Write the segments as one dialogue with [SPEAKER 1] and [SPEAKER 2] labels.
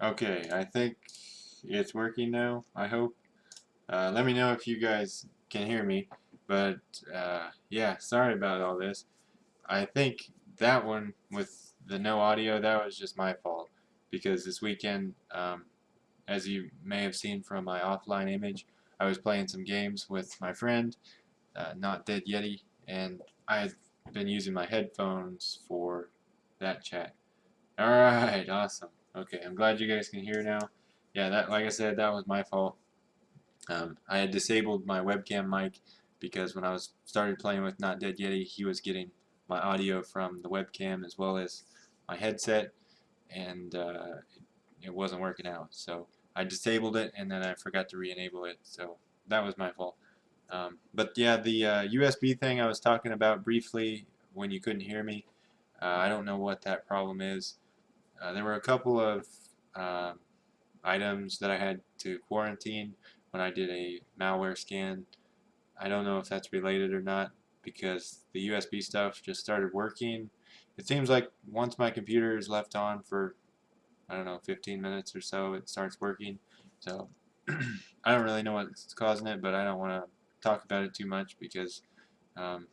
[SPEAKER 1] Okay, I think it's working now, I hope. Let me know if you guys can hear me. But yeah, sorry about all this. I think that one with the no audio, that was just my fault. Because this weekend, as you may have seen from my offline image, I was playing some games with my friend, Not Dead Yeti, and I had been using my headphones for that chat. Alright, awesome. Okay, I'm glad you guys can hear now. Yeah, that, like I said, that was my fault. I had disabled my webcam mic because when I was started playing with Not Dead Yeti, he was getting my audio from the webcam as well as my headset, and it wasn't working out. So I disabled it, and then I forgot to re-enable it. So that was my fault. But yeah, the USB thing I was talking about briefly when you couldn't hear me, I don't know what that problem is. There were a couple of um, items that I had to quarantine when I did a malware scan. I don't know if that's related or not because the USB stuff just started working. It seems like once my computer is left on for, I don't know, 15 minutes or so, it starts working. So I don't really know what's causing it, but I don't want to talk about it too much because um,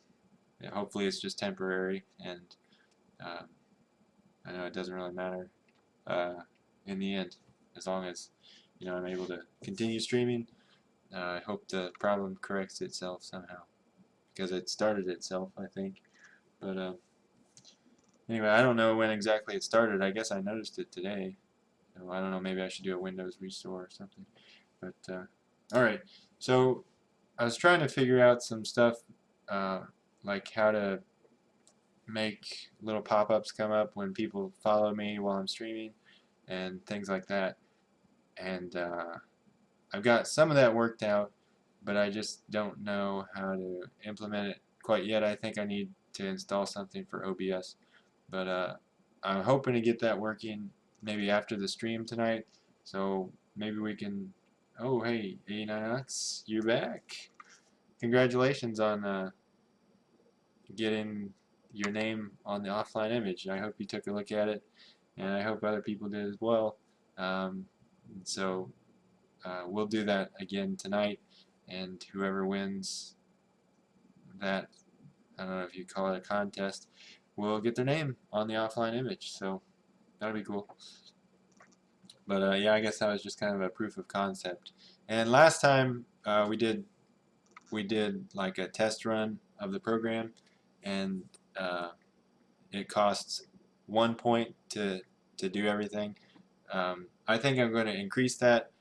[SPEAKER 1] yeah, hopefully it's just temporary, and uh, I know it doesn't really matter in the end, as long as I'm able to continue streaming. I hope the problem corrects itself somehow because it started itself, I think. But anyway, I don't know when exactly it started. I guess I noticed it today. So I don't know. Maybe I should do a Windows restore or something. But all right. So I was trying to figure out some stuff uh, like how to make little pop-ups come up when people follow me while I'm streaming and things like that. And I've got some of that worked out, but I just don't know how to implement it quite yet. I think I need to install something for OBS, but I'm hoping to get that working maybe after the stream tonight. So maybe we can. Oh, hey, 89X, you're back. Congratulations on getting your name on the offline image. I hope you took a look at it, and I hope other people did as well. Um, so we'll do that again tonight, and whoever wins that, I don't know if you call it a contest, will get their name on the offline image. So that'll be cool. But yeah, I guess that was just kind of a proof of concept. And last time we did like a test run of the program, and it costs 1 point to do everything. I think I'm going to increase that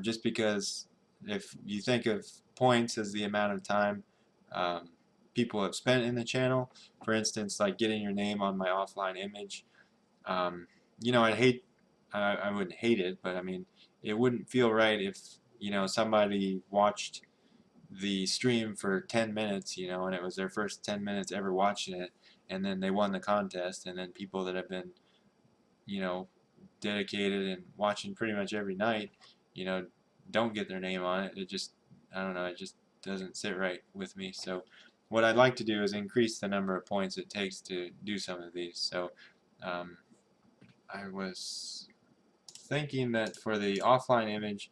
[SPEAKER 1] just because if you think of points as the amount of time um, people have spent in the channel, for instance, like getting your name on my offline image, um, I wouldn't hate it, but I mean, it wouldn't feel right if somebody watched the stream for 10 minutes, and it was their first 10 minutes ever watching it, and then they won the contest, and then people that have been, you know, dedicated and watching pretty much every night, you know, don't get their name on it. It just, I don't know, it just doesn't sit right with me. So what I'd like to do is increase the number of points it takes to do some of these. So um, I was thinking that for the offline image,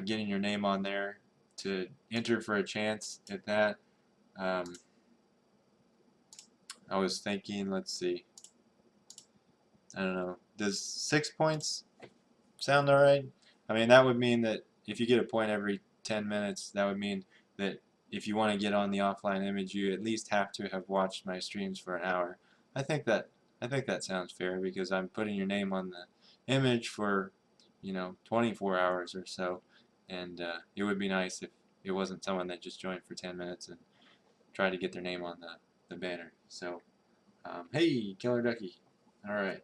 [SPEAKER 1] getting your name on there to enter for a chance at that, um, I was thinking, let's see, I don't know, does 6 points sound alright? I mean, that would mean that if you get a point every 10 minutes, that would mean that if you want to get on the offline image, you at least have to have watched my streams for an hour. I think that I think that sounds fair because I'm putting your name on the image for 24 hours or so, and it would be nice if it wasn't someone that just joined for 10 minutes and tried to get their name on the banner. So, hey, Killer Ducky. All right,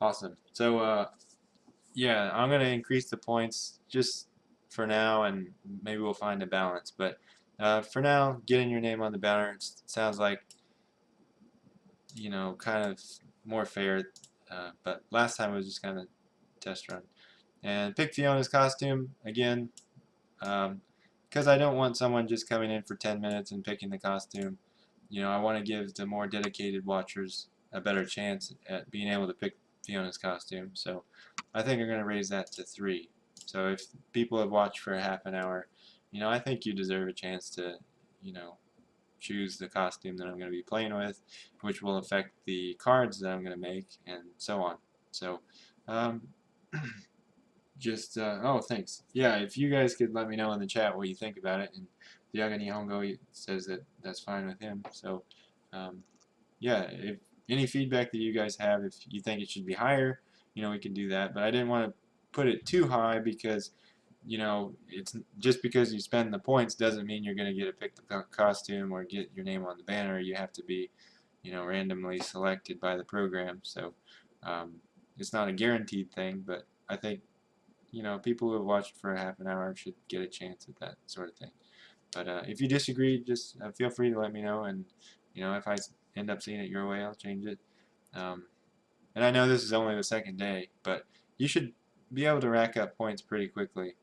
[SPEAKER 1] awesome. So, yeah, I'm going to increase the points just for now, and maybe we'll find a balance. But for now, getting your name on the banner sounds like, kind of more fair. But last time it was just kind of test run. And pick Fiona's costume again, because I don't want someone just coming in for 10 minutes and picking the costume. I want to give the more dedicated watchers a better chance at being able to pick Fiona's costume. So I think I'm going to raise that to 3. So if people have watched for a half an hour, I think you deserve a chance to, choose the costume that I'm going to be playing with, which will affect the cards that I'm going to make, and so on. So, um, oh, thanks. Yeah, if you guys could let me know in the chat what you think about it, and Yaga Nihongo says that that's fine with him. So, um, yeah, if any feedback that you guys have, if you think it should be higher, we can do that. But I didn't want to put it too high because, it's just because you spend the points doesn't mean you're going to get to pick the costume or get your name on the banner. You have to be, randomly selected by the program. So it's not a guaranteed thing, but I think, people who have watched for a half an hour should get a chance at that sort of thing. But if you disagree, just feel free to let me know, and if I end up seeing it your way, I'll change it. And I know this is only the second day, but you should be able to rack up points pretty quickly.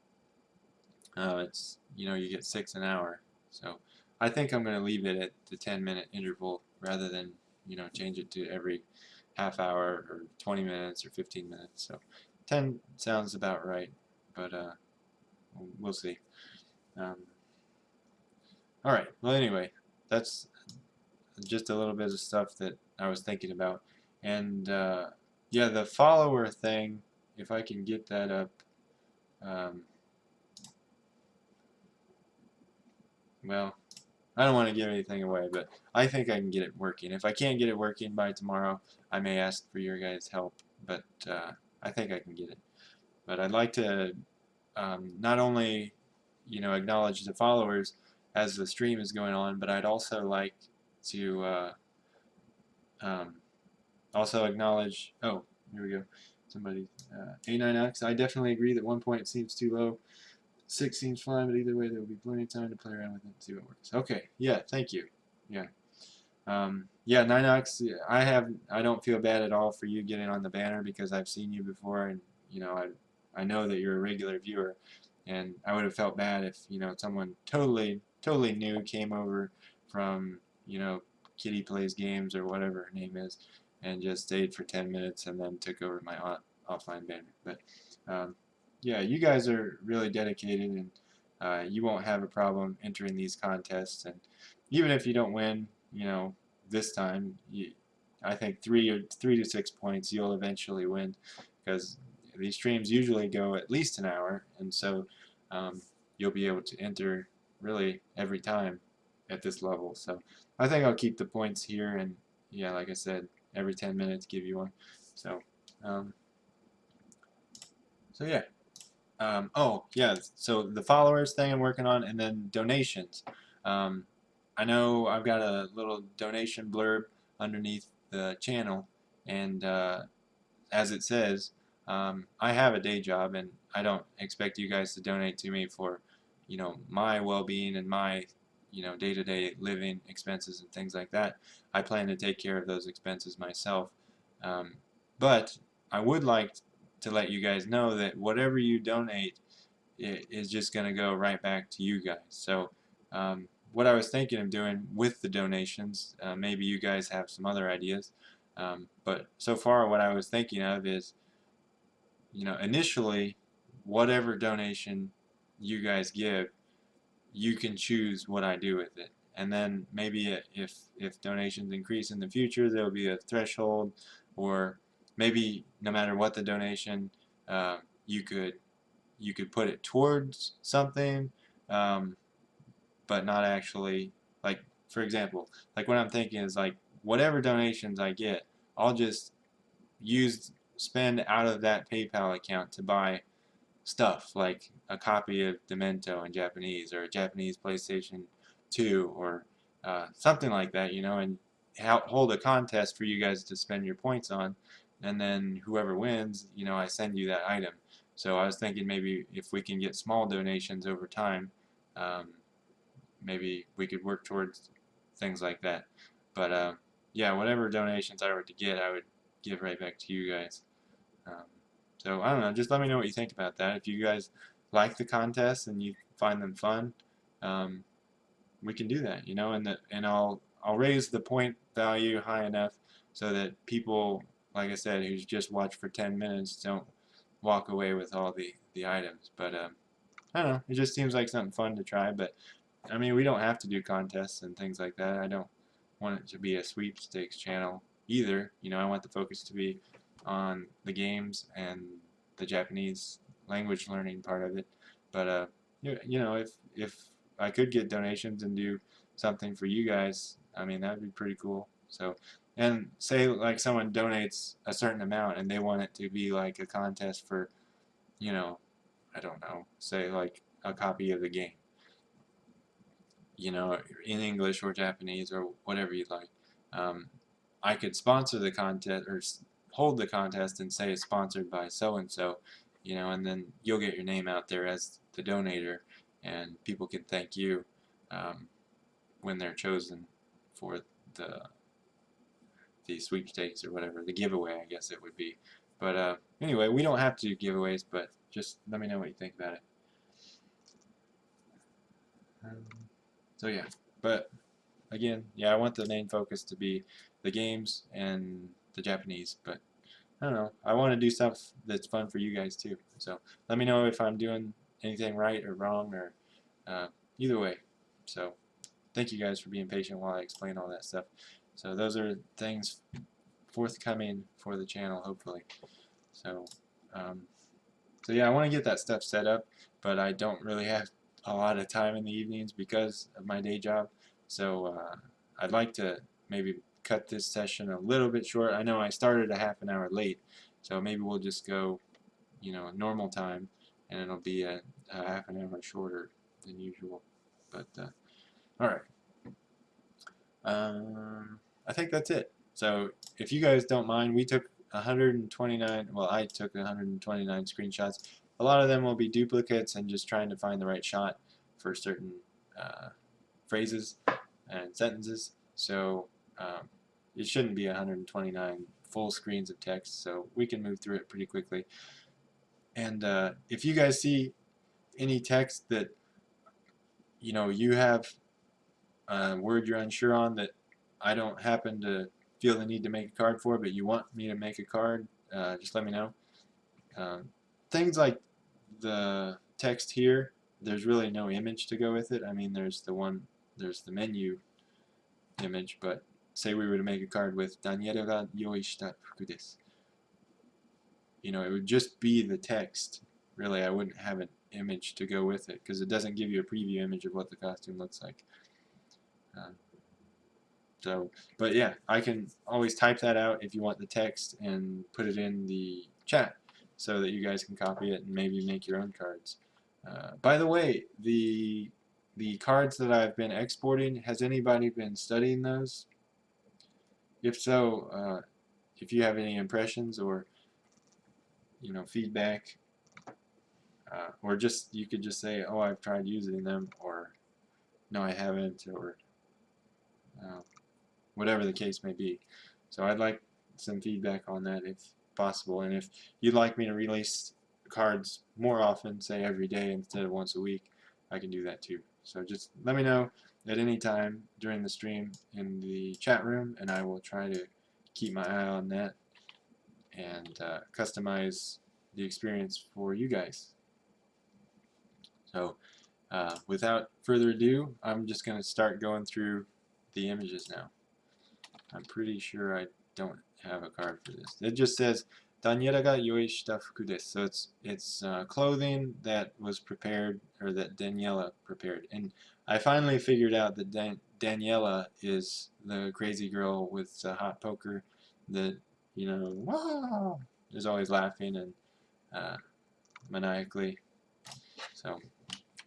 [SPEAKER 1] It's you get 6 an hour, so I think I'm going to leave it at the 10-minute interval rather than change it to every half hour or 20 minutes or 15 minutes. So 10 sounds about right, but we'll see. Alright, well anyway, that's just a little bit of stuff that I was thinking about. And yeah, the follower thing, if I can get that up, well, I don't want to give anything away, but I think I can get it working. If I can't get it working by tomorrow, I may ask for your guys' help, but I think I can get it. But I'd like to not only acknowledge the followers as the stream is going on, but I'd also like to also acknowledge, oh, here we go, somebody, A9X, I definitely agree that 1 point seems too low. 6 seems fine, but either way there will be plenty of time to play around with it and see what works. Okay, yeah, thank you. Yeah. Yeah, 9X, I don't feel bad at all for you getting on the banner because I've seen you before, and I know that you're a regular viewer, and I would have felt bad if someone totally new came over from Kitty Plays Games or whatever her name is, and just stayed for 10 minutes and then took over my offline banner. But yeah, you guys are really dedicated, and you won't have a problem entering these contests. And even if you don't win, this time, I think 3 to 6 points, you'll eventually win, because these streams usually go at least an hour, and so you'll be able to enter really every time at this level. So I think I'll keep the points here, and yeah, like I said, every 10 minutes give you one. So so yeah. Oh yeah, so the followers thing I'm working on, and then donations. I know I've got a little donation blurb underneath the channel, and as it says, I have a day job, and I don't expect you guys to donate to me for my well-being and my day-to-day living expenses and things like that. I plan to take care of those expenses myself, but I would like to let you guys know that whatever you donate is just going to go right back to you guys. So what I was thinking of doing with the donations, maybe you guys have some other ideas, but so far what I was thinking of is, initially, whatever donation you guys give, you can choose what I do with it. And then maybe if donations increase in the future, there will be a threshold, or maybe no matter what the donation, you could put it towards something, but not actually, like, for example, like what I'm thinking is, like, whatever donations I get, I'll just spend out of that PayPal account to buy stuff like a copy of Demento in Japanese, or a Japanese PlayStation 2, or something like that, and hold a contest for you guys to spend your points on, and then whoever wins, I send you that item. So I was thinking maybe if we can get small donations over time, maybe we could work towards things like that. But yeah, whatever donations I were to get, I would give right back to you guys. So I don't know, just let me know what you think about that. If you guys like the contests and you find them fun, we can do that, and I'll raise the point value high enough so that people, like I said, who's just watched for 10 minutes don't walk away with all the items. But I don't know. It just seems like something fun to try. But I mean, we don't have to do contests and things like that. I don't want it to be a sweepstakes channel either. You know, I want the focus to be on the games and the Japanese language learning part of it. But you know, if I could get donations and do something for you guys, I mean, that'd be pretty cool. So, and say like someone donates a certain amount and they want it to be like a contest for, you know, I don't know, say like a copy of the game, you know, in English or Japanese or whatever you'd like. Um, I could sponsor the contest or hold the contest and say it's sponsored by so and so, you know, and then you'll get your name out there as the donator, and people can thank you um, when they're chosen for the the sweepstakes or whatever, the giveaway, I guess it would be. But anyway, we don't have to do giveaways, but just let me know what you think about it. So yeah, but again, yeah, I want the main focus to be the games and the Japanese, but I don't know. I want to do stuff that's fun for you guys too. So let me know if I'm doing anything right or wrong or either way. So thank you guys for being patient while I explain all that stuff. So those are things forthcoming for the channel, hopefully. So, um, so yeah, I want to get that stuff set up, but I don't really have a lot of time in the evenings because of my day job. So I'd like to maybe cut this session a little bit short. I know I started a half an hour late, so maybe we'll just go, you know, normal time, and it'll be a half an hour shorter than usual. But all right. I think that's it. So if you guys don't mind, we took 129, well, I took 129 screenshots. A lot of them will be duplicates and just trying to find the right shot for certain phrases and sentences. So it shouldn't be 129 full screens of text, so we can move through it pretty quickly. And if you guys see any text that you have a word you're unsure on that I don't happen to feel the need to make a card for, but you want me to make a card, just let me know. Things like the text here, there's really no image to go with it. I mean, there's the menu image, but say we were to make a card with Daniela ga yoi shita fuku desu. You know, it would just be the text. Really, I wouldn't have an image to go with it because it doesn't give you a preview image of what the costume looks like. But yeah, I can always type that out if you want the text and put it in the chat so that you guys can copy it and maybe make your own cards. By the way, the cards that I've been exporting, has anybody been studying those? If so, if you have any impressions or feedback, or just you could just say, oh, I've tried using them, or no, I haven't, or whatever the case may be. So I'd like some feedback on that if possible, and if you'd like me to release cards more often, say every day instead of once a week, I can do that too. So just let me know at any time during the stream in the chat room, and I will try to keep my eye on that and customize the experience for you guys. So without further ado, I'm just going to start going through the images now. I'm pretty sure I don't have a card for this. It just says Daniela ga yoi shita fuku desu. So it's clothing that was prepared, or that Daniela prepared. And I finally figured out that Daniela is the crazy girl with the hot poker that wow, is always laughing and maniacally.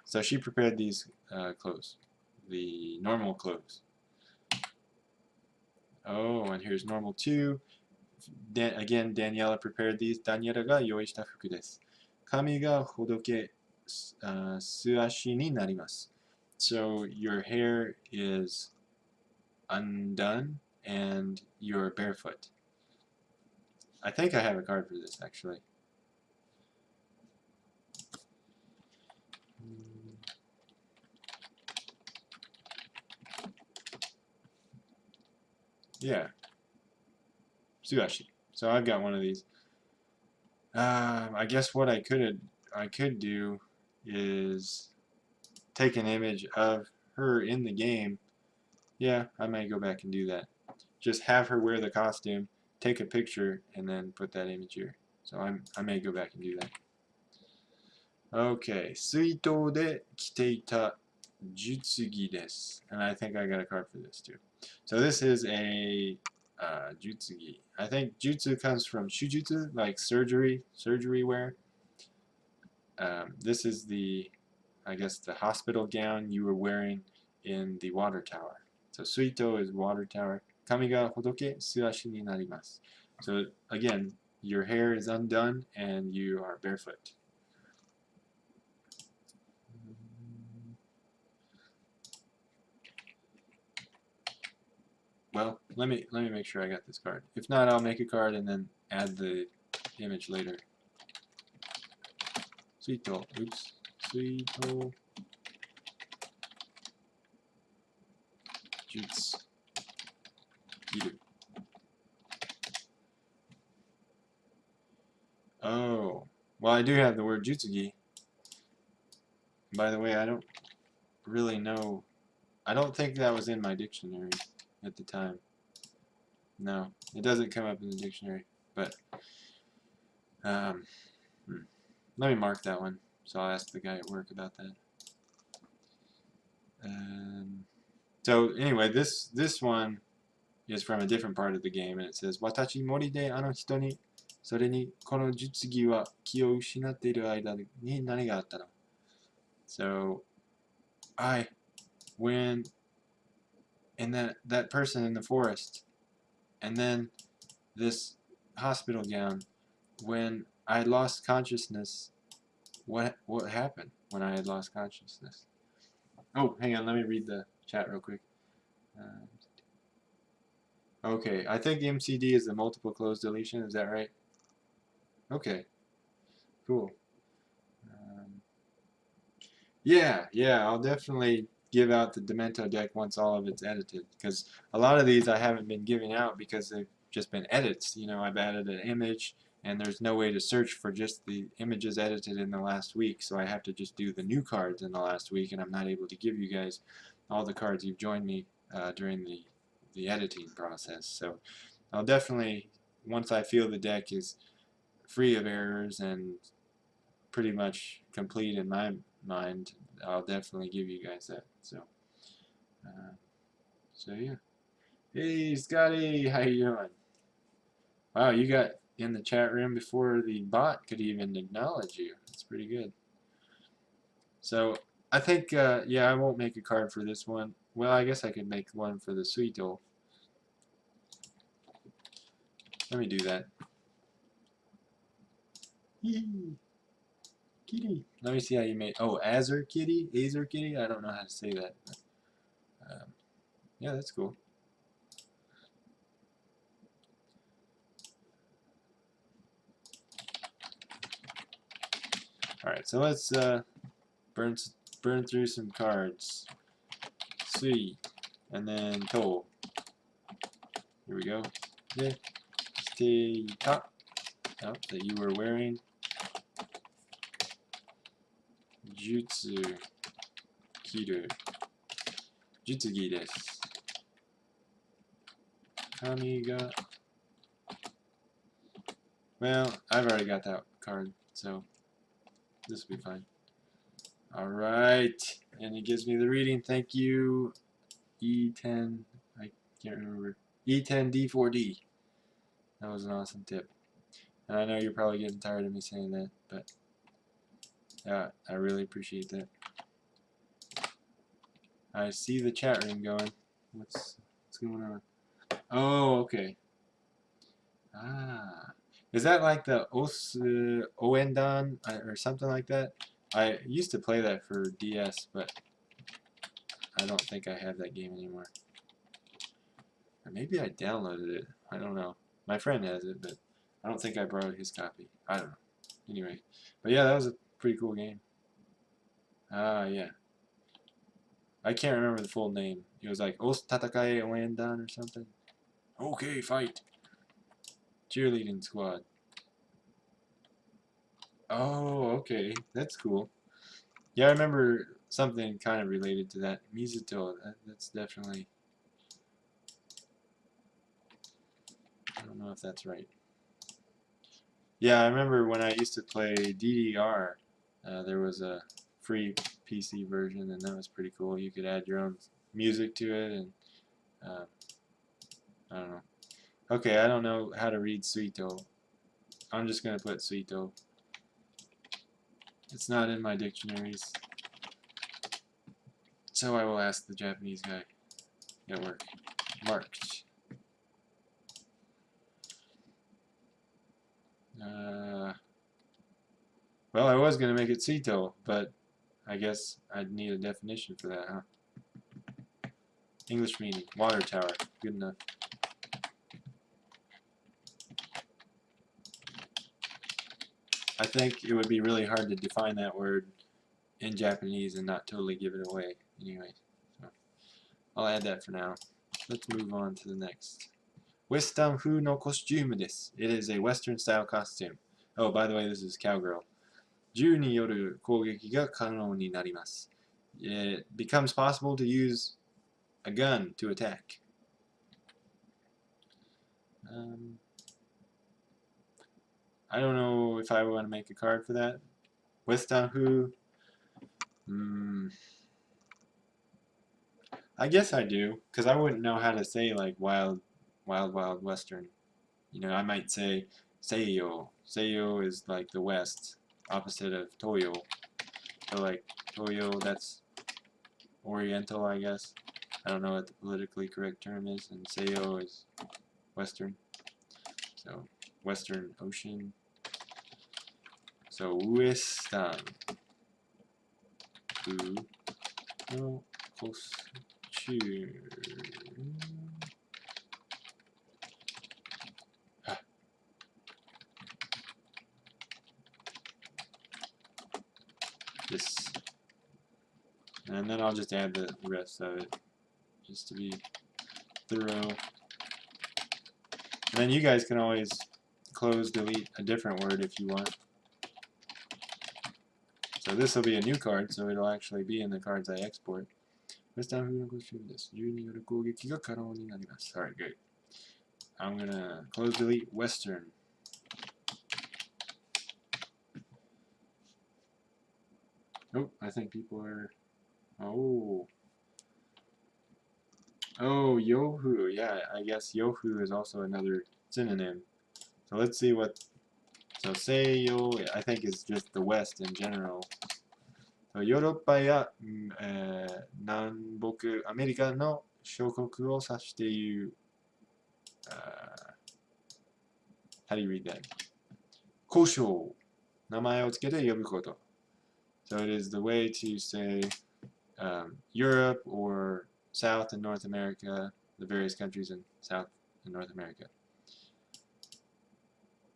[SPEAKER 1] So she prepared these clothes, the normal clothes. Oh, and here's normal 2. Again, Daniela prepared these. Daniela ga yoi shita fuku desu. Kami ga hodoke suashi ni narimasu. So your hair is undone and you're barefoot. I think I have a card for this actually. Yeah. Suashi. So I've got one of these. I guess what I could do is take an image of her in the game. Yeah, I might go back and do that. Just have her wear the costume, take a picture, and then put that image here. So I may go back and do that. Okay, 水筒で着ていた術着です. And I think I got a card for this too. So this is a jutsugi. I think jutsu comes from shujutsu, like surgery wear. This is I guess the hospital gown you were wearing in the water tower. So suito is water tower. Kami ga hodoke suashi ni narimasu. So again, your hair is undone and you are barefoot. Well, let me make sure I got this card. If not, I'll make a card and then add the image later. Suito. Oops. Suito. Jutsu. Oh. Well, I do have the word jutsugi. By the way, I don't really know. I don't think that was in my dictionary at the time. No, it doesn't come up in the dictionary. But let me mark that one. So I'll ask the guy at work about that. So anyway, this one is from a different part of the game, and it says, "Watashi mori de ano hito ni, それにこの術着は気を失っている間に何があったの?" So when and that person in the forest, and then this hospital gown, when I lost consciousness, what happened when I had lost consciousness? Oh, hang on, let me read the chat real quick. Okay, I think the MCD is the multiple close deletion, is that right? Okay, cool. Yeah, I'll definitely give out the Demento deck once all of it's edited, because a lot of these I haven't been giving out because they've just been edits. You know, I've added an image, and there's no way to search for just the images edited in the last week, so I have to just do the new cards in the last week, and I'm not able to give you guys all the cards you've joined me during the editing process. So I'll definitely, once I feel the deck is free of errors and pretty much complete in my mind, I'll definitely give you guys that. So yeah. Hey Scotty, how you doing? Wow, you got in the chat room before the bot could even acknowledge you. That's pretty good. So I think yeah, I won't make a card for this one. Well, I guess I could make one for the Suito. Let me do that. Kitty. Let me see how you made. Oh, Azure Kitty? Azure Kitty? I don't know how to say that. But, yeah, that's cool. Alright, so let's burn through some cards. Sui. And then To. Here we go. Kiteita. Oh, that you were wearing. Jutsu. Kiru. Jutsugi desu. Kami ga. Well, I've already got that card, so this will be fine. Alright, and it gives me the reading. Thank you, E10. I can't remember. E10D4D. That was an awesome tip. And I know you're probably getting tired of me saying that, but yeah, I really appreciate that. I see the chat room going. What's going on? Oh, okay. Ah. Is that like the Oendan or something like that? I used to play that for DS, but I don't think I have that game anymore. Or maybe I downloaded it. I don't know. My friend has it, but I don't think I borrowed his copy. I don't know. Anyway. But yeah, that was a pretty cool game. Ah, yeah. I can't remember the full name. It was like Os Tatakae Oendan or something. Okay, fight. Cheerleading squad. Oh, okay. That's cool. Yeah, I remember something kind of related to that. Mizuto, that's definitely, I don't know if that's right. Yeah, I remember when I used to play DDR, there was a free PC version, and that was pretty cool. You could add your own music to it, and uh, I don't know. Okay, I don't know how to read Suito. I'm just going to put Suito. It's not in my dictionaries, so I will ask the Japanese guy at work. Marked. Well, I was going to make it Suito, but I guess I'd need a definition for that, huh? English meaning. Water tower. Good enough. I think it would be really hard to define that word in Japanese and not totally give it away. Anyway, so I'll add that for now. Let's move on to the next. Western 風のコスチュームです。It is a Western style costume. Oh, by the way, this is cowgirl. 銃による攻撃が可能になります。It becomes possible to use a gun to attack. I don't know if I want to make a card for that. Western 風. I guess I do, because I wouldn't know how to say like wild western. You know, I might say Seiyo. Seiyo is like the west, opposite of Toyo. So like Toyo, that's oriental, I guess. I don't know what the politically correct term is, and Seiyo is western. So Western Ocean. So Western. No costume. This. And then I'll just add the rest of it, just to be thorough. And then you guys can always close, delete a different word if you want. So this will be a new card, so it'll actually be in the cards I export. Alright, good. I'm gonna close, delete, Western. Oh, I think people are... Oh, Yohu. Yeah, I guess Yohu is also another synonym. So let's see what... So Seiyo, I think, is just the West in general. So ヨーロッパや、南北アメリカの諸国を指している、how do you read that? 交渉。名前をつけて呼ぶこと。So it is the way to say Europe or South and North America, the various countries in South and North America.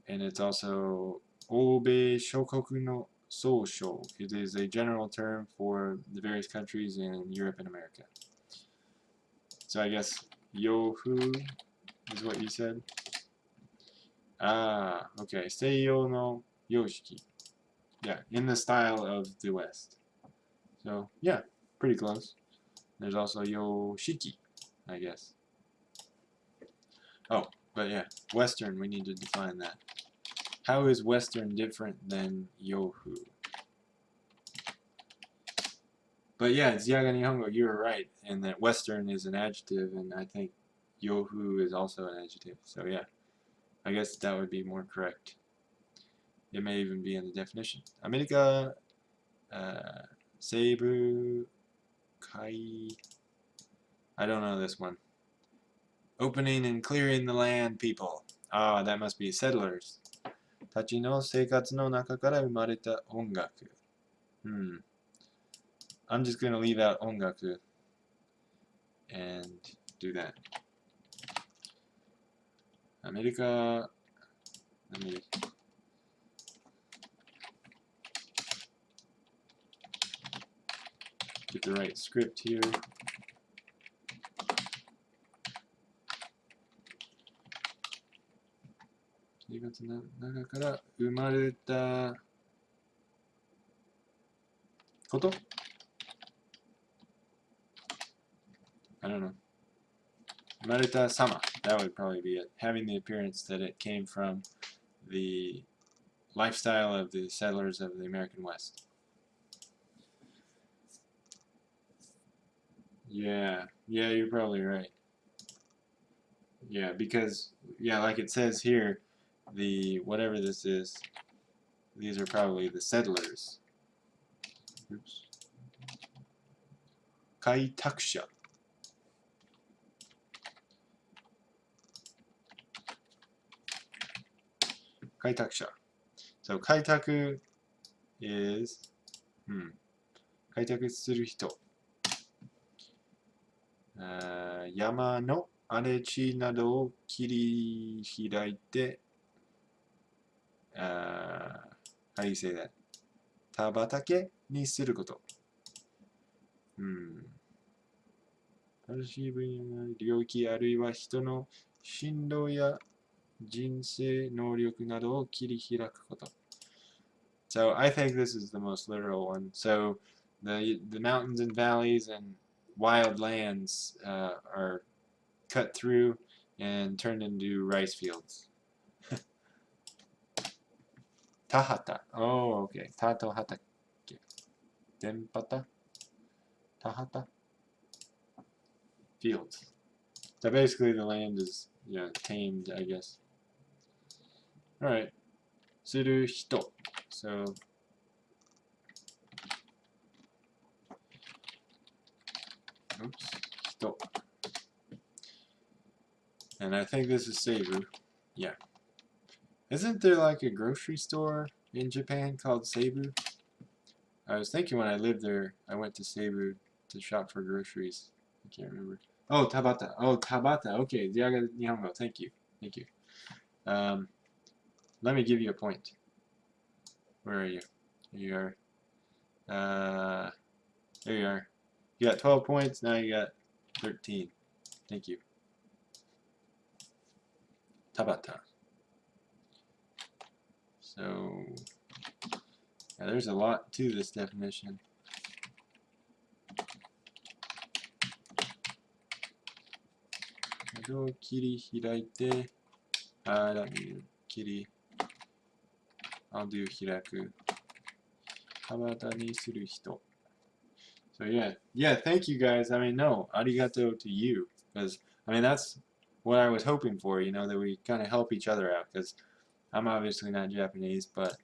[SPEAKER 1] And it's also 欧米諸国の総称. It is a general term for the various countries in Europe and America. So I guess Yohu is what you said? Ah, okay. Seiyo no Yoshiki. Yeah, in the style of the West. So, yeah, pretty close. There's also Yoshiki, I guess. Oh, but yeah, Western, we need to define that. How is Western different than Yohu? But yeah, Ziaga Nihongo, you were right, and that Western is an adjective, and I think Yohu is also an adjective. So yeah, I guess that would be more correct. It may even be in the definition. America, Seibu, Kai. I don't know this one. Opening and clearing the land, people. Ah, that must be settlers. Tachi no seikatsu no naka kara umareta ongaku. I'm just going to leave out ongaku and do that. America. Let me get the right script here. こと? I don't know. 生まれた様. That would probably be it. Having the appearance that it came from the lifestyle of the settlers of the American West. Yeah, you're probably right. Yeah, because, like it says here, the whatever this is, these are probably the settlers. Oops. 開拓者. So 開拓 is 開拓する人。山の荒れ地などを切り開いて、how do you say that? 田畑にすること。新しい分野の領域あるいは人の進路や人生能力などを切り開くこと。So I think this is the most literal one. So the mountains and valleys and wild lands are cut through and turned into rice fields. Tahata. Oh, okay. Tato hatake. Denpata. Tahata. Fields. So basically the land is tamed, I guess. Alright. Suru hito. So oops. Hito. And I think this is Seibu. Yeah. Isn't there like a grocery store in Japan called Seibu? I was thinking when I lived there, I went to Seibu to shop for groceries. I can't remember. Oh, Tabata. Oh, Tabata. Okay, Diaga Nihongo. Thank you. Thank you. Let me give you a point. Where are you? Here you are. There you are. You got 12 points. Now you got 13. Thank you. Tabata. So, there's a lot to this definition. I'll do hiraku. Tabata ni suru hito. So yeah, thank you guys. I mean, no, arigato to you, because I mean that's what I was hoping for. That we kind of help each other out, because I'm obviously not Japanese, but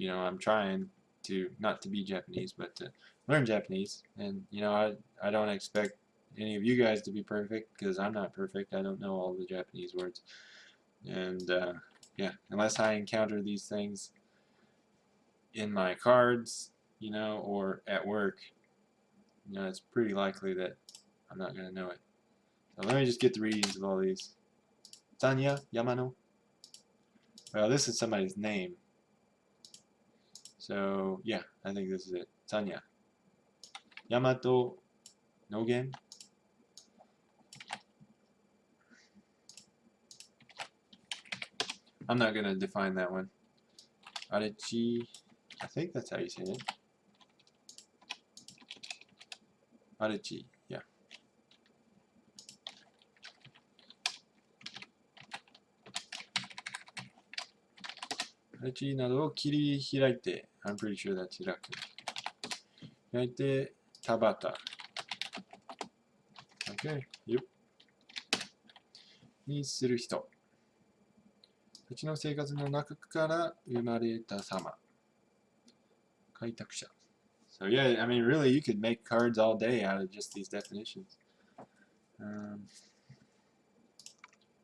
[SPEAKER 1] I'm trying to not to be Japanese, but to learn Japanese. And I don't expect any of you guys to be perfect, because I'm not perfect. I don't know all the Japanese words. And yeah, unless I encounter these things in my cards, or at work, it's pretty likely that I'm not going to know it. So let me just get the readings of all these. Tanya Yamano. Well, this is somebody's name. So yeah, I think this is it. Tanya. Yamato Nogen. I'm not going to define that one. Arechi. I think that's how you say it. Arechi. Yeah. Arechi などを切り開いて I'm pretty sure that's hiraku. 開いて、tabata. Okay, yep. にする人。土地の生活の中から生まれた様。開拓者。So yeah, I mean, really, you could make cards all day out of just these definitions.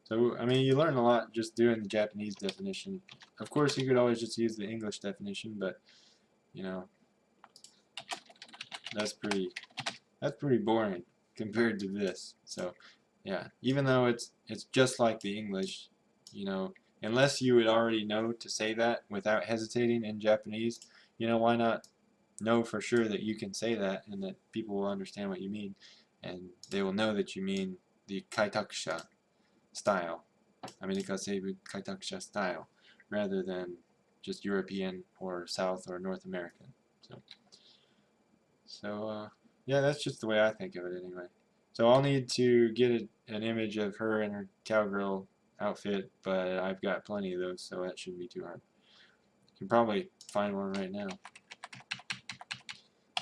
[SPEAKER 1] So, I mean, you learn a lot just doing the Japanese definition. Of course, you could always just use the English definition, but, that's pretty boring compared to this. So, yeah, even though it's just like the English, unless you would already know to say that without hesitating in Japanese, why not know for sure that you can say that and that people will understand what you mean, and they will know that you mean the kaitakusha style, America Seibu kaitakusha style, rather than just European or South or North American. So So, yeah, that's just the way I think of it anyway. So I'll need to get an image of her in her cowgirl outfit, but I've got plenty of those, so that shouldn't be too hard. You can probably find one right now.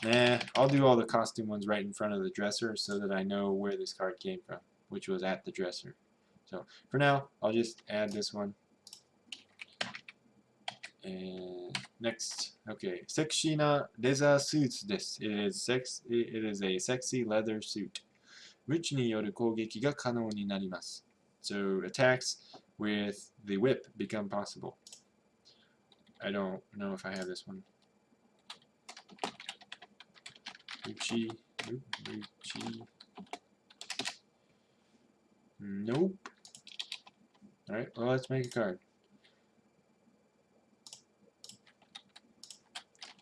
[SPEAKER 1] Nah, I'll do all the costume ones right in front of the dresser so that I know where this card came from, which was at the dresser. So for now, I'll just add this one. And next, okay, sexy na leather suits desu. It is a sexy leather suit. 無知による攻撃が可能になります. So attacks with the whip become possible. I don't know if I have this one. Muchi. Nope. Alright, well, let's make a card.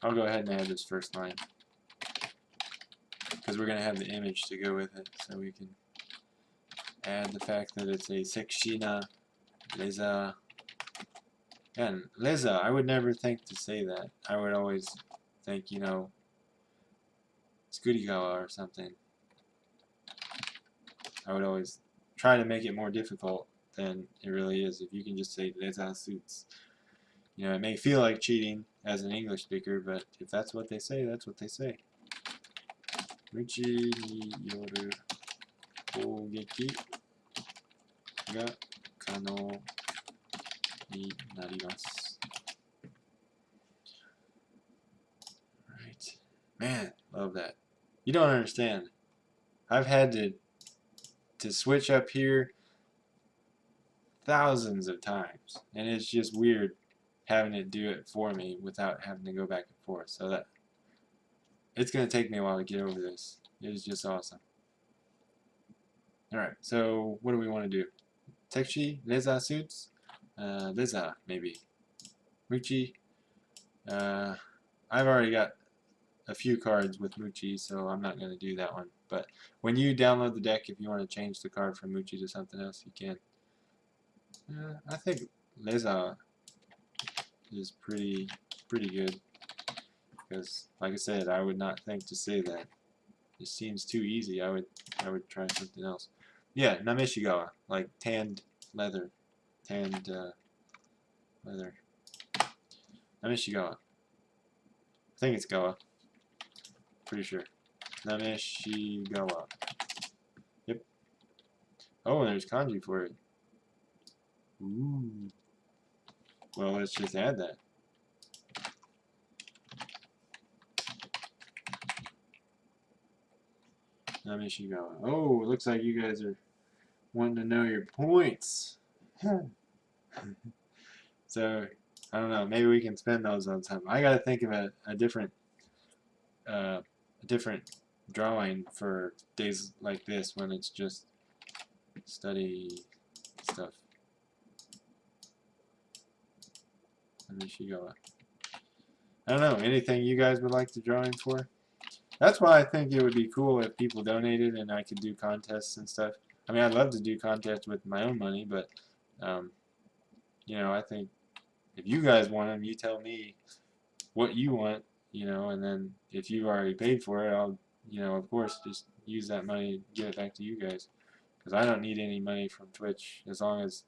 [SPEAKER 1] I'll go ahead and add this first line, because we're going to have the image to go with it, so we can add the fact that it's a sekshina leather. And leather, I would never think to say that. I would always think, you know, Skurigawa or something. I would always try to make it more difficult than it really is. If you can just say leather suits, you know, it may feel like cheating as an English speaker, but if that's what they say, that's what they say. Muchi ni yoru kougeki ga kanou ni narimasu. Right. Man, love that. You don't understand. I've had to switch up here thousands of times, and it's just weird having it do it for me without having to go back and forth. So that it's going to take me a while to get over this. It is just awesome. Alright, so what do we want to do? Tekshi, leather suits? Leather, maybe. Muchi. I've already got a few cards with Muchi, so I'm not going to do that one. But when you download the deck, if you want to change the card from Muchi to something else, you can. I think Leza is pretty good, because, like I said, I would not think to say that. It seems too easy. I would try something else. Yeah, Namishigawa, like tanned leather, tanned leather. Namishigawa. I think it's Gawa. Pretty sure. Namishigawa. Yep. Oh, there's kanji for it. Ooh. Well, let's just add that. Namishigawa. Oh, it looks like you guys are wanting to know your points. So, I don't know. Maybe we can spend those on something. I gotta think of a different drawing for days like this when it's just study stuff. Namishigawa. I don't know. Anything you guys would like the drawings for? That's why I think it would be cool if people donated and I could do contests and stuff. I mean, I'd love to do contests with my own money, but, you know, I think if you guys want them, you tell me what you want, you know, and then if you've already paid for it, I'll, you know, of course, just use that money and give it back to you guys. Because I don't need any money from Twitch as long as,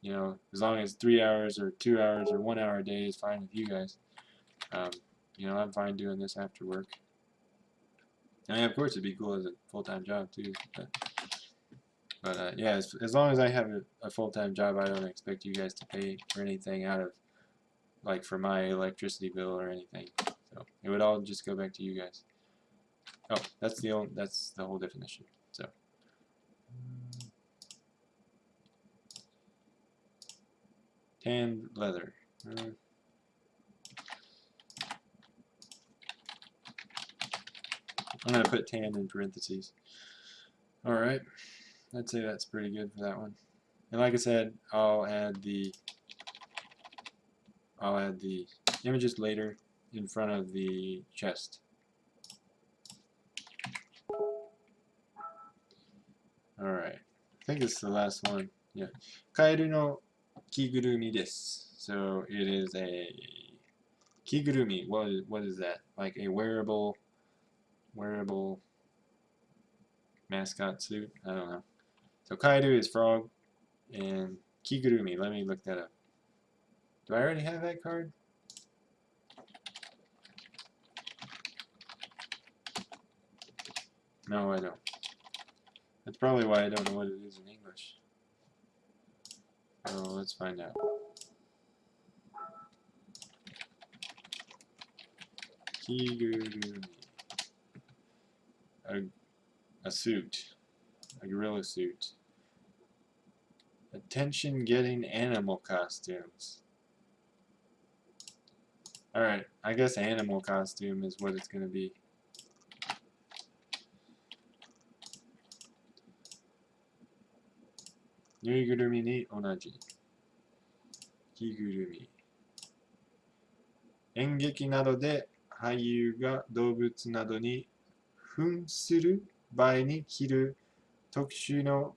[SPEAKER 1] you know, as long as 3 hours or 2 hours or 1 hour a day is fine with you guys. You know, I'm fine doing this after work. I mean, of course, it'd be cool as a full-time job too. But yeah, as long as I have a full-time job, I don't expect you guys to pay for anything out of, like, for my electricity bill or anything. So it would all just go back to you guys. Oh, that's the whole definition. So. Tanned leather. I'm going to put tan in parentheses. Alright, I'd say that's pretty good for that one. And like I said, I'll add the images later in front of the chest. Alright, I think this is the last one. Yeah. Kaeru no kigurumi desu. So it is a kigurumi. What is that? Like a wearable wearable mascot suit. I don't know. So Kaido is frog, and Kigurumi. Let me look that up. Do I already have that card? No, I don't. That's probably why I don't know what it is in English. So let's find out. Kigurumi. A suit. A gorilla suit. Attention getting animal costumes. Alright, I guess animal costume is what it's going to be. Nuigurumi ni onaji. Kigurumi. 演劇などで俳優が動物などに扮する場合に着る特殊の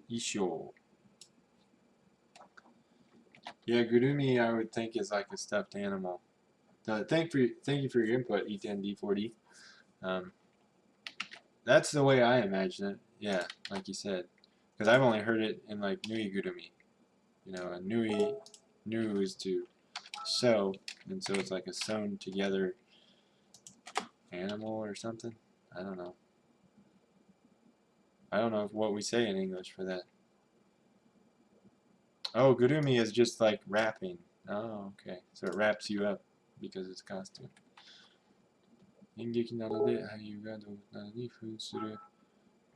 [SPEAKER 1] 衣装。Yeah, Gurumi I would think is like a stuffed animal. Thank you for your input, E10D40. That's the way I imagine it. Yeah, like you said, because I've only heard it in like Nui Gurumi. You know, a nu is to sew, and so it's like a sewn together animal or something. I don't know. I don't know what we say in English for that. Oh, Gurumi is just like wrapping. Oh, okay. So it wraps you up because it's costume. 演劇などで俳優が動物などに扮する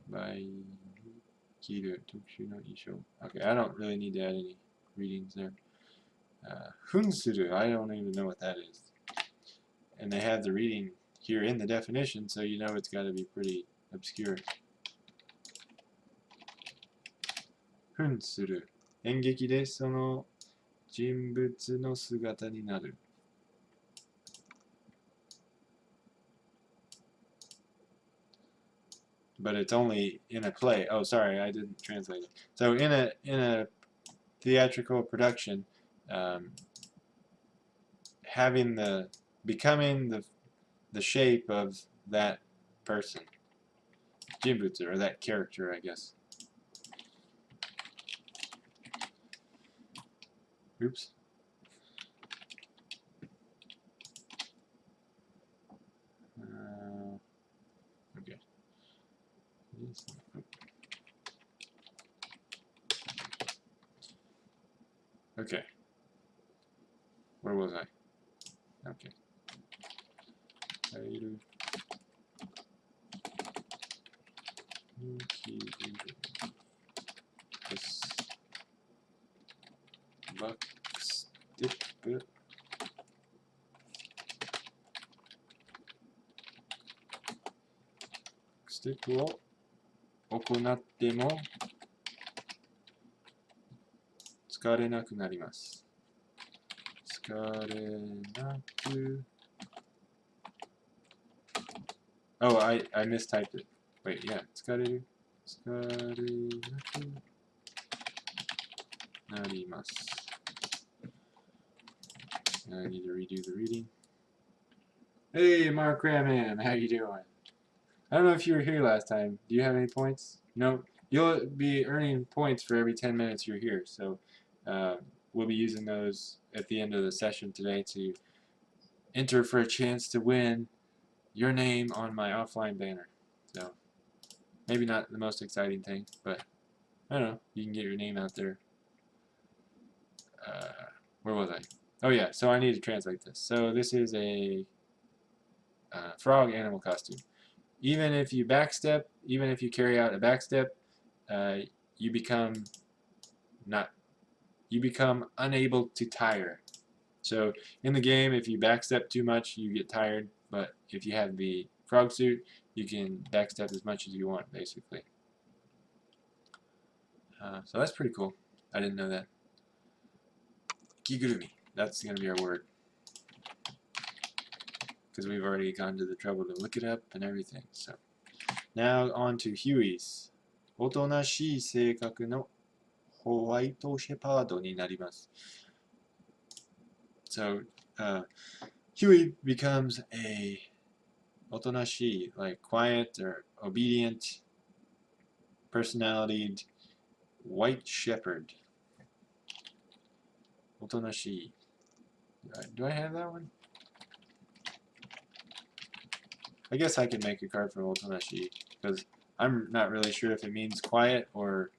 [SPEAKER 1] 場合に着る特殊な衣装。Okay, I don't really need to add any readings there. 扮する, I don't even know what that is. And they have the reading here in the definition, so you know it's got to be pretty obscure. 扮する。演劇でその人物の姿になる。But it's only in a play. Oh, sorry, I didn't translate it. So in a theatrical production, becoming the shape of that person, jinbutsu, or that character, I guess. Oops. Okay. Okay. Where was I? Okay. This buck step.ステップを行っても疲れなくなります。疲れなく。Oh, I mistyped it. Wait, yeah. 疲れなくなります。I need to redo the reading. Hey, Mark Ramham, how you doing? I don't know if you were here last time. Do you have any points? No? You'll be earning points for every 10 minutes you're here, so we'll be using those at the end of the session today to enter for a chance to win your name on my offline banner. So, maybe not the most exciting thing, but I don't know, you can get your name out there. Where was I? Oh yeah, so I need to translate this. So this is a frog animal costume. Even if you backstep, even if you carry out a backstep, you become unable to tire. So in the game, if you backstep too much, you get tired. But if you have the frog suit, you can backstep as much as you want, basically. So that's pretty cool. I didn't know that. Kigurumi. That's going to be our word. Because we've already gone to the trouble to look it up and everything. So now on to Huey's. おとなしい性格のホワイトシェパードになります。So Huey becomes a Otonashi, like quiet or obedient, personality, white shepherd. Otonashi. Do I have that one? I guess I can make a card for Otonashi, because I'm not really sure if it means quiet or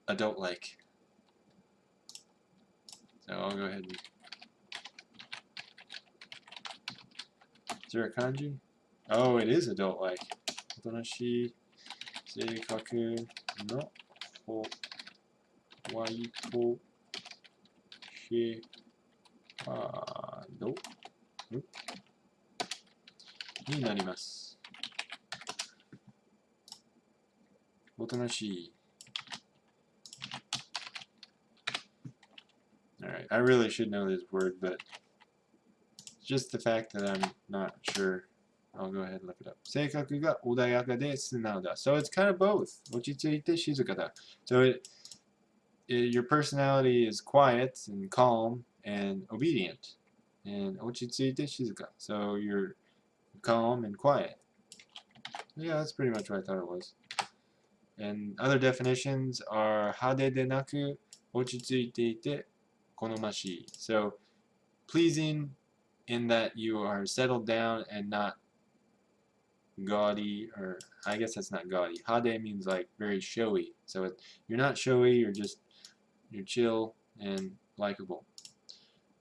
[SPEAKER 1] adult-like. So I'll go ahead and... Is there a kanji? Oh, it is adult-like. Otonashi, seikaku no howaito shepard になります。おとなしい。Alright, I really should know this word, but just the fact that I'm not sure, I'll go ahead and look it up. 性格が穏やかで素直だ. So it's kind of both. 落ち着いて静かだ. So your personality is quiet and calm and obedient. And 落ち着いて静か. So you're calm and quiet. Yeah, that's pretty much what I thought it was. And other definitions are 派手でなく落ち着いていて好ましい. So pleasing in that you are settled down and not gaudy, or I guess that's not gaudy. 派手 means like very showy. So you're not showy, you're chill and likable.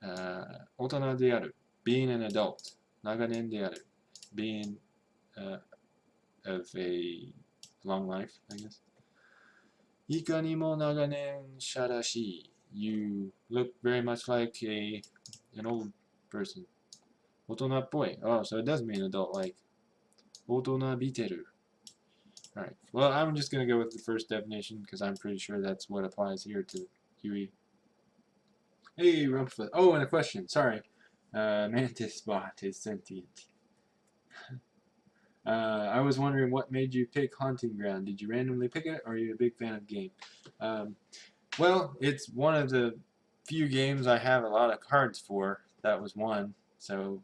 [SPEAKER 1] 大人である being an adult. 長年である being of a long life, I guess. いかにも長年者らしい you look very much like an old person. 大人っぽい oh, so it does mean adult like. 大人びてる Alright, well, I'm just going to go with the first definition because I'm pretty sure that's what applies here to Huey. Hey, Rumpfoot. Oh, and a question. Sorry. Mantis bot is sentient. I was wondering what made you pick Haunting Ground. Did you randomly pick it, or are you a big fan of the game? Well, it's one of the few games I have a lot of cards for. That was one. So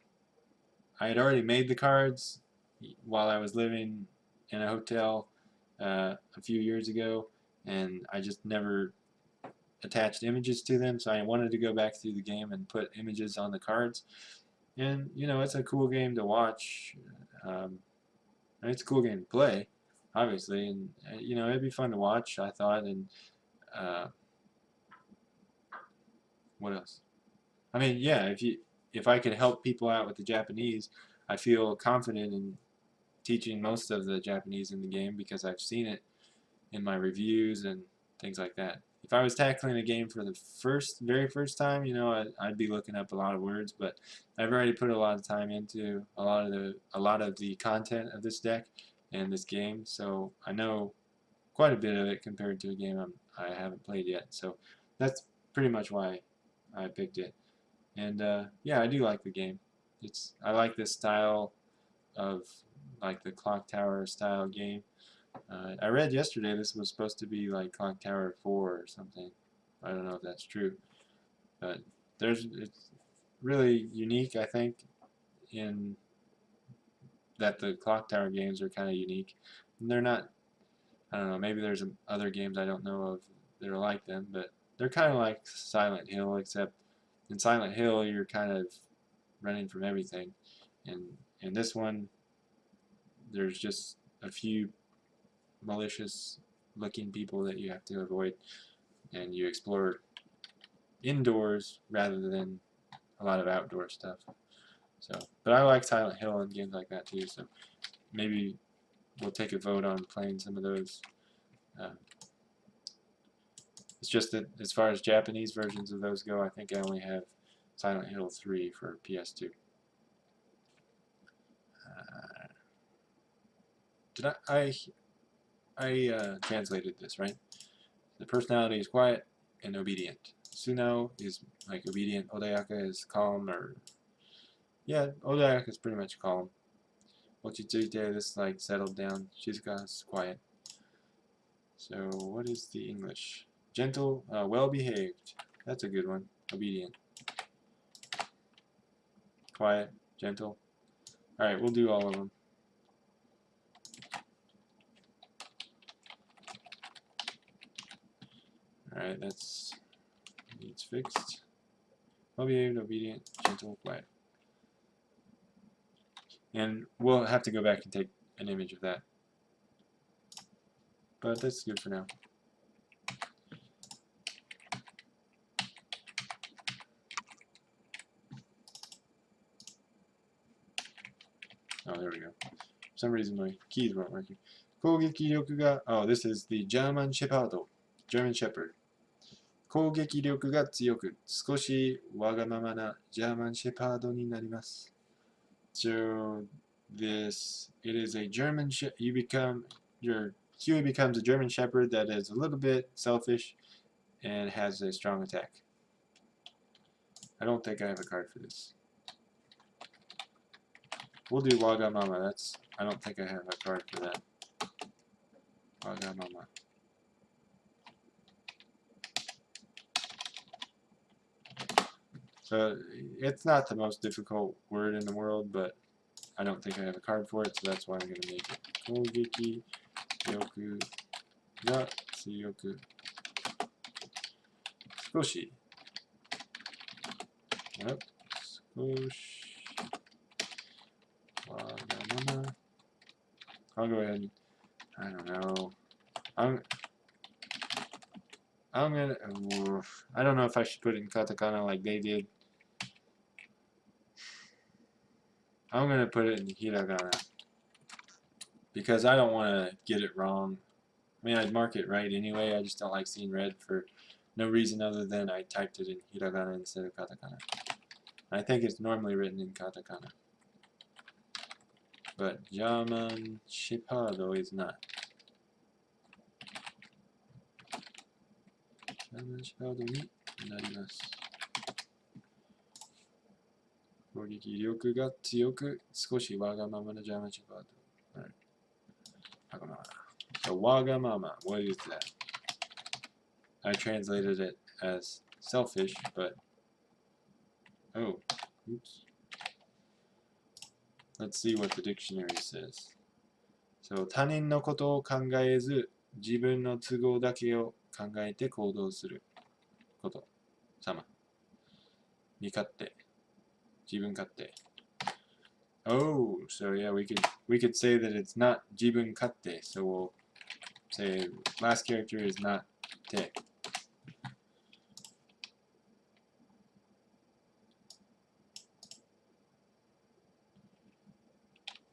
[SPEAKER 1] I had already made the cards while I was living in a hotel a few years ago, and I just never attached images to them, so I wanted to go back through the game and put images on the cards. And you know, it's a cool game to watch. It's a cool game to play, obviously, and you know, it'd be fun to watch, I thought. And what else? I mean, yeah, if I could help people out with the Japanese, I feel confident in teaching most of the Japanese in the game because I've seen it in my reviews and things like that. If I was tackling a game for the very first time, you know, I'd be looking up a lot of words, but I've already put a lot of time into a lot of the content of this deck and this game, so I know quite a bit of it compared to a game I haven't played yet. So that's pretty much why I picked it. And yeah, I do like the game. I like this style of like the Clock Tower style game. I read yesterday this was supposed to be like Clock Tower 4 or something. I don't know if that's true, but it's really unique, I think, in that the Clock Tower games are kind of unique. And they're not, I don't know, maybe there's other games I don't know of that are like them, but they're kind of like Silent Hill, except in Silent Hill you're kind of running from everything, and in this one there's just a few malicious looking people that you have to avoid, and you explore indoors rather than a lot of outdoor stuff. So, but I like Silent Hill and games like that too, so maybe we'll take a vote on playing some of those. It's just that as far as Japanese versions of those go, I think I only have Silent Hill 3 for PS2. Did I translated this, right? The personality is quiet and obedient. Sunao is like obedient. Odayaka is calm, or yeah, Odayaka is pretty much calm. Ochizuite is like settled down. Shizuka is quiet. So what is the English? Gentle, well behaved. That's a good one. Obedient. Quiet, gentle. Alright, we'll do all of them. Alright, that's needs fixed. Well behaved, obedient, gentle, quiet. And we'll have to go back and take an image of that. But that's good for now. Oh, there we go. For some reason my keys weren't working. 攻撃力が, oh, this is the German Shepherd. German Shepherd. 攻撃力が強く、少しわがままなジャーマンシェパードになります。So this, it is a German your Huey becomes a German Shepherd that is a little bit selfish and has a strong attack. I don't think I have a card for this. We'll do Wagamama. That's, I don't think I have a card for that. Wagamama. So it's not the most difficult word in the world, but I don't think I have a card for it, so that's why I'm going to make it. 攻撃力が強く、少し、少し、わがまま. I'll go ahead and, I don't know. I'm gonna, I don't know if I should put it in katakana like they did. I'm gonna put it in hiragana because I don't want to get it wrong. I mean, I'd mark it right anyway. I just don't like seeing red for no reason other than I typed it in hiragana instead of katakana. I think it's normally written in katakana, but German Shepherd is not. German Shepherd になります。攻撃力が強く、少しわがままなジャーマンシェパード。わがまま。So Wagamama, what is that? I translated it as selfish, but oh, oops. Let's see what the dictionary says. So 他人のことを考えず、自分の都合だけを考えて行動すること。様。見勝手。自分勝手。Oh, so yeah, we could say that it's not 自分勝手. So we'll say last character is not te.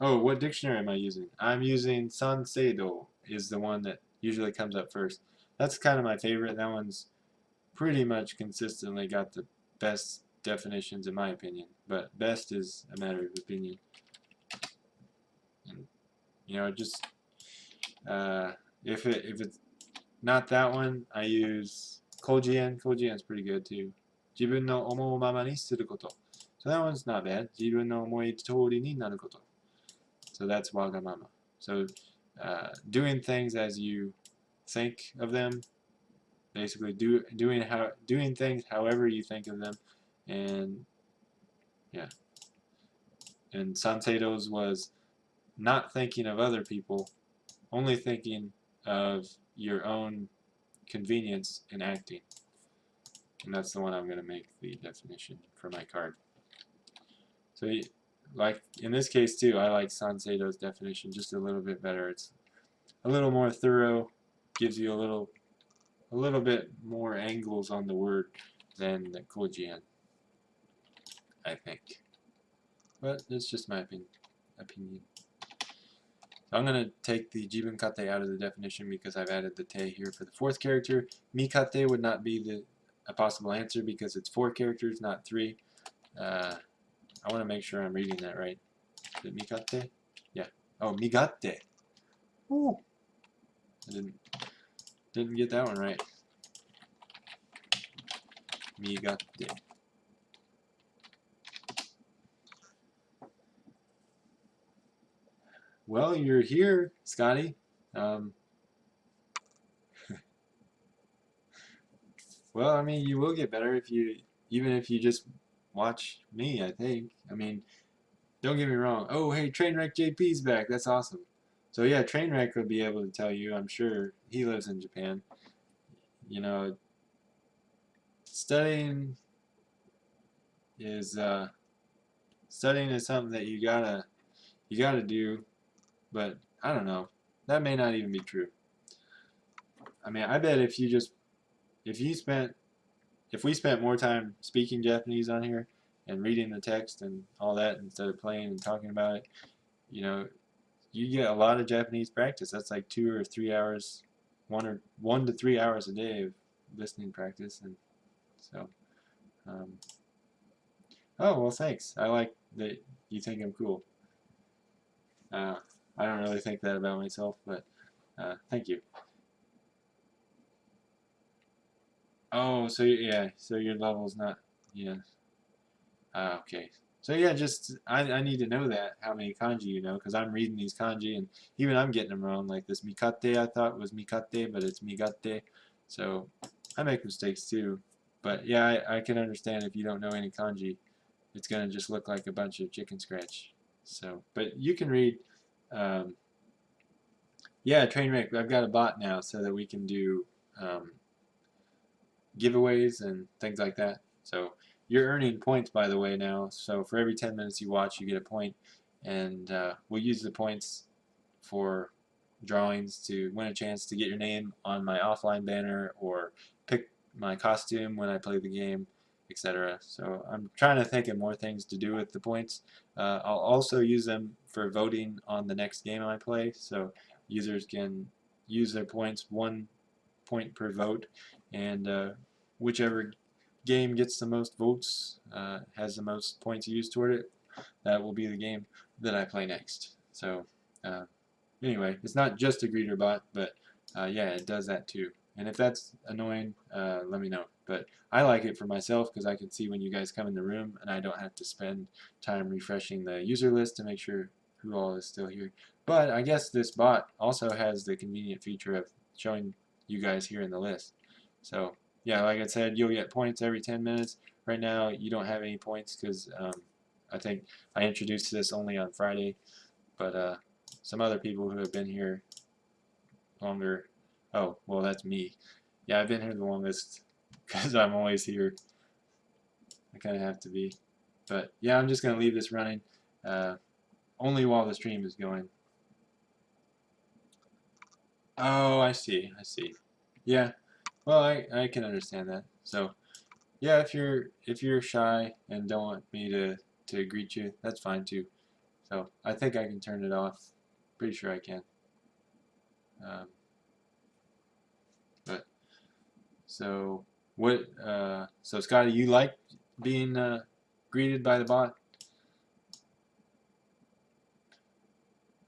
[SPEAKER 1] Oh, what dictionary am I using? I'm using Sanseido is the one that usually comes up first. That's kind of my favorite. That one's pretty much consistently got the best definitions in my opinion, but best is a matter of opinion. And you know, just if it's not that one, I use Kojien. Kojien's pretty good too. 自分の思うままにすること. So that one's not bad. 自分の思い通りになること. So that's Wagamama. So doing things as you think of them, basically doing things however you think of them, and yeah. And Sanseido's was not thinking of other people, only thinking of your own convenience in acting. And that's the one I'm going to make the definition for my card. So like in this case too, I like Sanseido's definition just a little bit better. It's a little more thorough, gives you a little bit more angles on the word than the Kojien, I think. But it's just my opinion. So I'm going to take the jibun kate out of the definition because I've added the te here for the fourth character. Mikate would not be a possible answer because it's 4 characters, not 3. I want to make sure I'm reading that right. Is it mikate? Yeah. Oh, migate. Ooh. I didn't get that one right. Migate. Well, you're here, Scotty. Well, I mean, you will get better even if you just watch me, I think. I mean, Don't get me wrong. Oh, hey, Trainwreck JP's back. That's awesome. So yeah, Trainwreck would be able to tell you. I'm sure he lives in Japan. You know, studying is studying is something that you gotta do, but I don't know. That may not even be true. I mean, I bet if you spent if we spent more time speaking Japanese on here and reading the text and all that instead of playing and talking about it, you know, you get a lot of Japanese practice. That's like 2 or 3 hours, 1 to 3 hours a day of listening practice, and so. Um, oh well, thanks. I like that you think I'm cool. Uh, I don't really think that about myself, but thank you. Oh, so yeah, so your level's not, yeah. Okay. So yeah, just I need to know that how many kanji you know because I'm reading these kanji and even I'm getting them wrong. Like this mikate I thought was mikate, but it's migate. So I make mistakes too. But yeah, I can understand if you don't know any kanji, it's gonna just look like a bunch of chicken scratch. So, but you can read. Um, yeah, Trainwreck. I've got a bot now so that we can do um, giveaways and things like that. So you're earning points, by the way, now. So for every 10 minutes you watch, you get a point, and we'll use the points for drawings to win a chance to get your name on my offline banner or pick my costume when I play the game, etc. So I'm trying to think of more things to do with the points. I'll also use them for voting on the next game I play, so users can use their points 1 point per vote, and whichever game gets the most votes, has the most points used toward it, that will be the game that I play next. So uh, anyway, it's not just a greeter bot, but yeah, it does that too. And if that's annoying, let me know. But I like it for myself because I can see when you guys come in the room and I don't have to spend time refreshing the user list to make sure who all is still here. But I guess this bot also has the convenient feature of showing you guys here in the list. So yeah, like I said, you'll get points every 10 minutes. Right now, you don't have any points because I think I introduced this only on Friday, but some other people who have been here longer. Oh, well, that's me. Yeah, I've been here the longest because I'm always here. I kind of have to be. But yeah, I'm just going to leave this running only while the stream is going. Oh, I see. I see. Yeah. Well, I can understand that. So yeah, if you're shy and don't want me to greet you, that's fine too. So I think I can turn it off. Pretty sure I can. Um, but so what? So Scotty, you like being greeted by the bot?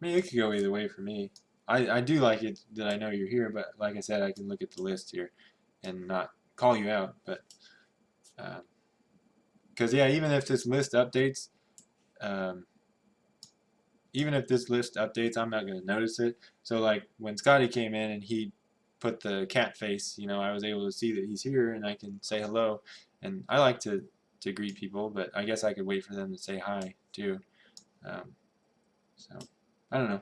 [SPEAKER 1] I mean, it could go either way for me. I do like it that I know you're here, but like I said, I can look at the list here and not call you out. But because yeah, um, even if this list updates, I'm not going to notice it. So like when Scotty came in and he put the cat face, I was able to see that he's here and I can say hello. And I like to greet people, but I guess I could wait for them to say hi too. Um, so I don't know.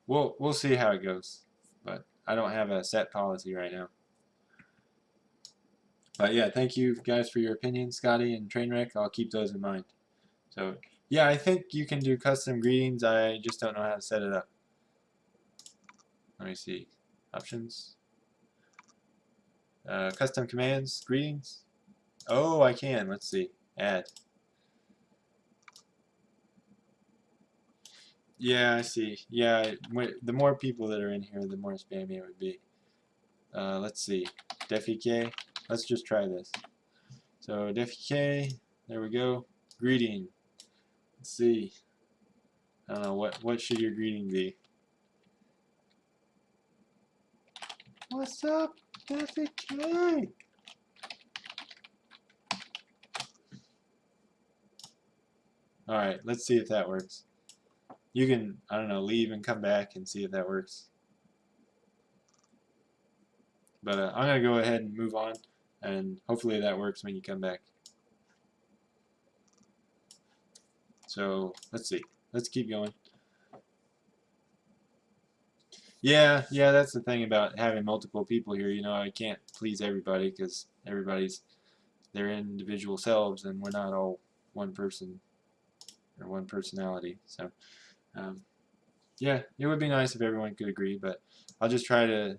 [SPEAKER 1] We'll see how it goes, but I don't have a set policy right now. But yeah, thank you guys for your opinions, Scotty and Trainwreck. I'll keep those in mind. So yeah, I think you can do custom greetings. I just don't know how to set it up. Let me see. Options. Custom commands, greetings. Oh, I can. Let's see. Add. Yeah, I see. Yeah, the more people that are in here, the more spammy it would be. Let's see. Defike. Let's just try this. So Defike. There we go. Greeting. Let's see. I don't know what should your greeting be. What's up, Defike? All right. Let's see if that works. You can, I don't know, leave and come back and see if that works. But I'm going to go ahead and move on, and hopefully that works when you come back. So let's see. Let's keep going. Yeah, that's the thing about having multiple people here. You know, I can't please everybody because everybody's their individual selves, and we're not all one person or one personality. So, um, yeah, it would be nice if everyone could agree, but I'll just try to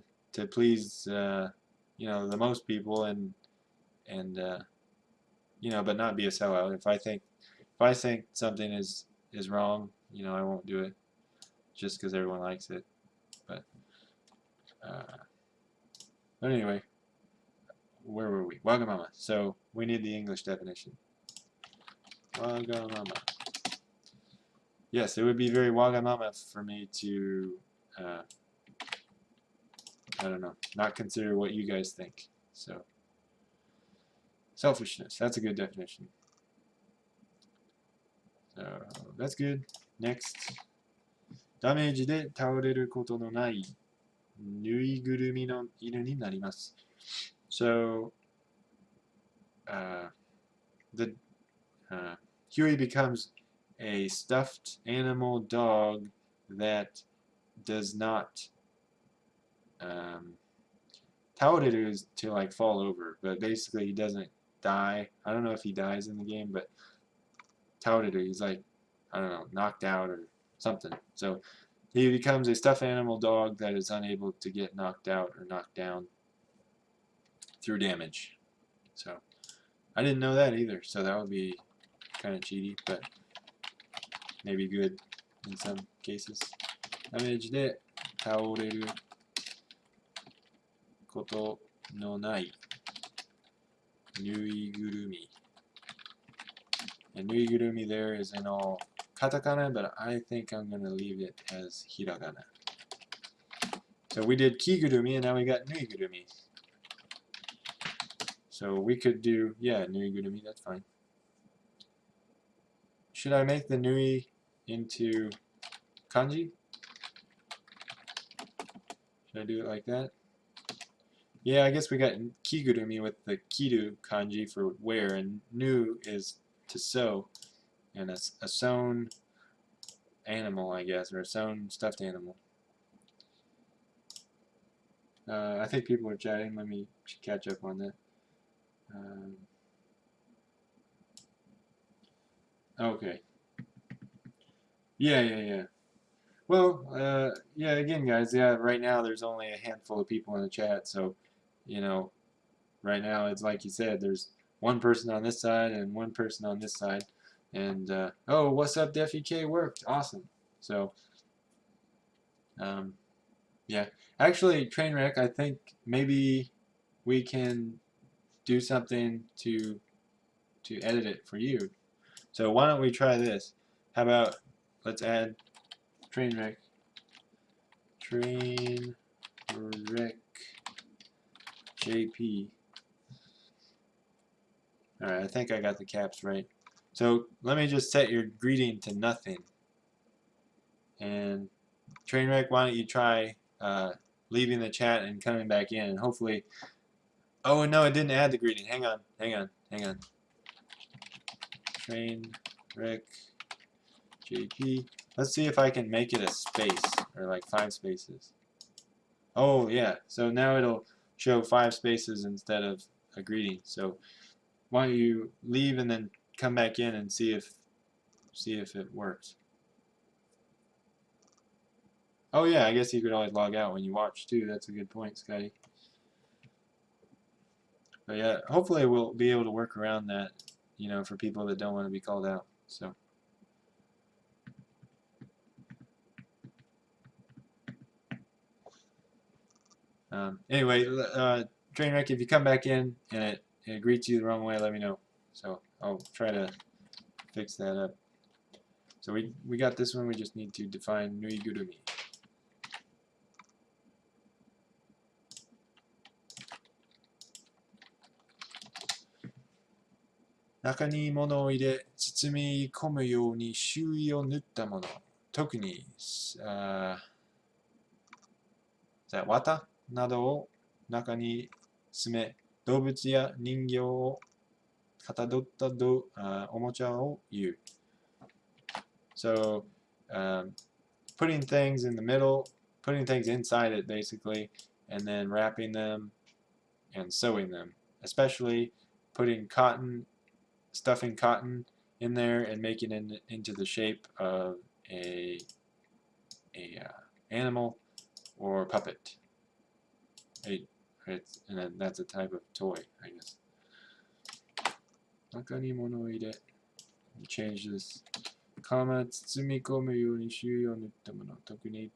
[SPEAKER 1] please you know, the most people, and you know, but not be a sellout. If I think something is wrong, you know, I won't do it just because everyone likes it. But uh, but anyway, where were we? Wagamama. So we need the English definition. Wagamama. Yes, it would be very wagamama for me to, I don't know, not consider what you guys think. So, selfishness. That's a good definition. So, that's good. Next. ダメージで倒れることのないぬいぐるみの犬になります。So, the Huey becomes a stuffed animal dog that does not taoreru is to like fall over, but basically he doesn't die. I don't know if he dies in the game, but taoreru, he's like, I don't know, knocked out or something. So he becomes a stuffed animal dog that is unable to get knocked out or knocked down through damage. So I didn't know that either, so that would be kind of cheaty, but maybe good in some cases. ダメージで倒れることのないぬいぐるみ. And ぬいぐるみ there is in all katakana, but I think I'm going to leave it as hiragana. So we did kigurumi and now we got nuigurumi. So we could do, yeah, nuigurumi, that's fine. Should I make the nui into kanji? Should I do it like that? Yeah, I guess we got kigurumi with the kiru kanji for wear, and nu is to sew, and a sewn animal, I guess, or a sewn stuffed animal. I think people are chatting. Let me catch up on that. Okay. Yeah. Well, yeah, again, guys, yeah, right now there's only a handful of people in the chat, so, you know, right now it's like you said, there's one person on this side and one person on this side, and, oh, what's up, DefEK worked, awesome. So, yeah, actually, Trainwreck, I think maybe we can do something to edit it for you. So why don't we try this? How about let's add Trainwreck JP. Alright, I think I got the caps right. So let me just set your greeting to nothing. And Trainwreck, why don't you try leaving the chat and coming back in, and hopefully. Oh no, it didn't add the greeting. Hang on. Trainwreck JP. Let's see if I can make it a space, or like 5 spaces. Oh yeah, so now it'll show 5 spaces instead of a greeting. So why don't you leave and then come back in and see if it works. Oh yeah, I guess you could always log out when you watch too. That's a good point, Scotty. But yeah, hopefully we'll be able to work around that, you know, for people that don't want to be called out. So. Anyway, Trainwreck, if you come back in and it greets you the wrong way, let me know. So I'll try to fix that up. So we got this one. We just need to define nuigurumi. Naka ni monoを入れ、包み込むように周囲を縫ったもの。特に、綿などを中に詰め、動物や人形をかたどったおもちゃを言う。So putting things in the middle, putting things inside it basically, and then wrapping them and sewing them. Especially putting cotton, stuffing cotton in there and making it into the shape of a animal or puppet. And then that's a type of toy, I guess. 中に物を入れ change this comma 包み込むように収容を塗ったもの特に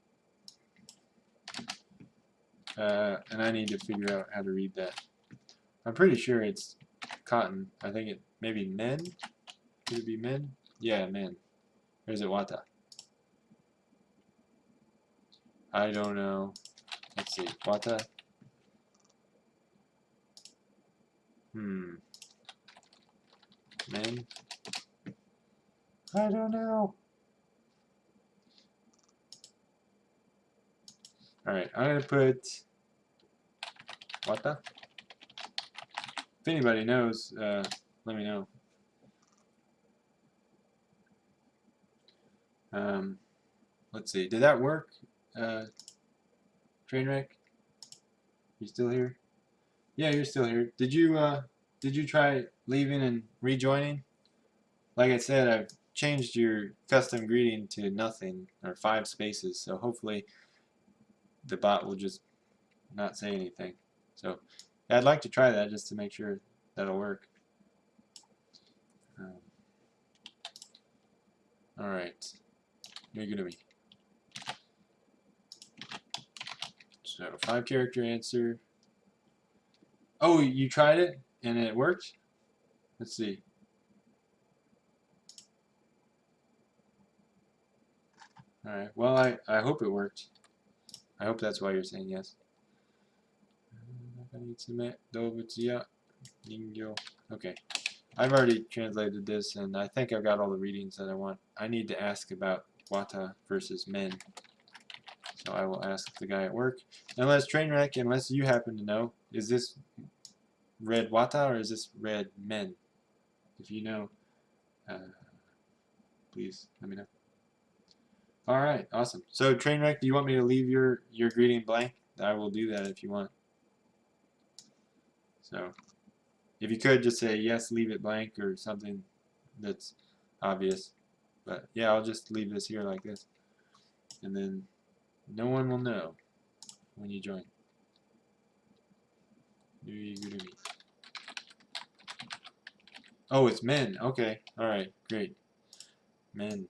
[SPEAKER 1] and I need to figure out how to read that. I'm pretty sure it's cotton. I think it maybe men. Could it be men? Yeah, men. Or is it wata? I don't know. Let's see. Wata. Men. I don't know. Alright, I'm going to put wata. If anybody knows, let me know. Let's see. Did that work? Trainwreck? You still here? Yeah, you're still here. Did you try leaving and rejoining? Like I said, I've changed your custom greeting to nothing or 5 spaces, so hopefully the bot will just not say anything. So yeah, I'd like to try that just to make sure that'll work. Alright. Megurumi. So 5-character answer. Oh, you tried it and it worked? Let's see. Alright, well I hope it worked. I hope that's why you're saying yes. Okay. I've already translated this and I think I've got all the readings that I want. I need to ask about wata versus men. So I will ask the guy at work. Unless Trainwreck, unless you happen to know, is this red wata or is this red men? If you know, please let me know. Alright, awesome. So Trainwreck, do you want me to leave your greeting blank? I will do that if you want. So if you could just say yes, leave it blank or something that's obvious. But yeah, I'll just leave this here like this. And then no one will know when you join. Oh, it's men. Okay. Alright, great. Men.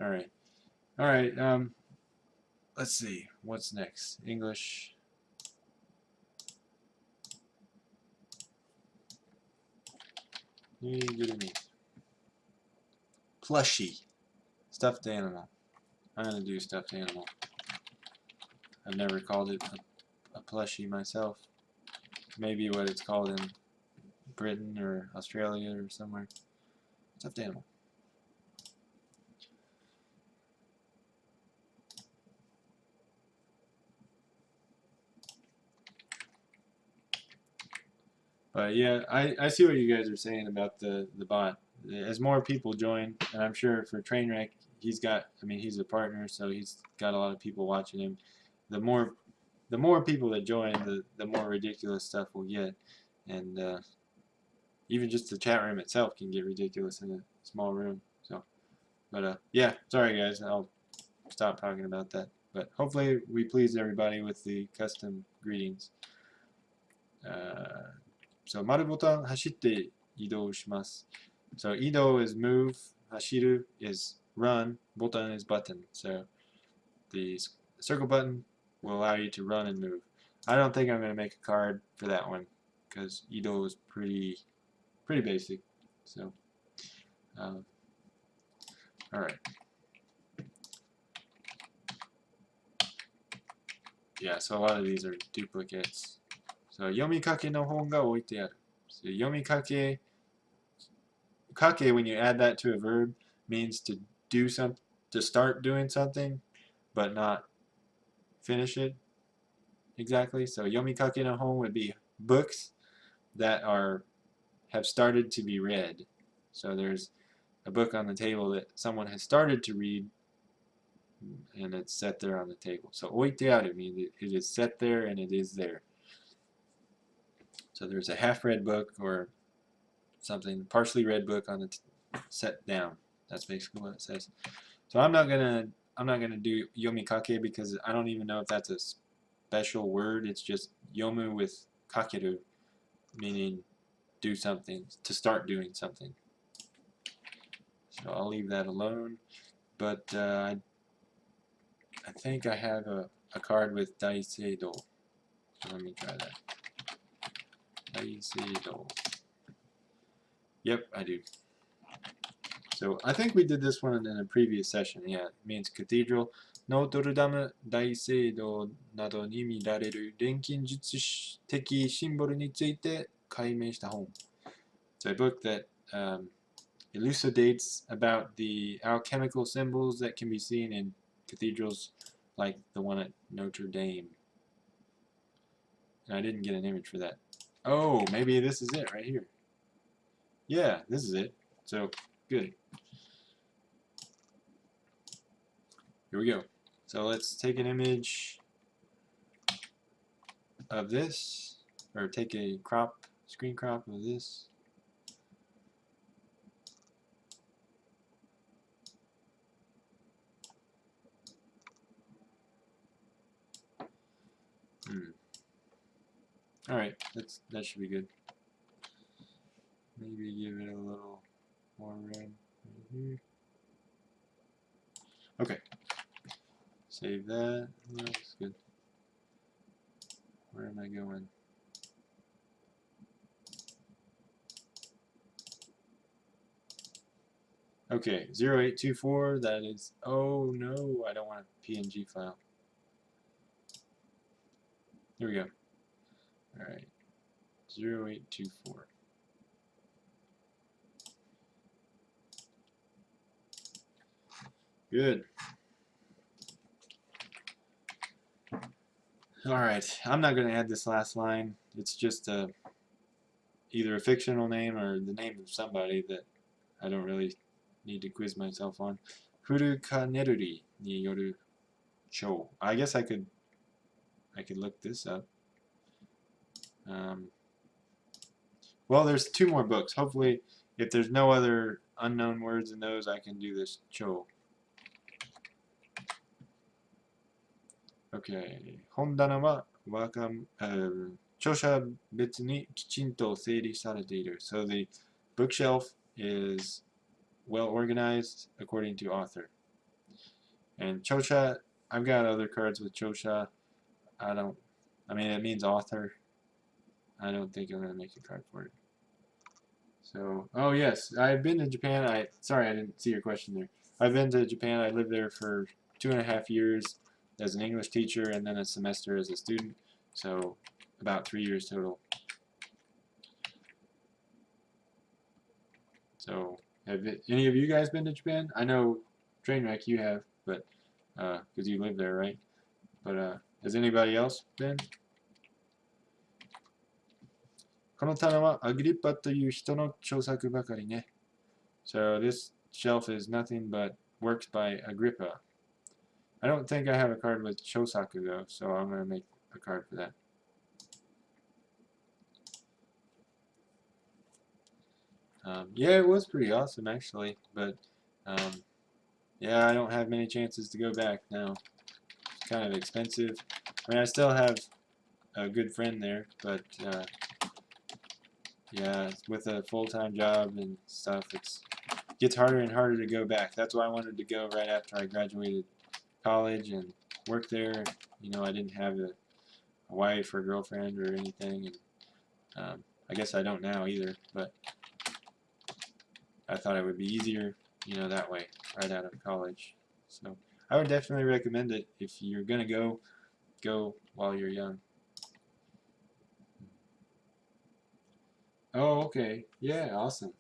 [SPEAKER 1] Alright. Alright, let's see. What's next? English. Plushie. Stuffed animal. I'm going to do stuffed animal. I've never called it a plushie myself. Maybe what it's called in Britain or Australia or somewhere. Stuffed animal. But yeah, I see what you guys are saying about the bot. As more people join, and I'm sure for Trainwreck, he's a partner, so he's got a lot of people watching him. The more people that join, the more ridiculous stuff we'll get, and even just the chat room itself can get ridiculous in a small room. So, but yeah, sorry guys, I'll stop talking about that. But hopefully we pleased everybody with the custom greetings. So 丸ボタン走って移動します。So 移動 is move, 走る is run, ボタン is button. So the circle button will allow you to run and move. I don't think I'm going to make a card for that one because 移動 is pretty basic. So alright. Yeah, so a lot of these are duplicates. So 読みかけの本が置いてある. So 読みかけ kake, when you add that to a verb, means to do some, to start doing something, but not finish it exactly. So 読みかけの本 would be books that are have started to be read. So there's a book on the table that someone has started to read, and it's set there on the table. So 置いてある means it is set there and it is there. So there's a half-read book or something, partially read book on the set down. That's basically what it says. So I'm not gonna do yomikake because I don't even know if that's a special word. It's just yomu with kakeru, meaning do something, to start doing something. So I'll leave that alone. But I think I have a card with Daiseido. So let me try that. Daiseido. Yep, I do. So I think we did this one in a previous session. Yeah, it means cathedral. Notre Dame Daiseido などに見られる錬金術的シンボルについて解明した本. It's a book that elucidates about the alchemical symbols that can be seen in cathedrals like the one at Notre Dame. And I didn't get an image for that. Oh, maybe this is it right here. Yeah, this is it. So, good. Here we go. So let's take an image of this, or take a screen crop of this. Alright, that should be good. Maybe give it a little more red right here. Okay. Save that. Looks good. Where am I going? Okay, 0824, that is, oh no, I don't want a PNG file. Here we go. Alright, 0824. Good. Alright, I'm not going to add this last line. It's just either a fictional name or the name of somebody that I don't really need to quiz myself on. Furukaneruri ni yoru chou. I guess I could look this up. Well, there's 2 more books. Hopefully, if there's no other unknown words in those, I can do this chou. Okay. 本棚は著者別にきちんと整理されている. So the bookshelf is well organized according to author. And chosha, I've got other cards with chosha. I mean, it means author. I don't think I'm going to make a card for it. So, oh yes, I've been to Japan. Sorry, I didn't see your question there. I've been to Japan. I lived there for 2.5 years as an English teacher and then a semester as a student. So, about 3 years total. So, have any of you guys been to Japan? I know, Trainwreck, you have, but because you live there, right? But has anybody else been? この棚はアグリッパという人の著作ばかりね。So this shelf is nothing but works by Agrippa. I don't think I have a card with Chosaku though, so I'm going to make a card for that. Yeah, it was pretty awesome actually, but yeah, I don't have many chances to go back now. It's kind of expensive. I mean, I still have a good friend there, but yeah, with a full-time job and stuff, it gets harder and harder to go back. That's why I wanted to go right after I graduated college and work there. You know, I didn't have a wife or girlfriend or anything, and I guess I don't now either, but I thought it would be easier, you know, that way, right out of college. So I would definitely recommend it. If you're going to go while you're young. Oh, okay. Yeah, awesome.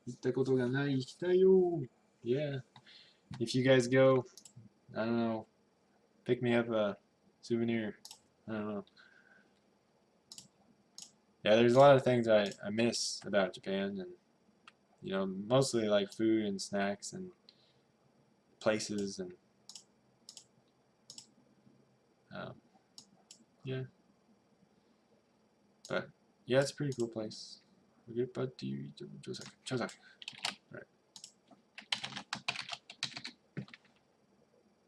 [SPEAKER 1] 行ったことがない、行きたいよ. Yeah. If you guys go, I don't know, pick me up a souvenir. I don't know. yeah, there's a lot of things I miss about Japan, and mostly like food and snacks and places and um, yeah, but yeah, it's a pretty cool place. Right.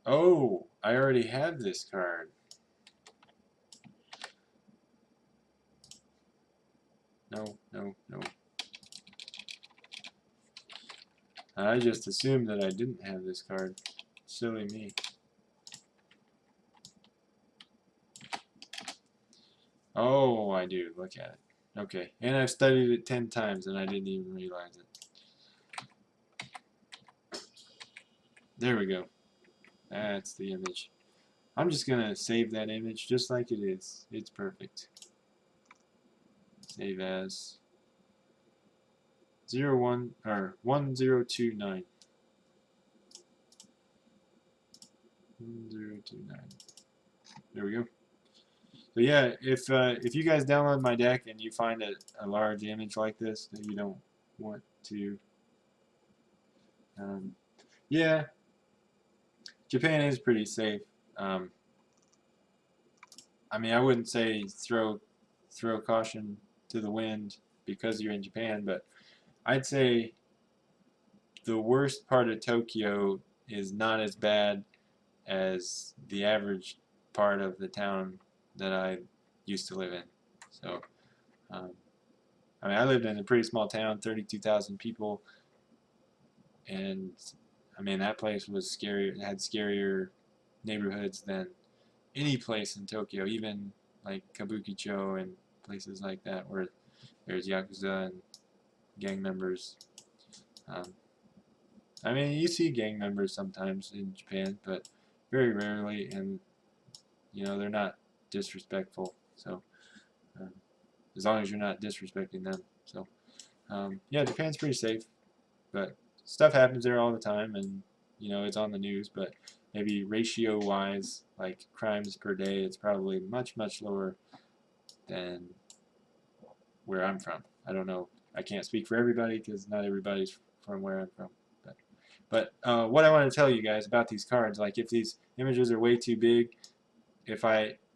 [SPEAKER 1] Oh, I already have this card. No, no, no. I just assumed that I didn't have this card. Silly me. Oh, I do. Look at it. Okay, and I've studied it 10 times and I didn't even realize it. There we go. That's the image. I'm just going to save that image just like it is. It's perfect. Save as 01 or 1029. 1029. There we go. So yeah, if you guys download my deck and you find a large image like this that you don't want to, yeah, Japan is pretty safe. Um, I mean, I wouldn't say throw caution to the wind because you're in Japan, but I'd say the worst part of Tokyo is not as bad as the average part of the town that I used to live in. So, um, I mean, I lived in a pretty small town, 32,000 people, and I mean, that place was scary. It had scarier neighborhoods than any place in Tokyo, even like Kabukicho and places like that where there's Yakuza and gang members. Um, I mean, you see gang members sometimes in Japan, but very rarely, and they're not disrespectful. So um, as long as you're not disrespecting them. So yeah, Japan's pretty safe, but stuff happens there all the time, and it's on the news. But maybe ratio-wise, like crimes per day, it's probably much lower than where I'm from. I don't know. I can't speak for everybody because not everybody's from where I'm from. But what I want to tell you guys about these cards, like if these images are way too big,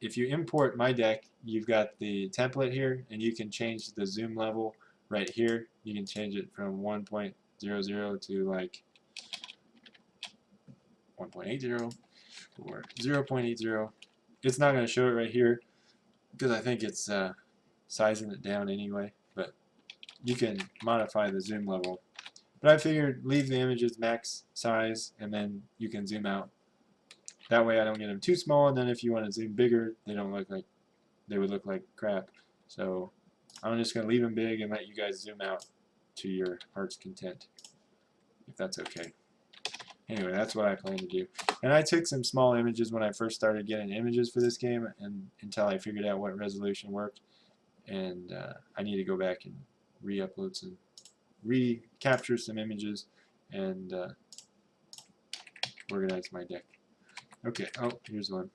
[SPEAKER 1] if you import my deck, you've got the template here, and you can change the zoom level right here. You can change it from 1.00 to like 1.80 or 0.80. It's not going to show it right here because I think it's sizing it down anyway, but you can modify the zoom level. But I figured leave the images max size and then you can zoom out. That way I don't get them too small, and then if you want to zoom bigger, they would look like crap. So I'm just going to leave them big and let you guys zoom out to your heart's content, if that's okay. Anyway, that's what I plan to do. And I took some small images when I first started getting images for this game, and until I figured out what resolution worked. And I need to go back and re-upload some, recapture some images, and organize my deck. Okay, oh, here's one.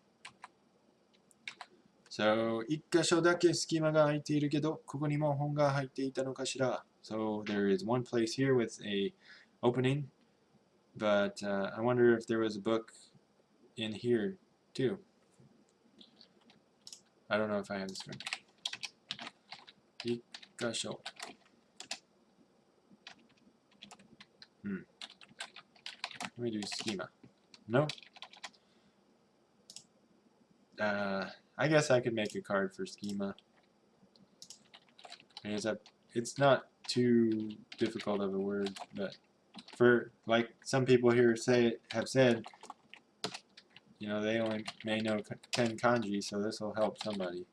[SPEAKER 1] So, 一箇所だけ隙間が空いているけど、ここにも本が入っていたのかしら。So, there is one place here with a opening, but I wonder if there was a book in here too. I don't know if I have this one. 一箇所. Let me do schema. No. I guess I could make a card for schema. It's not too difficult of a word, but for like some people here have said, they only may know 10 kanji, so this will help somebody.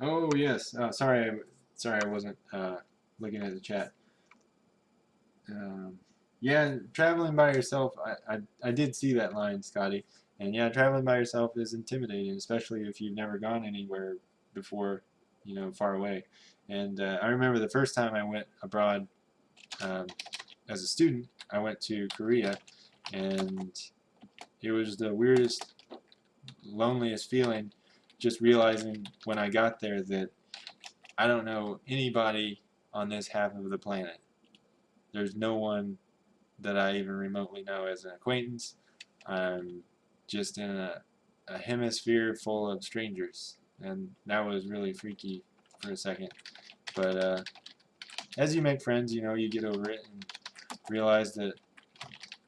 [SPEAKER 1] Oh yes, sorry I wasn't looking at the chat. Yeah, traveling by yourself, I did see that line, Scotty. And yeah, traveling by yourself is intimidating, especially if you've never gone anywhere before, far away. And I remember the first time I went abroad as a student, I went to Korea, and it was the weirdest, loneliest feeling just realizing when I got there that I don't know anybody on this half of the planet. There's no one that I even remotely know as an acquaintance. I'm just in a hemisphere full of strangers, and that was really freaky for a second. But as you make friends, you know, you get over it and realize that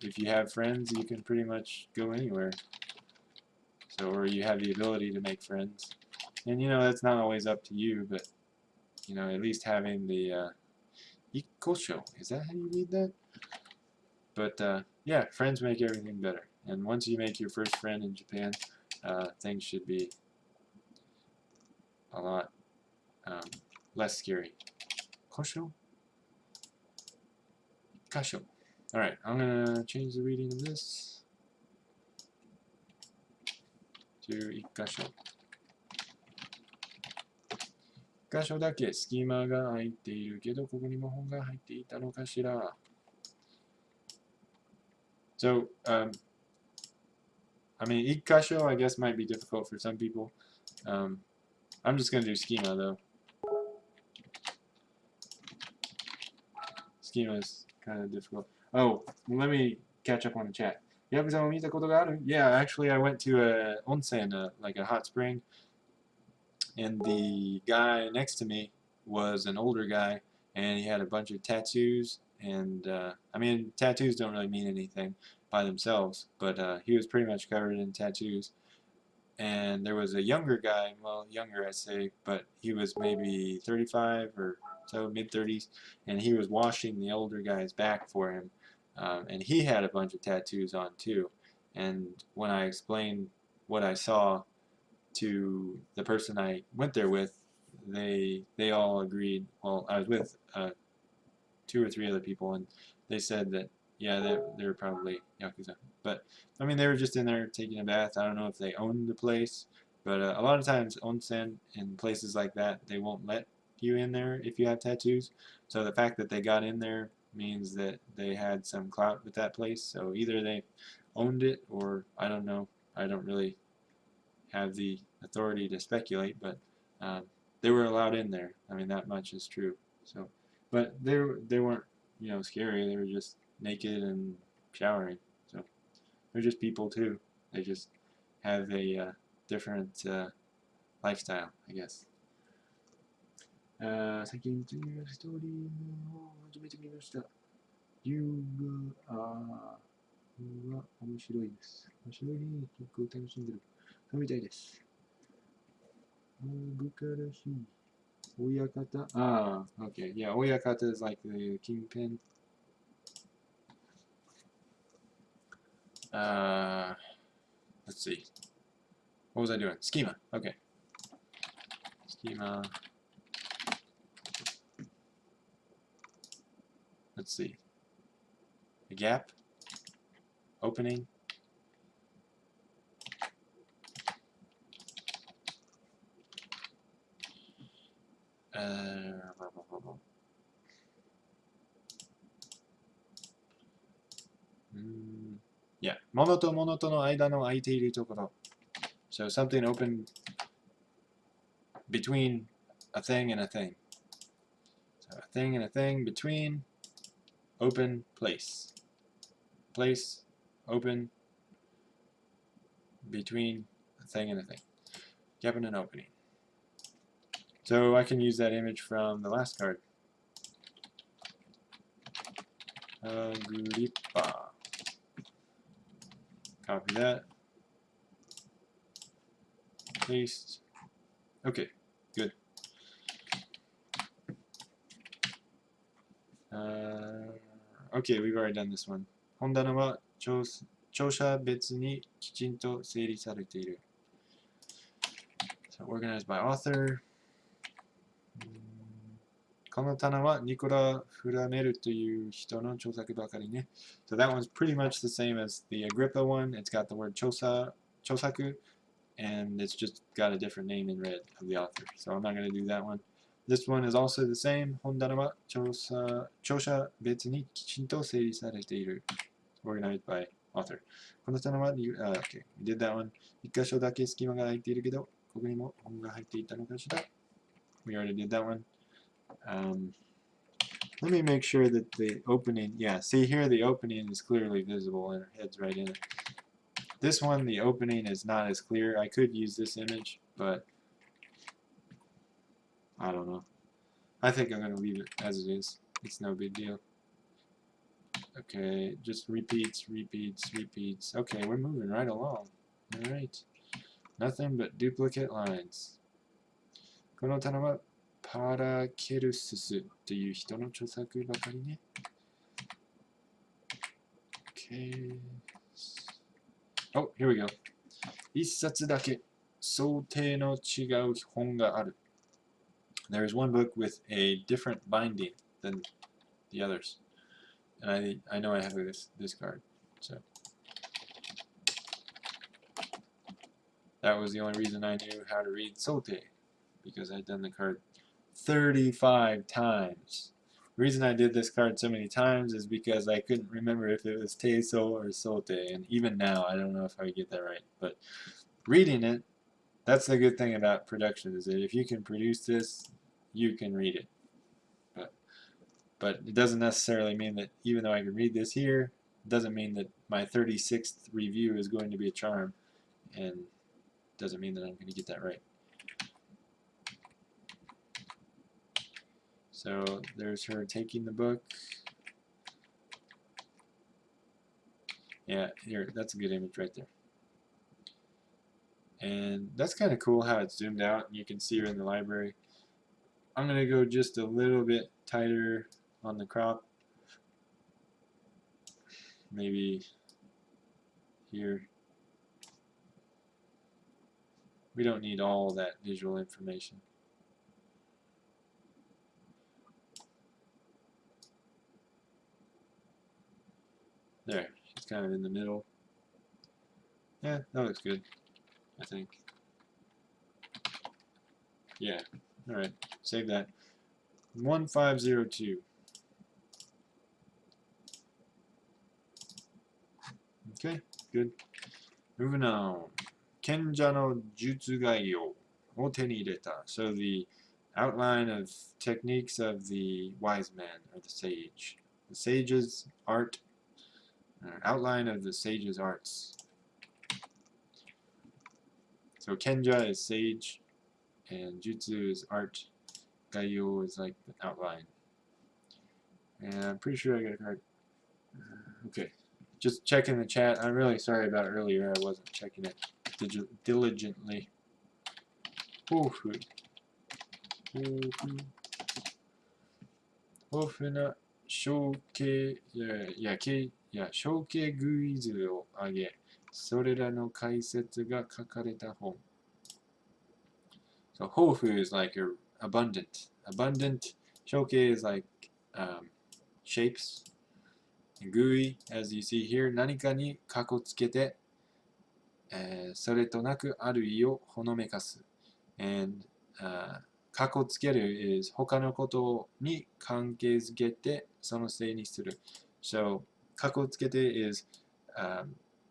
[SPEAKER 1] if you have friends, you can pretty much go anywhere. So, or you have the ability to make friends. And, you know, that's not always up to you, but, you know, at least having the Ikosho, is that how you read that? But, yeah, friends make everything better. And once you make your first friend in Japan, things should be a lot less scary. Kosho? Kasho. Alright, I'm going to change the reading of this to Ikkasho. 箇所だけ隙間が空いているけど、ここにも本が入っていたのかしら。So, I mean, 一箇所, I guess, might be difficult for some people. I'm just going to do schema, though. Schema is kind of difficult. Oh, let me catch up on the chat. Yakuzaを見たことがある? Yeah, actually, I went to a onsen, like a hot spring, and the guy next to me was an older guy, and he had a bunch of tattoos, and I mean, tattoos don't really mean anything by themselves, but he was pretty much covered in tattoos. And there was a younger guy, well, younger I say, but he was maybe 35 or so, mid-30s, and he was washing the older guy's back for him, and he had a bunch of tattoos on too. And when I explained what I saw to the person I went there with, they all agreed. Well, I was with 2 or 3 other people, and they said that yeah, they're probably Yakuza. But I mean, they were just in there taking a bath. I don't know if they owned the place, but a lot of times onsen in places like that, they won't let you in there if you have tattoos. So the fact that they got in there means that they had some clout with that place. So either they owned it, or I don't know. I don't really have the authority to speculate, but they were allowed in there. I mean, that much is true. So, but they weren't, you know, scary. They were just naked and showering. So they're just people too. They just have a different lifestyle, I guess. 最近次のストーリーを始めてみました。You は面白いです。面白いね。結構楽しんでる。そうみたいです。部下らしい。親方。Ah, okay. Yeah, Oyakata is like the kingpin. Let's see. What was I doing? Schema. Okay. Schema. Let's see. A gap. Opening. Yeah. 物と物との間の空いているところ. So something open between a thing and a thing. So a thing and a thing between open place. Place open between a thing and a thing. Gap and an opening. So I can use that image from the last card. Agrippa. Copy that. Paste. Okay, good. Okay, we've already done this one. 本棚は聴者別にきちんと整理されている. So organized by author. この棚はニコラ・フラメルという人の著作ばかりね. So that one's pretty much the same as the Agrippa one. It's got the word 著作, and it's just got a different name in red of the author. So I'm not going to do that one. This one is also the same. 本棚は著者別にきちんと整理されている. Organized by author. この棚は、okay, we did that one. 一箇所だけ隙間が空いているけど、ここにも本が入っていたのかしら? We already did that one. Let me make sure that the opening, yeah, see here the opening is clearly visible and our head's right in it. This one, the opening is not as clear. I could use this image, but I don't know. I think I'm going to leave it as it is. It's no big deal. Okay, just repeats, repeats, repeats. Okay, we're moving right along. Alright. Nothing but duplicate lines. この棚はパラケルススという人の著作ばかりね。Okay. Oh, here we go. 一冊だけ想定の違う本がある。There's one book with a different binding than the others. And I know I have this card. So that was the only reason I knew how to read Sote, because I'd done the card 35 times. The reason I did this card so many times is because I couldn't remember if it was Teiso or Sote, and even now I don't know if I get that right. But reading it, that's the good thing about production, is that if you can produce this, you can read it. But it doesn't necessarily mean that even though I can read this here, it doesn't mean that my 36th review is going to be a charm, and doesn't mean that I'm going to get that right. So there's her taking the book. Yeah, here, that's a good image right there. And that's kind of cool how it's zoomed out and you can see her in the library. I'm going to go just a little bit tighter on the crop. Maybe here. We don't need all that visual information. There, she's kind of in the middle. Yeah, that looks good, I think. Yeah, alright, save that. 1502. Okay, good. Moving on. Kenja no jutsu gaiyo o te ni ireta. So the outline of techniques of the wise man, or the sage. The sage's art, outline of the sage's arts. So Kenja is sage, and Jutsu is art. Gaiyo is like the outline. And I'm pretty sure I got a card. Okay. Just checking the chat. I'm really sorry about earlier. I wasn't checking it diligently. Hofu. Hofu na shouke, 小形偶図を挙げ、それらの解説が書かれた本。So hofu is like abundant. Abundant. Shoke is like shapes. Gui, as you see here, 何かにかこつけて、それとなくある意をほのめかす。And かこつける is 他のことに関係づけてそのせいにする。So かこつけて is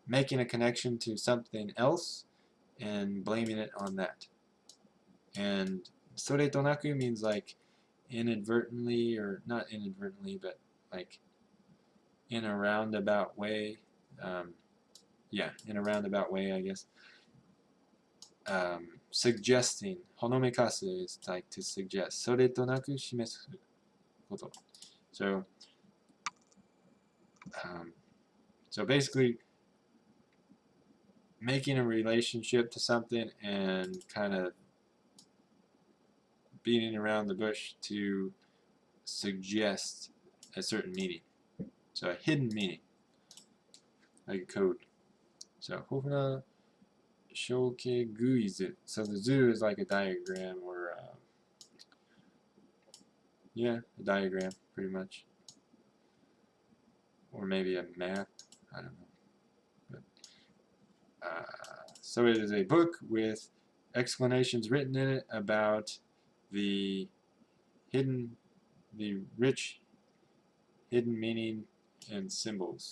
[SPEAKER 1] making a connection to something else and blaming it on that. And それとなく means like inadvertently, or not inadvertently, but like in a roundabout way. Yeah, in a roundabout way, I guess. Suggesting. ほのめかす is like to suggest. それとなく示すこと。So, so basically, making a relationship to something and kind of beating around the bush to suggest a certain meaning. So a hidden meaning, like a code. So 豊富な象形偶図. So the zoo is like a diagram, or yeah, a diagram pretty much, or maybe a map. I don't know. But, so it is a book with explanations written in it about the rich hidden meaning and symbols.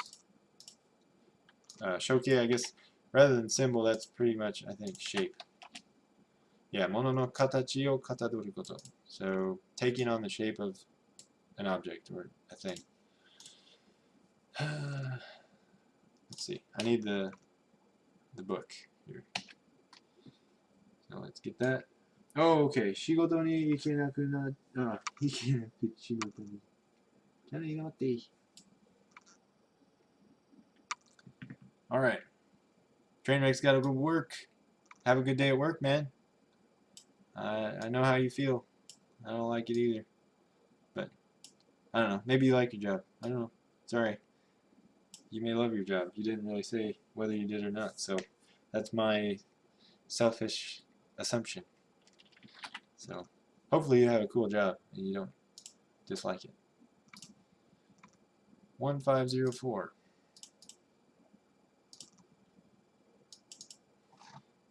[SPEAKER 1] Shoke, I guess, rather than symbol, that's pretty much, I think, shape. Yeah, 物の形をかたどること. So, taking on the shape of an object or a thing. Let's see. I need the book here. So let's get that. Oh, okay. 仕事に行けなくなっ、あ、行けなく仕事に。何が待っていい? Alright. Trainwreck's gotta go work. Have a good day at work, man. I know how you feel. I don't like it either. But, I don't know. Maybe you like your job. I don't know. Sorry. You may love your job. You didn't really say whether you did or not. So, that's my selfish assumption. So, hopefully you have a cool job and you don't dislike it. 1504.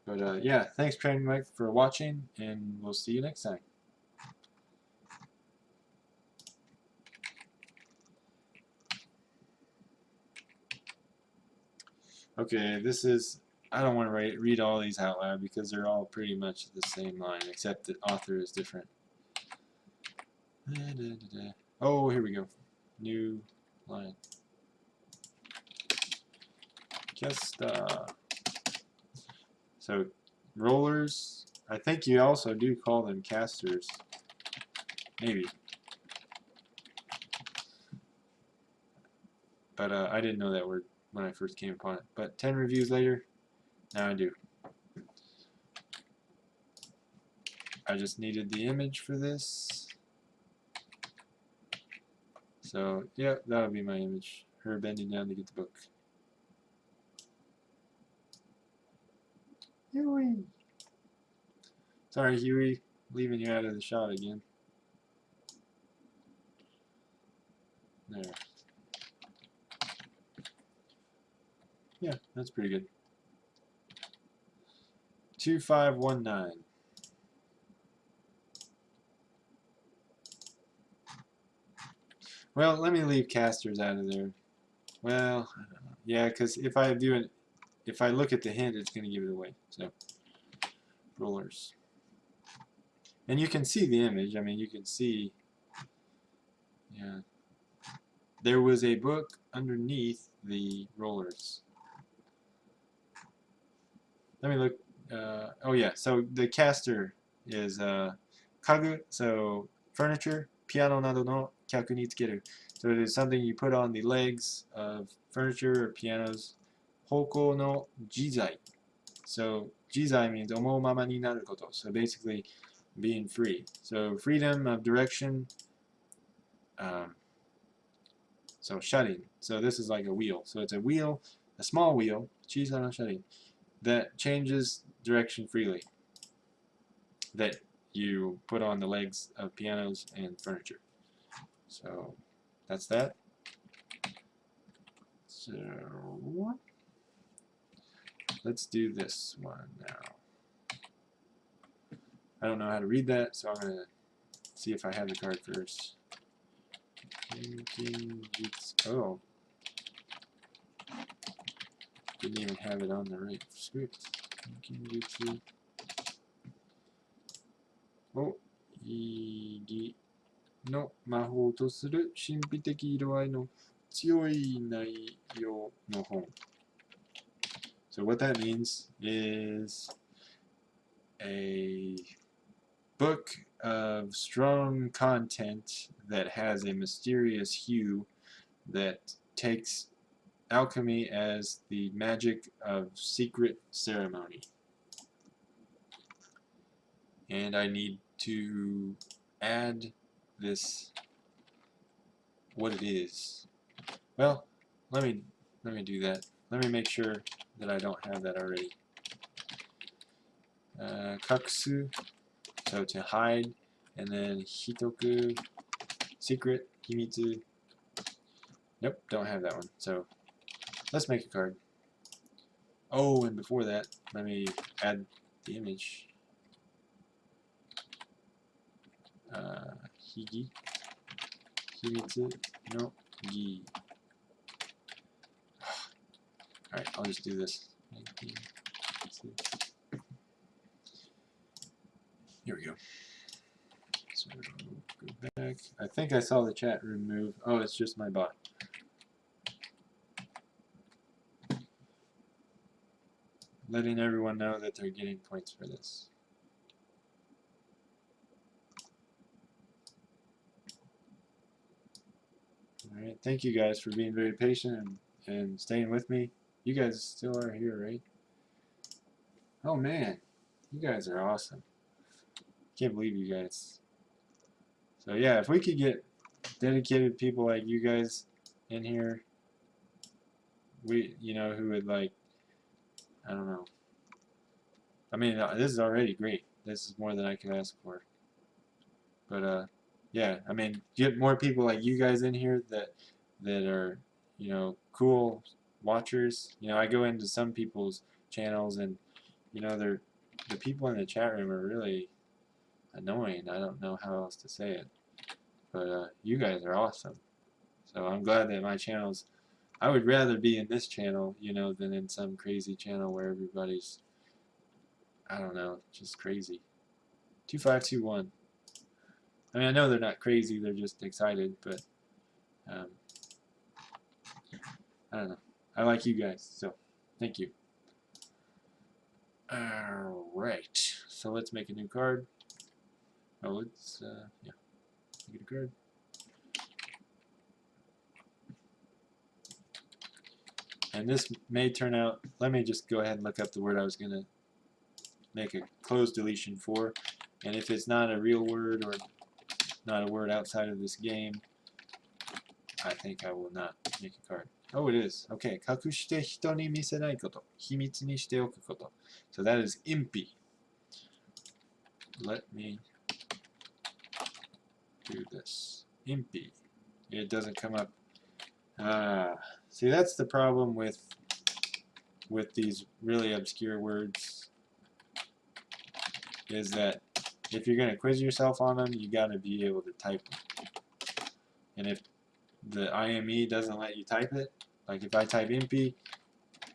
[SPEAKER 1] But yeah, thanks Training Mike for watching, and we'll see you next time. Okay, this is, I don't want to read all these out loud because they're all pretty much the same line, except the author is different. Oh, here we go. New line. Kesta. So, rollers, I think you also do call them casters. Maybe. But I didn't know that word when I first came upon it. But 10 reviews later, now I do. I just needed the image for this. So, yeah, that'll be my image. Her bending down to get the book. Huey! Sorry, Huey. Leaving you out of the shot again. There. Yeah, that's pretty good. 2519. Well, let me leave casters out of there. Well, yeah, because if I do it, if I look at the hint, it's going to give it away. So, rollers. And you can see the image. I mean, you can see, yeah. There was a book underneath the rollers. Let me look. Oh yeah, so the caster is kagu, so furniture, piano などの客につける. So it is something you put on the legs of furniture or pianos. 方向の自在. So 自在 means 思うままになること. So basically being free. So freedom of direction. So shutting. So this is like a wheel. So it's a wheel, a small wheel, 小さな shutting, that changes direction freely, that you put on the legs of pianos and furniture. So that's that. So let's do this one now. I don't know how to read that, so I'm going to see if I have the card first. Oh. Didn't even have it on the right script. Oh, 意義の魔法とする神秘的色合いの強い内容の本. So what that means is a book of strong content that has a mysterious hue that takes alchemy as the magic of secret ceremony. And I need to add this, what it is. Well, let me do that. Let me make sure that I don't have that already. Kaksu, so to hide, and then hitoku, secret, himitsu. Nope, don't have that one. So let's make a card. Oh, and before that, let me add the image. Higi, himitsu no gi. Alright, I'll just do this. Here we go. So go back. I think I saw the chat room move. Oh, it's just my bot. Letting everyone know that they're getting points for this. Alright, thank you guys for being very patient and staying with me. You guys still are here, right? Oh man, you guys are awesome. Can't believe you guys. So yeah, if we could get dedicated people like you guys in here, who would like, I don't know. I mean, this is already great. This is more than I could ask for. But yeah, I mean, get more people like you guys in here that are, cool watchers. I go into some people's channels and, the people in the chat room are really annoying. I don't know how else to say it. But you guys are awesome. So I'm glad that my channel's, I would rather be in this channel, than in some crazy channel where everybody's, I don't know, just crazy. 2521. I mean, I know they're not crazy, they're just excited, but I don't know. I like you guys, so thank you. Alright, so let's make a new card. Oh, let's, yeah, make a card. And this may turn out, let me just go ahead and look up the word I was going to make a closed deletion for. And if it's not a real word or not a word outside of this game, I think I will not make a card. Oh, it is. Okay. 隠して人に見せないこと。秘密にしておくこと。So that is impy. Let me do this. Impy. It doesn't come up. See, that's the problem with these really obscure words, is that if you're going to quiz yourself on them, you got to be able to type them. And if the IME doesn't let you type it, like if I type impy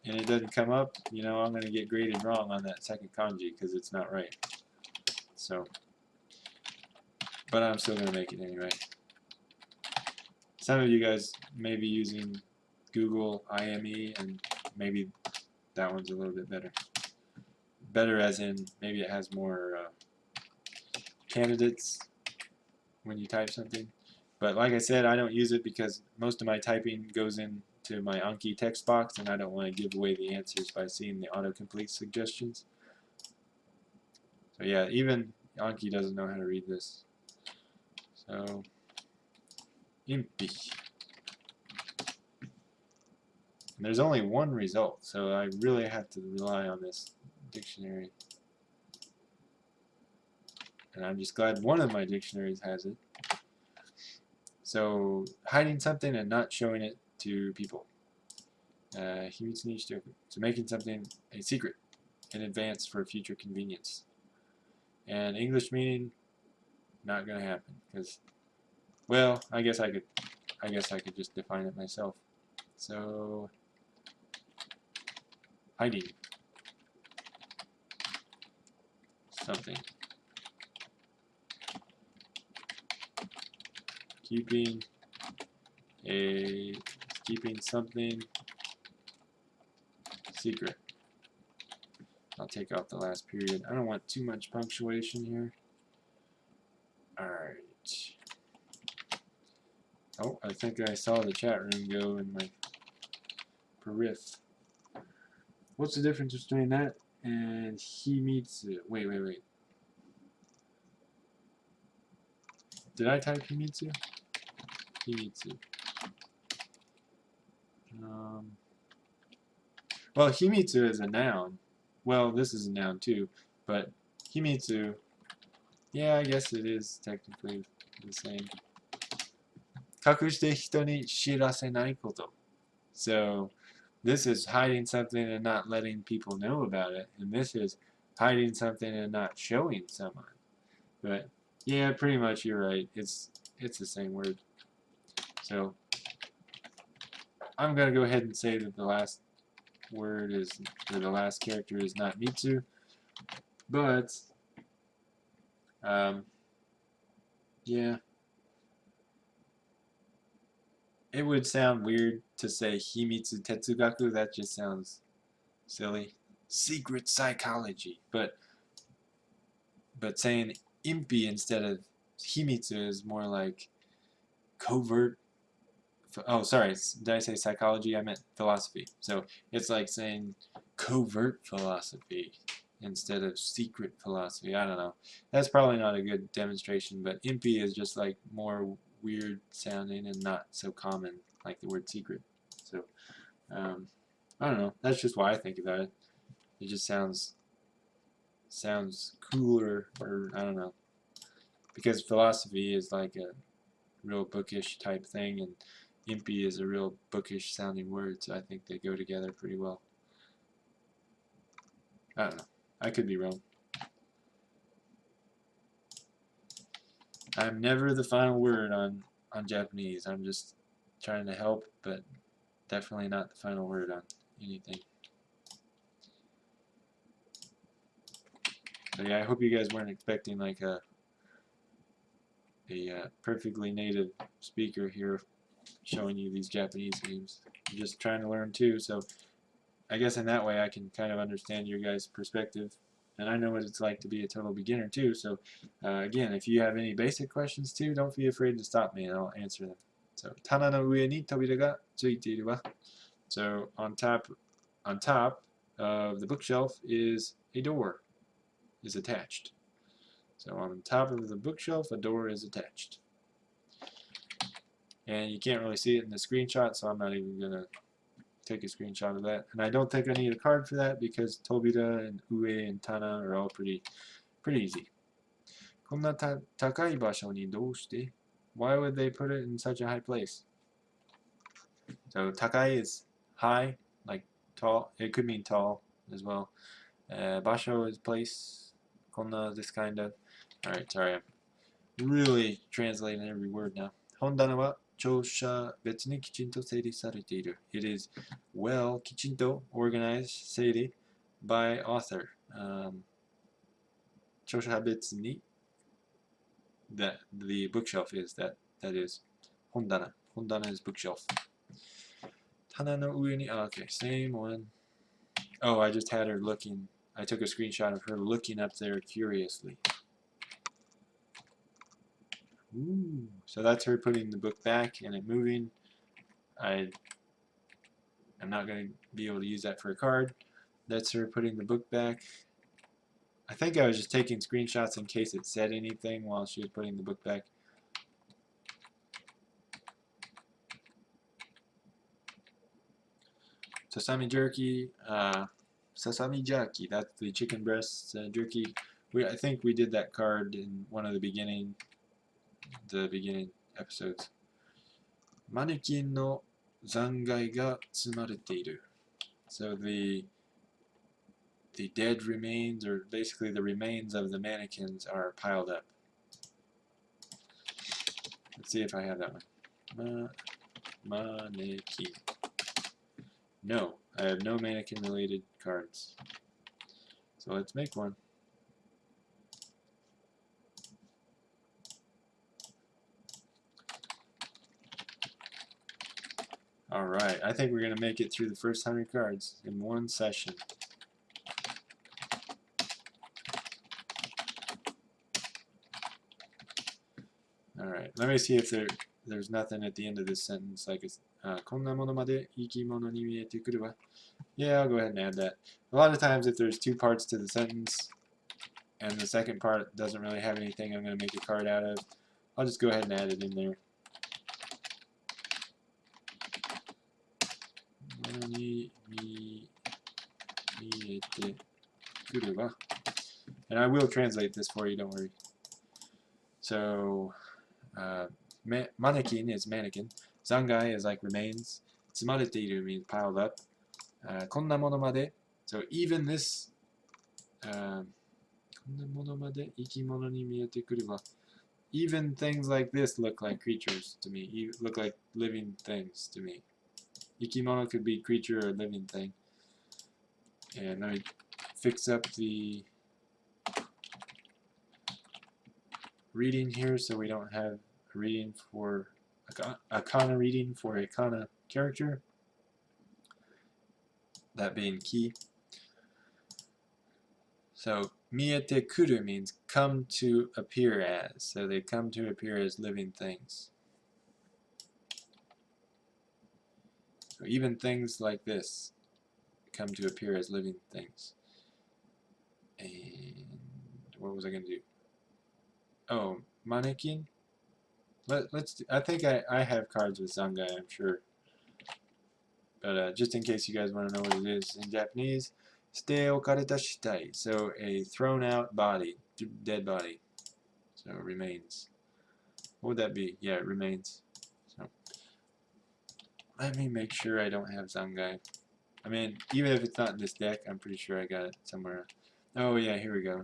[SPEAKER 1] and it doesn't come up, I'm going to get graded wrong on that second kanji because it's not right. So, but I'm still going to make it anyway. Some of you guys may be using Google IME, and maybe that one's a little bit better. Better as in maybe it has more candidates when you type something. But like I said, I don't use it because most of my typing goes into my Anki text box, and I don't want to give away the answers by seeing the autocomplete suggestions. So yeah, even Anki doesn't know how to read this. So, impy. And there's only one result, so I really have to rely on this dictionary. And I'm just glad one of my dictionaries has it. So, hiding something and not showing it to people. So making something a secret in advance for future convenience. And English meaning, not gonna happen, because, well, I guess I could just define it myself. So, hiding something. Keeping something secret. I'll take off the last period. I don't want too much punctuation here. Alright. Oh, I think I saw the chat room go in my periph. What's the difference between that and himitsu? Wait. Did I type himitsu? Himitsu. Well, himitsu is a noun. Well, this is a noun too, but himitsu, yeah, I guess it is technically the same. 隠して人に知らせないこと. So, this is hiding something and not letting people know about it, and this is hiding something and not showing someone. But yeah, pretty much you're right. It's the same word. So, I'm gonna go ahead and say that the last word is, or the last character is not mitsu, but Yeah, it would sound weird to say Himitsu Tetsugaku. That just sounds silly. Secret psychology. But saying impi instead of Himitsu is more like covert. Oh, sorry. Did I say psychology? I meant philosophy. So it's like saying covert philosophy instead of secret philosophy. I don't know. That's probably not a good demonstration, but impi is just like more weird sounding and not so common like the word secret. So I don't know. That's just why I think about it. It just sounds cooler, or I don't know, because philosophy is like a real bookish type thing, and impy is a real bookish sounding word, so I think they go together pretty well. I don't know. I could be wrong. I'm never the final word on Japanese. I'm just trying to help, but definitely not the final word on anything. So yeah, I hope you guys weren't expecting like a perfectly native speaker here showing you these Japanese names. I'm just trying to learn too, so I guess in that way I can kind of understand your guys' perspective, and I know what it's like to be a total beginner too. So again, if you have any basic questions too, don't be afraid to stop me and I'll answer them. So, 棚の上に扉がついているわ. So on top of the bookshelf is a door, is attached. So on top of the bookshelf, a door is attached. And you can't really see it in the screenshot, so I'm not even going to take a screenshot of that. And I don't think I need a card for that because Tobira and Ue and Tana are all pretty easy. こんな高い場所にどうして? Why would they put it in such a high place? So takai is high, like tall. It could mean tall as well. Basho is place. Konna, this kind of. Alright, sorry. I'm really translating every word now. Hondana wa chosha betsu ni kichinto seiri sarete iru. It is well, kichinto, organized, seiri, by author. Chosha betsu ni, that the bookshelf is, that is hondana. Hondana is bookshelf. Tana no ue ni, okay, same one. Oh, I just had her looking. I took a screenshot of her looking up there curiously. Ooh, so that's her putting the book back and it moving. I'm not going to be able to use that for a card. That's her putting the book back. I think I was just taking screenshots in case it said anything while she was putting the book back. Sesame jerky, sesame jerky. That's the chicken breast jerky. I think we did that card in one of the beginning episodes. Mannequin no zangai ga tsumarete iru. So the dead remains, or basically the remains of the mannequins, are piled up. Let's see if I have that one. Mannequin. No, I have no mannequin related cards. So let's make one. Alright, I think we're going to make it through the first 100 cards in one session. Alright, let me see if there's nothing at the end of this sentence like it's こんなものまで生き物に見えてくるわ. Yeah, I'll go ahead and add that. A lot of times if there's two parts to the sentence and the second part doesn't really have anything I'm going to make a card out of, I'll just go ahead and add it in there. And I will translate this for you, don't worry. So, mannequin is mannequin. Zangai is like remains. Tsumarete means piled up. Konna mono made. So even this, konna mono made ikimono ni miete kuru wa. Even things like this look like creatures to me. Look like living things to me. Ikimono could be creature or living thing. And let me fix up the reading here, so we don't have a reading for a kana reading for a kana character, that being ki. So miete kuru means come to appear as. So they come to appear as living things. So even things like this come to appear as living things. And what was I going to do? Oh, mannequin. Let's. I think I have cards with Zangai, I'm sure. But just in case you guys want to know what it is in Japanese, "Shite okareta shitai." So a thrown out body, dead body. So remains. What would that be? Yeah, it remains. So let me make sure I don't have Zangai. I mean, even if it's not in this deck, I'm pretty sure I got it somewhere. Oh yeah, here we go.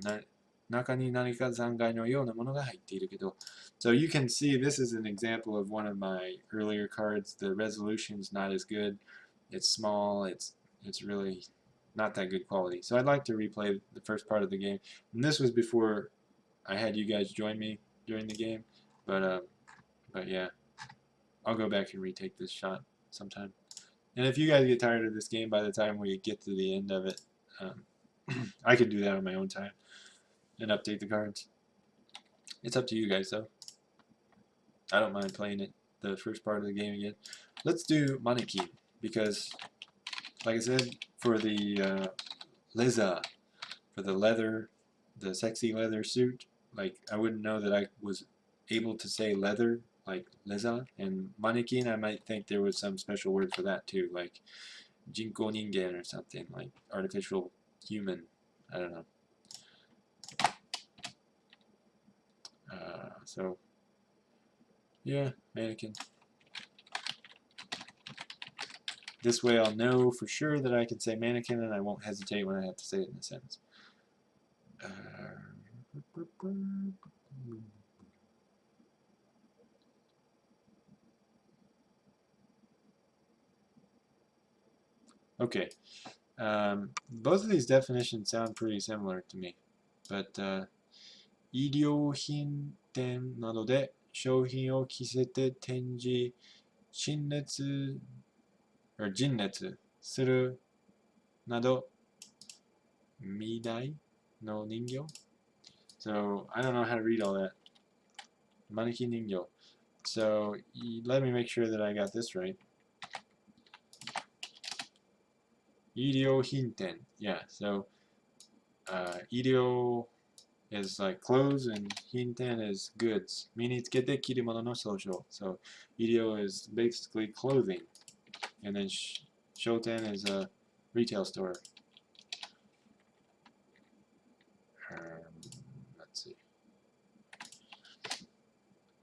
[SPEAKER 1] 中に何か残骸のようなものが入っているけど. So you can see this is an example of one of my earlier cards. The resolution's not as good. It's small. It's really not that good quality. So I'd like to replay the first part of the game. And this was before I had you guys join me during the game. But yeah, I'll go back and retake this shot sometime. And if you guys get tired of this game by the time we get to the end of it, I could do that on my own time and update the cards. It's up to you guys, though. I don't mind playing it, the first part of the game again. Let's do mannequin, because, like I said, for the leather, for the leather, the sexy leather suit, like, I wouldn't know that I was able to say leather, like leather, and mannequin, I might think there was some special word for that, too, like jinko ningen or something, like artificial human. I don't know. So, yeah, mannequin. This way I'll know for sure that I can say mannequin and I won't hesitate when I have to say it in a sentence. Okay. Both of these definitions sound pretty similar to me. But, 医療品店などで商品を着せて展示、陳列、陳列するなど、未来の人形? So, I don't know how to read all that. Mannequin ningyo. So, let me make sure that I got this right. 医療品店. Yeah, so, 医療 is like clothes and hinten is goods. 身につけて着るものの総称. So, 医療 is basically clothing. And then shoten is a retail store. Let's see.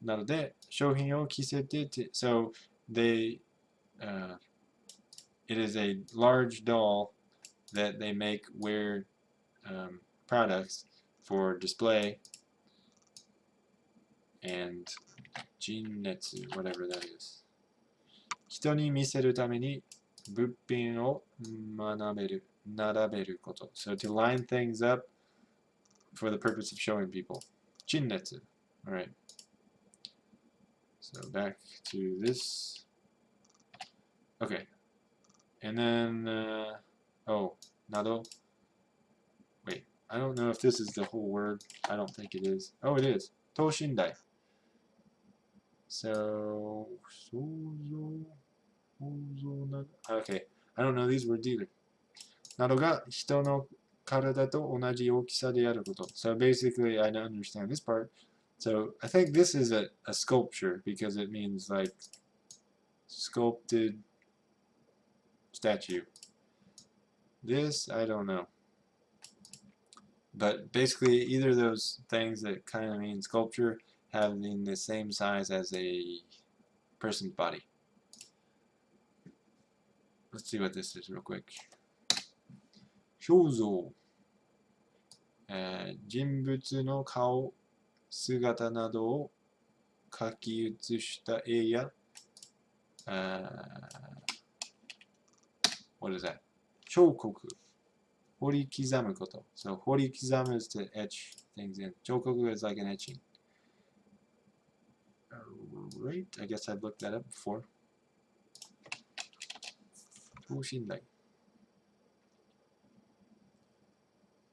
[SPEAKER 1] なので、商品を着せてて、so they, it is a large doll that they make wear products for display and jinnetsu, whatever that is. 人に見せるために物品を学べる、並べること。So to line things up for the purpose of showing people. Jinnetsu. Alright. So back to this. Okay. And then, oh, nado. Wait, I don't know if this is the whole word. I don't think it is. Oh, it is. Toshindai. So, okay. I don't know these words either. などが人の体と同じ大きさであること. So basically, I don't understand this part. So I think this is a sculpture because it means like sculpted statue. This, I don't know. But basically, either of those things that kind of mean sculpture having the same size as a person's body. Let's see what this is real quick. 肖像、人物の顔、姿などを描き写した絵や、what is that? 彫刻、彫り刻むこと. So 彫り刻む is to etch things in. 彫刻 is like an etching. Right, I guess I've looked that up before. 等身大.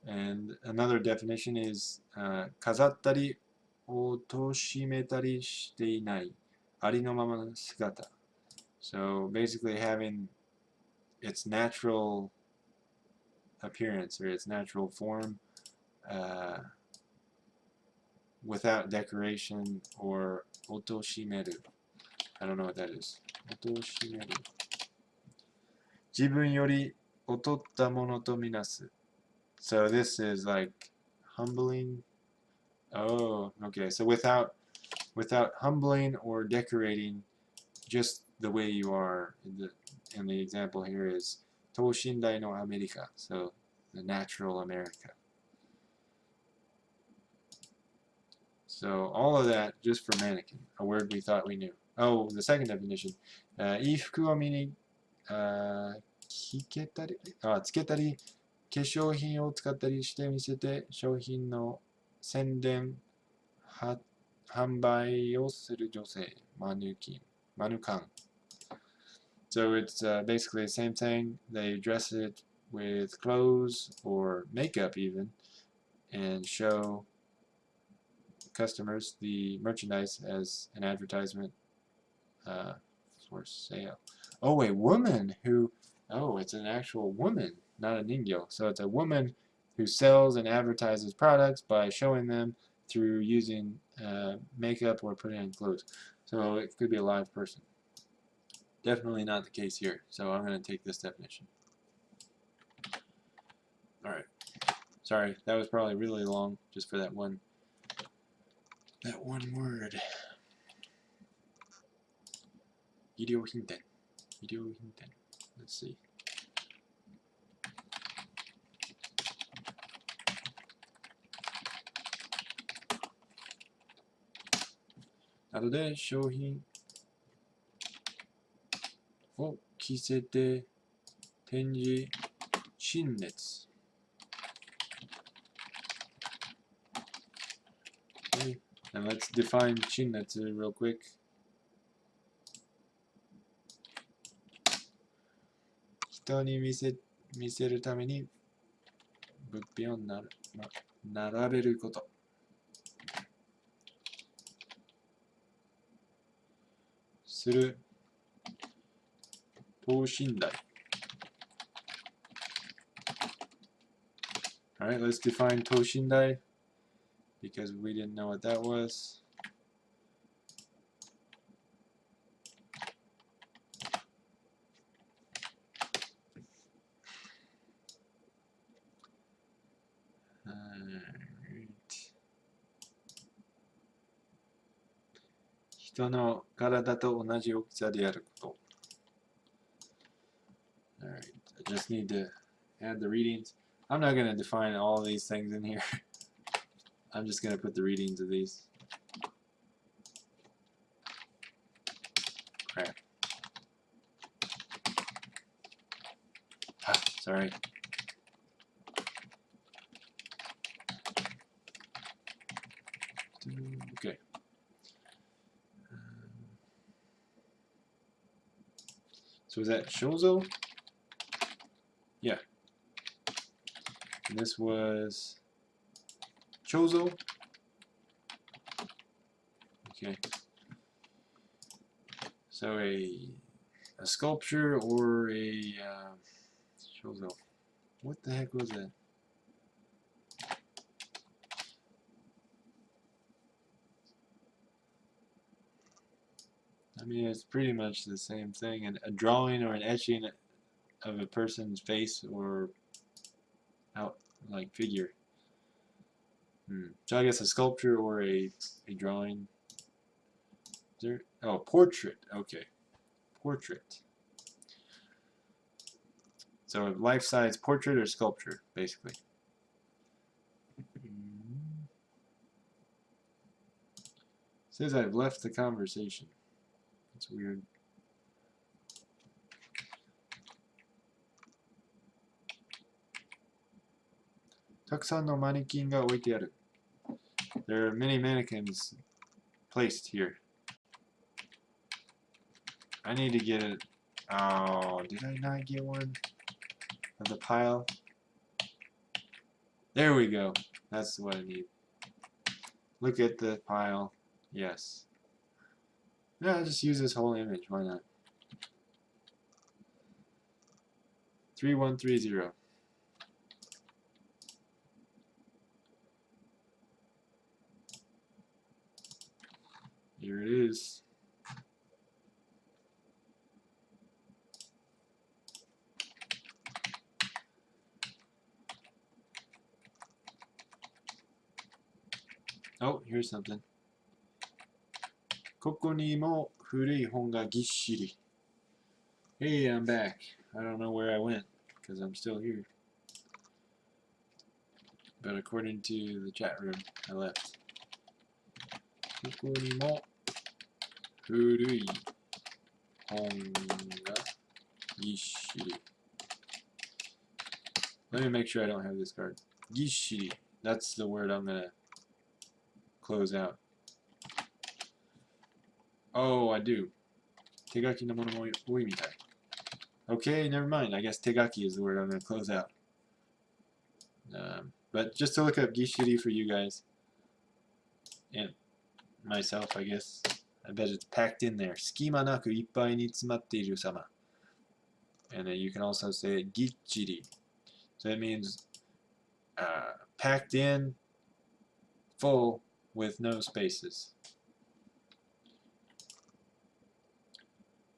[SPEAKER 1] And another definition is 飾ったり貶めたりしていないありのままの姿. So basically having its natural appearance or its natural form without decoration or 貶める. I don't know what that is. 貶める. 自分より劣ったものとみなす. So this is like humbling. Oh, okay. So without humbling or decorating, just the way you are. In the example here is 等身大のアメリカ. So the natural America. So all of that just for mannequin, a word we thought we knew. Oh, the second definition. いい服を身に着けたり、つけたり、化粧品を使ったりして見せて商品の宣伝、販売をする女性、マヌカン. So it's basically the same thing. They dress it with clothes or makeup even and show customers the merchandise as an advertisement for sale. Oh, a woman who, oh, it's an actual woman, not a ningyo. So it's a woman who sells and advertises products by showing them through using makeup or putting on clothes. So it could be a live person. Definitely not the case here. So I'm going to take this definition. Alright. Sorry, that was probably really long just for that one word. 医療品店. Let's see. などで商品を着せて展示陳列. Okay, and let's define 陳列 real quick. 人に見せるために物品を並べること。する等身大. Alright, let's define 等身大 because we didn't know what that was. Alright. 人の体と同じ大きさであること. Alright, I just need to add the readings. I'm not going to define all of these things in here. I'm just going to put the readings of these. Crap. Sorry. Okay. So is that Shozo? Yeah. And this was Chozo. Okay. So a sculpture or a Shozo. What the heck was that? I mean, it's pretty much the same thing. And a drawing or an etching of a person's face or like figure. So I guess a sculpture or a drawing. Is there? Oh, portrait. Okay, portrait. So a life-size portrait or sculpture, basically. Says I've left the conversation. That's weird. Takusan no mannequin ga oite aru. There are many mannequins placed here. I need to get it. Oh, did I not get one of the pile? There we go. That's what I need. Look at the pile. Yes. Yeah, I'll just use this whole image. Why not? 3130. Here it is. Oh, here's something. ここにも古い本がぎっしり. Hey, I'm back. I don't know where I went because I'm still here. But according to the chat room, I left. ここにも古い本がぎっしり. Let me make sure I don't have this card. ぎっしり. That's the word I'm gonna close out. Oh, I do. 手書きのものも多いみたい. Okay, never mind. I guess 手書き is the word I'm gonna close out. But just to look up gishiri for you guys and myself, I guess. I bet it's packed in there. 隙間なくいっぱいに詰まっている様. And then you can also say gichiri. So that means packed in, full, with no spaces.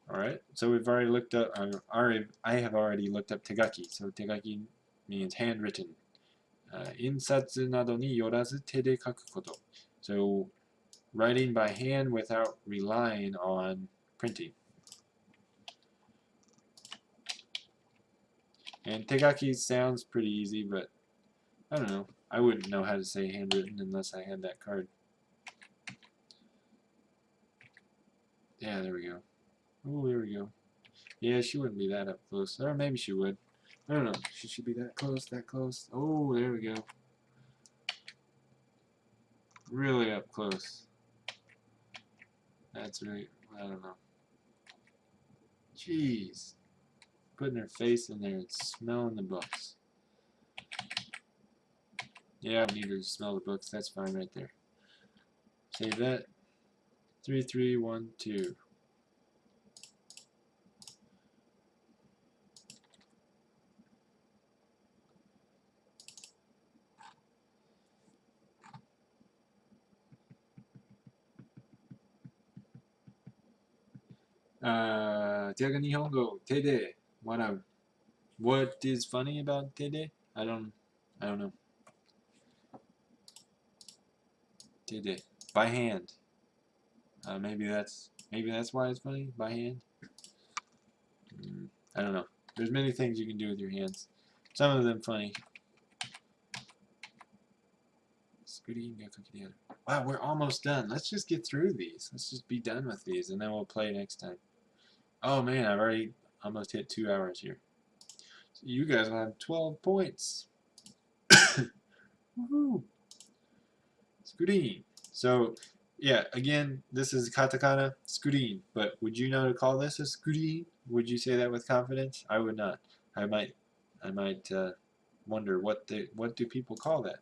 [SPEAKER 1] Alright, so we've already looked up, I have already looked up tegaki. So tegaki means handwritten. 印刷などによらず手で書くこと. So writing by hand without relying on printing. And tegaki sounds pretty easy, but I don't know. I wouldn't know how to say handwritten unless I had that card. Yeah, there we go. Oh, there we go. Yeah, she wouldn't be that up close. Or maybe she would. I don't know. Should she be that close? That close? Oh, there we go. Really up close. That's really, I don't know. Jeez. Putting her face in there and smelling the books. Yeah, I need her to smell the books. That's fine right there. Save that. 3312. Nihongo, Tede. What is funny about Tede? I don't know. Tede. By hand. Maybe that's why it's funny. By hand. I don't know. There's many things you can do with your hands. Some of them funny. Wow, we're almost done. Let's just get through these. Let's just be done with these, and then we'll play next time. Oh man, I've already almost hit 2 hours here. So you guys will have 12 points. Woohoo! Screen. So, yeah, again, this is katakana, screen. But would you know to call this a screen? Would you say that with confidence? I would not. I might wonder what do people call that.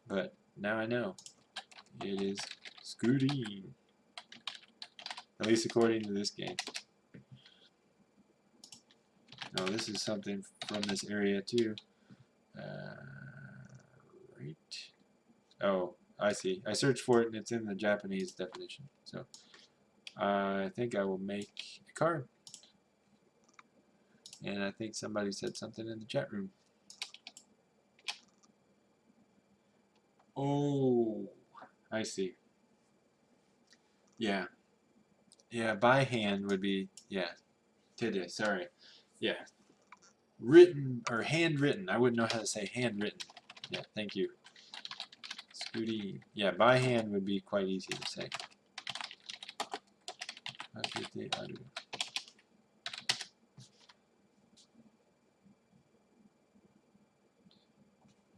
[SPEAKER 1] But now I know. It is screen. At least according to this game. Oh, this is something from this area too. Right. Oh, I see. I searched for it and it's in the Japanese definition. So I think I will make a card. And I think somebody said something in the chat room. Oh, I see. Yeah. Yeah, by hand would be, yeah. Tede, sorry. Yeah. Written or handwritten. I wouldn't know how to say handwritten. Yeah, thank you. Scooty. Yeah, by hand would be quite easy to say.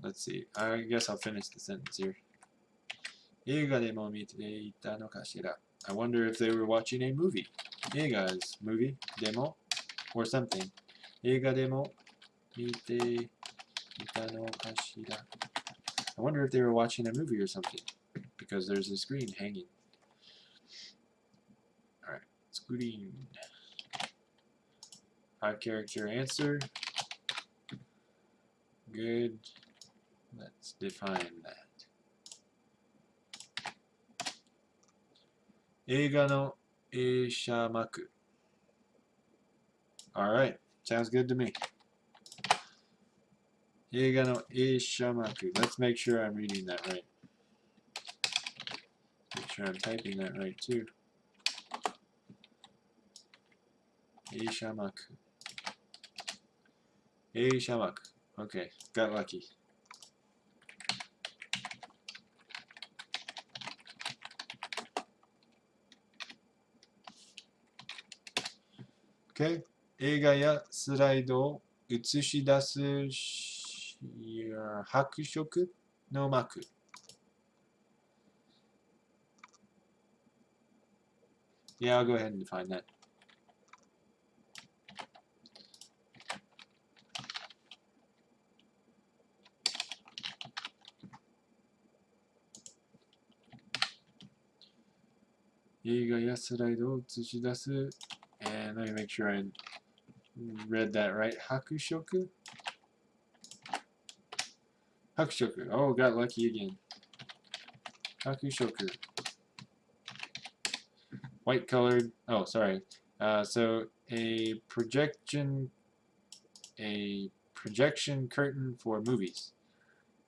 [SPEAKER 1] Let's see. I guess I'll finish the sentence here. 映画でも見ていたのかしら. I wonder if they were watching a movie. 映画 is movie, demo, or something. 映画でも見ていたのかしら? I wonder if they were watching a movie or something, because there's a screen hanging. Alright, screen. 5-character answer. Good. Let's define that. 映画の映写幕. Alright, sounds good to me. 映画の映写幕. Let's make sure I'm reading that right. Make sure I'm typing that right too. 映写幕. 映写幕. Okay, got lucky. Okay. 映画やスライドを映し出す白色の幕. Yeah, I'll go ahead and define that. 映画やスライドを映し出す. And let me make sure I read that right. 白色? 白色. Oh, got lucky again. 白色. White colored. Oh, sorry. So a projection curtain for movies.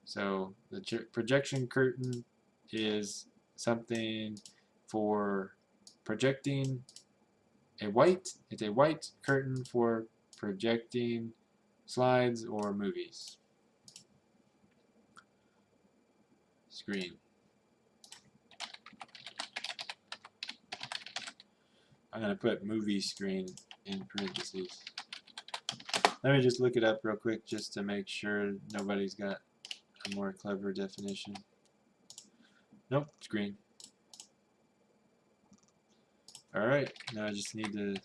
[SPEAKER 1] So the projection curtain is something for projecting it's a white curtain for projecting slides or movies. Screen. I'm going to put movie screen in parentheses. Let me just look it up real quick just to make sure nobody's got a more clever definition. Nope, screen. Alright, now I just need to...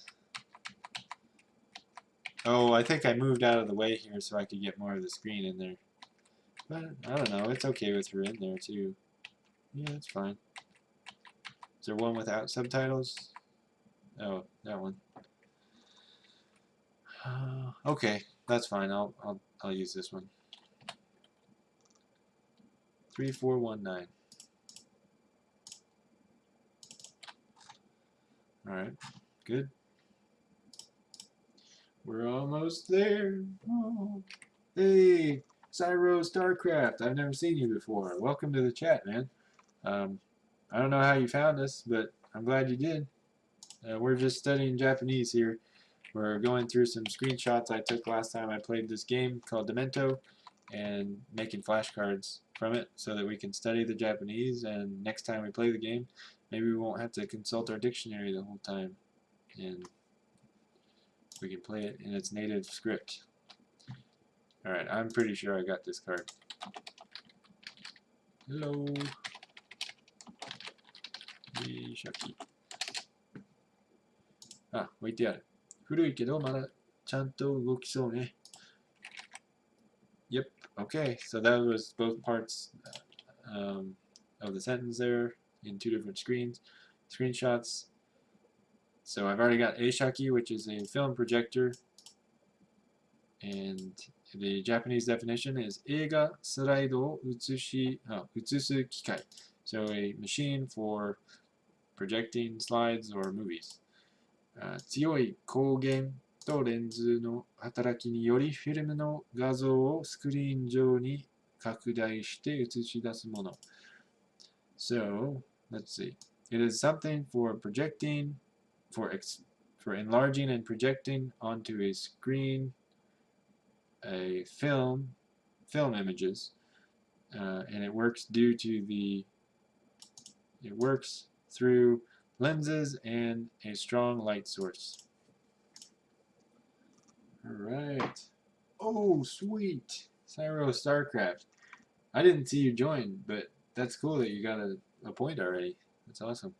[SPEAKER 1] Oh, I think I moved out of the way here so I could get more of the screen in there. But, I don't know, it's okay with her in there too. Yeah, it's fine. Is there one without subtitles? Oh, that one. Okay, that's fine. I'll use this one. 3419. Alright, good. We're almost there. Oh. Hey, Cyro Starcraft. I've never seen you before. Welcome to the chat, man. I don't know how you found us, but I'm glad you did. We're just studying Japanese here. We're going through some screenshots I took last time I played this game called Demento and making flashcards from it so that we can study the Japanese, and next time we play the game maybe we won't have to consult our dictionary the whole time and we can play it in its native script. Alright, I'm pretty sure I got this card. Hello. Shaki. あ、置いてある。古いけどまだちゃんと動きそうね。Yep. Okay. So that was both parts of the sentence there in two different screenshots. So I've already got Eishaki, which is a film projector, and the Japanese definition is 映画スライドを映す機械. So a machine for projecting slides or movies. 強い光源とレンズの働きによりフィルムの画像をスクリーン上に拡大して映し出すもの. So, let's see. It is something for projecting, for enlarging and projecting onto a screen a film images, and it works through lenses and a strong light source. Alright. Oh, sweet! Cyro Starcraft. I didn't see you join, but that's cool that you got a point already. That's awesome.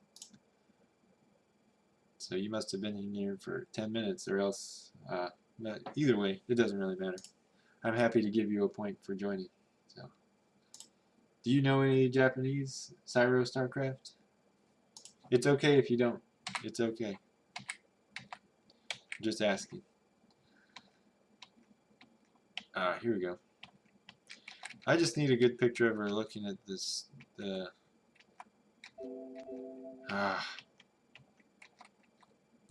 [SPEAKER 1] So you must have been in here for 10 minutes or else, but either way, it doesn't really matter. I'm happy to give you a point for joining. So, do you know any Japanese, Cyro StarCraft? It's okay if you don't. It's okay. Just asking. Here we go. I just need a good picture of her looking at this.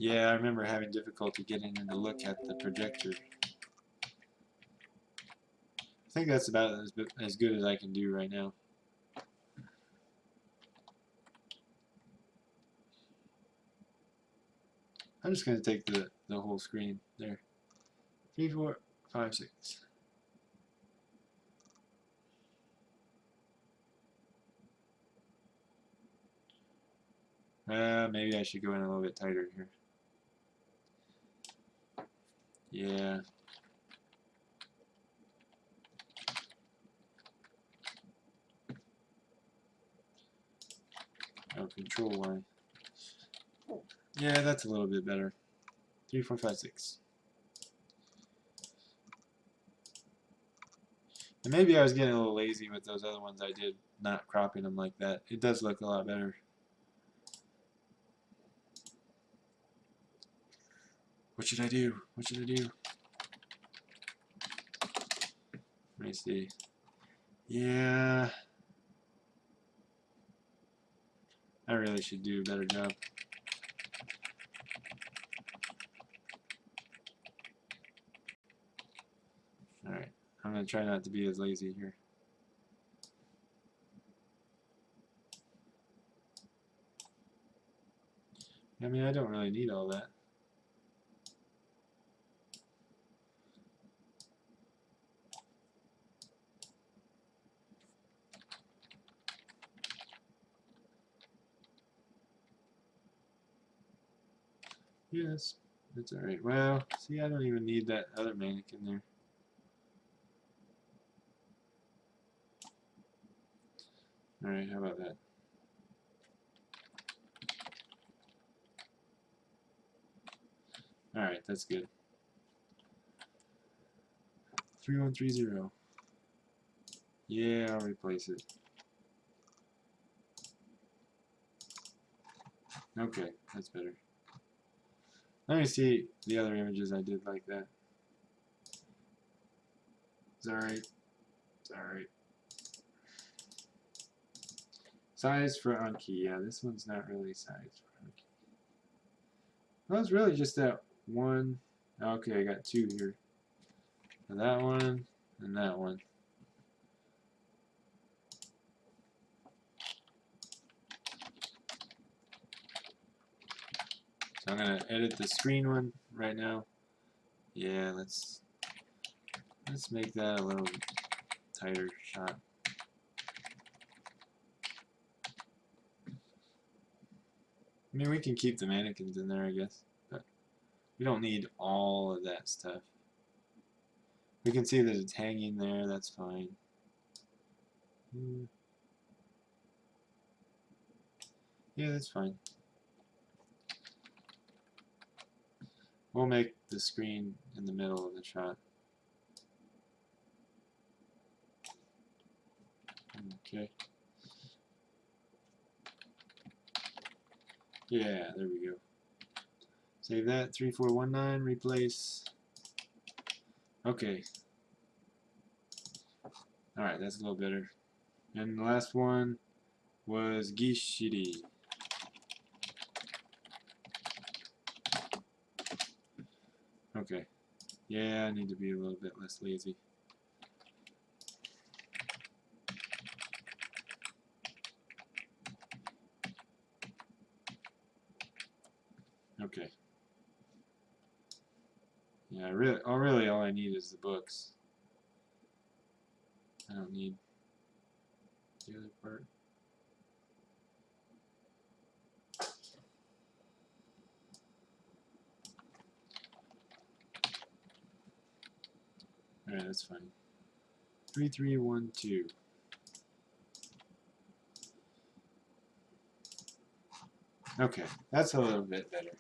[SPEAKER 1] Yeah, I remember having difficulty getting her to look at the projector. I think that's about as good as I can do right now. I'm just going to take the whole screen there. 3, 4, 5, 6. Maybe I should go in a little bit tighter here. Yeah. Oh, control Y. Yeah, that's a little bit better. 3, 4, 5, 6. And maybe I was getting a little lazy with those other ones I did, not cropping them like that. It does look a lot better. What should I do? What should I do? Let me see. Yeah. I really should do a better job. Alright. I'm going to try not to be as lazy here. I mean, I don't really need all that. Yes, that's alright. Well, see, I don't even need that other mannequin there. Alright, how about that? Alright, that's good. 3130. Yeah, I'll replace it. Okay, that's better. Let me see the other images I did like that. It's alright. It's alright. Size for Anki. Yeah, this one's not really size for Anki. Well, it's really just that one. Okay, I got two here. That one and that one. So I'm gonna edit the screen one right now. Yeah, let's make that a little tighter shot. I mean, we can keep the mannequins in there, I guess, but we don't need all of that stuff. We can see that it's hanging there, that's fine. Yeah, that's fine. We'll make the screen in the middle of the shot. Okay. Yeah, there we go. Save that, 3419, replace. Okay. Alright, that's a little better. And the last one was Gishiri. Okay. Yeah, I need to be a little bit less lazy. Okay. Yeah, really all I need is the books. I don't need the other part. Alright, that's fine. 3312. Okay, that's a little bit better.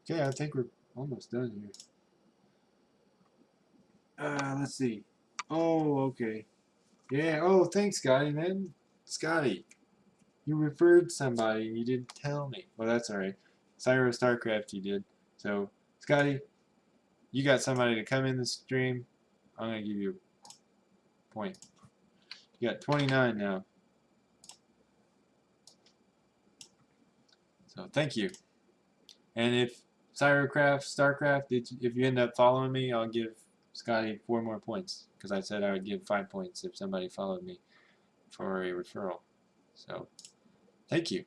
[SPEAKER 1] Okay, I think we're almost done here. Let's see. Oh, okay. Yeah, oh, thanks, Scotty, man. Scotty, you referred somebody and you didn't tell me. Well, that's alright. Cyro StarCraft you did. So, Scotty, you got somebody to come in the stream. I'm going to give you a point. You got 29 now. So, thank you. And if StarCraft, if you end up following me, I'll give Scotty 4 more points. Because I said I would give 5 points if somebody followed me for a referral. So, thank you.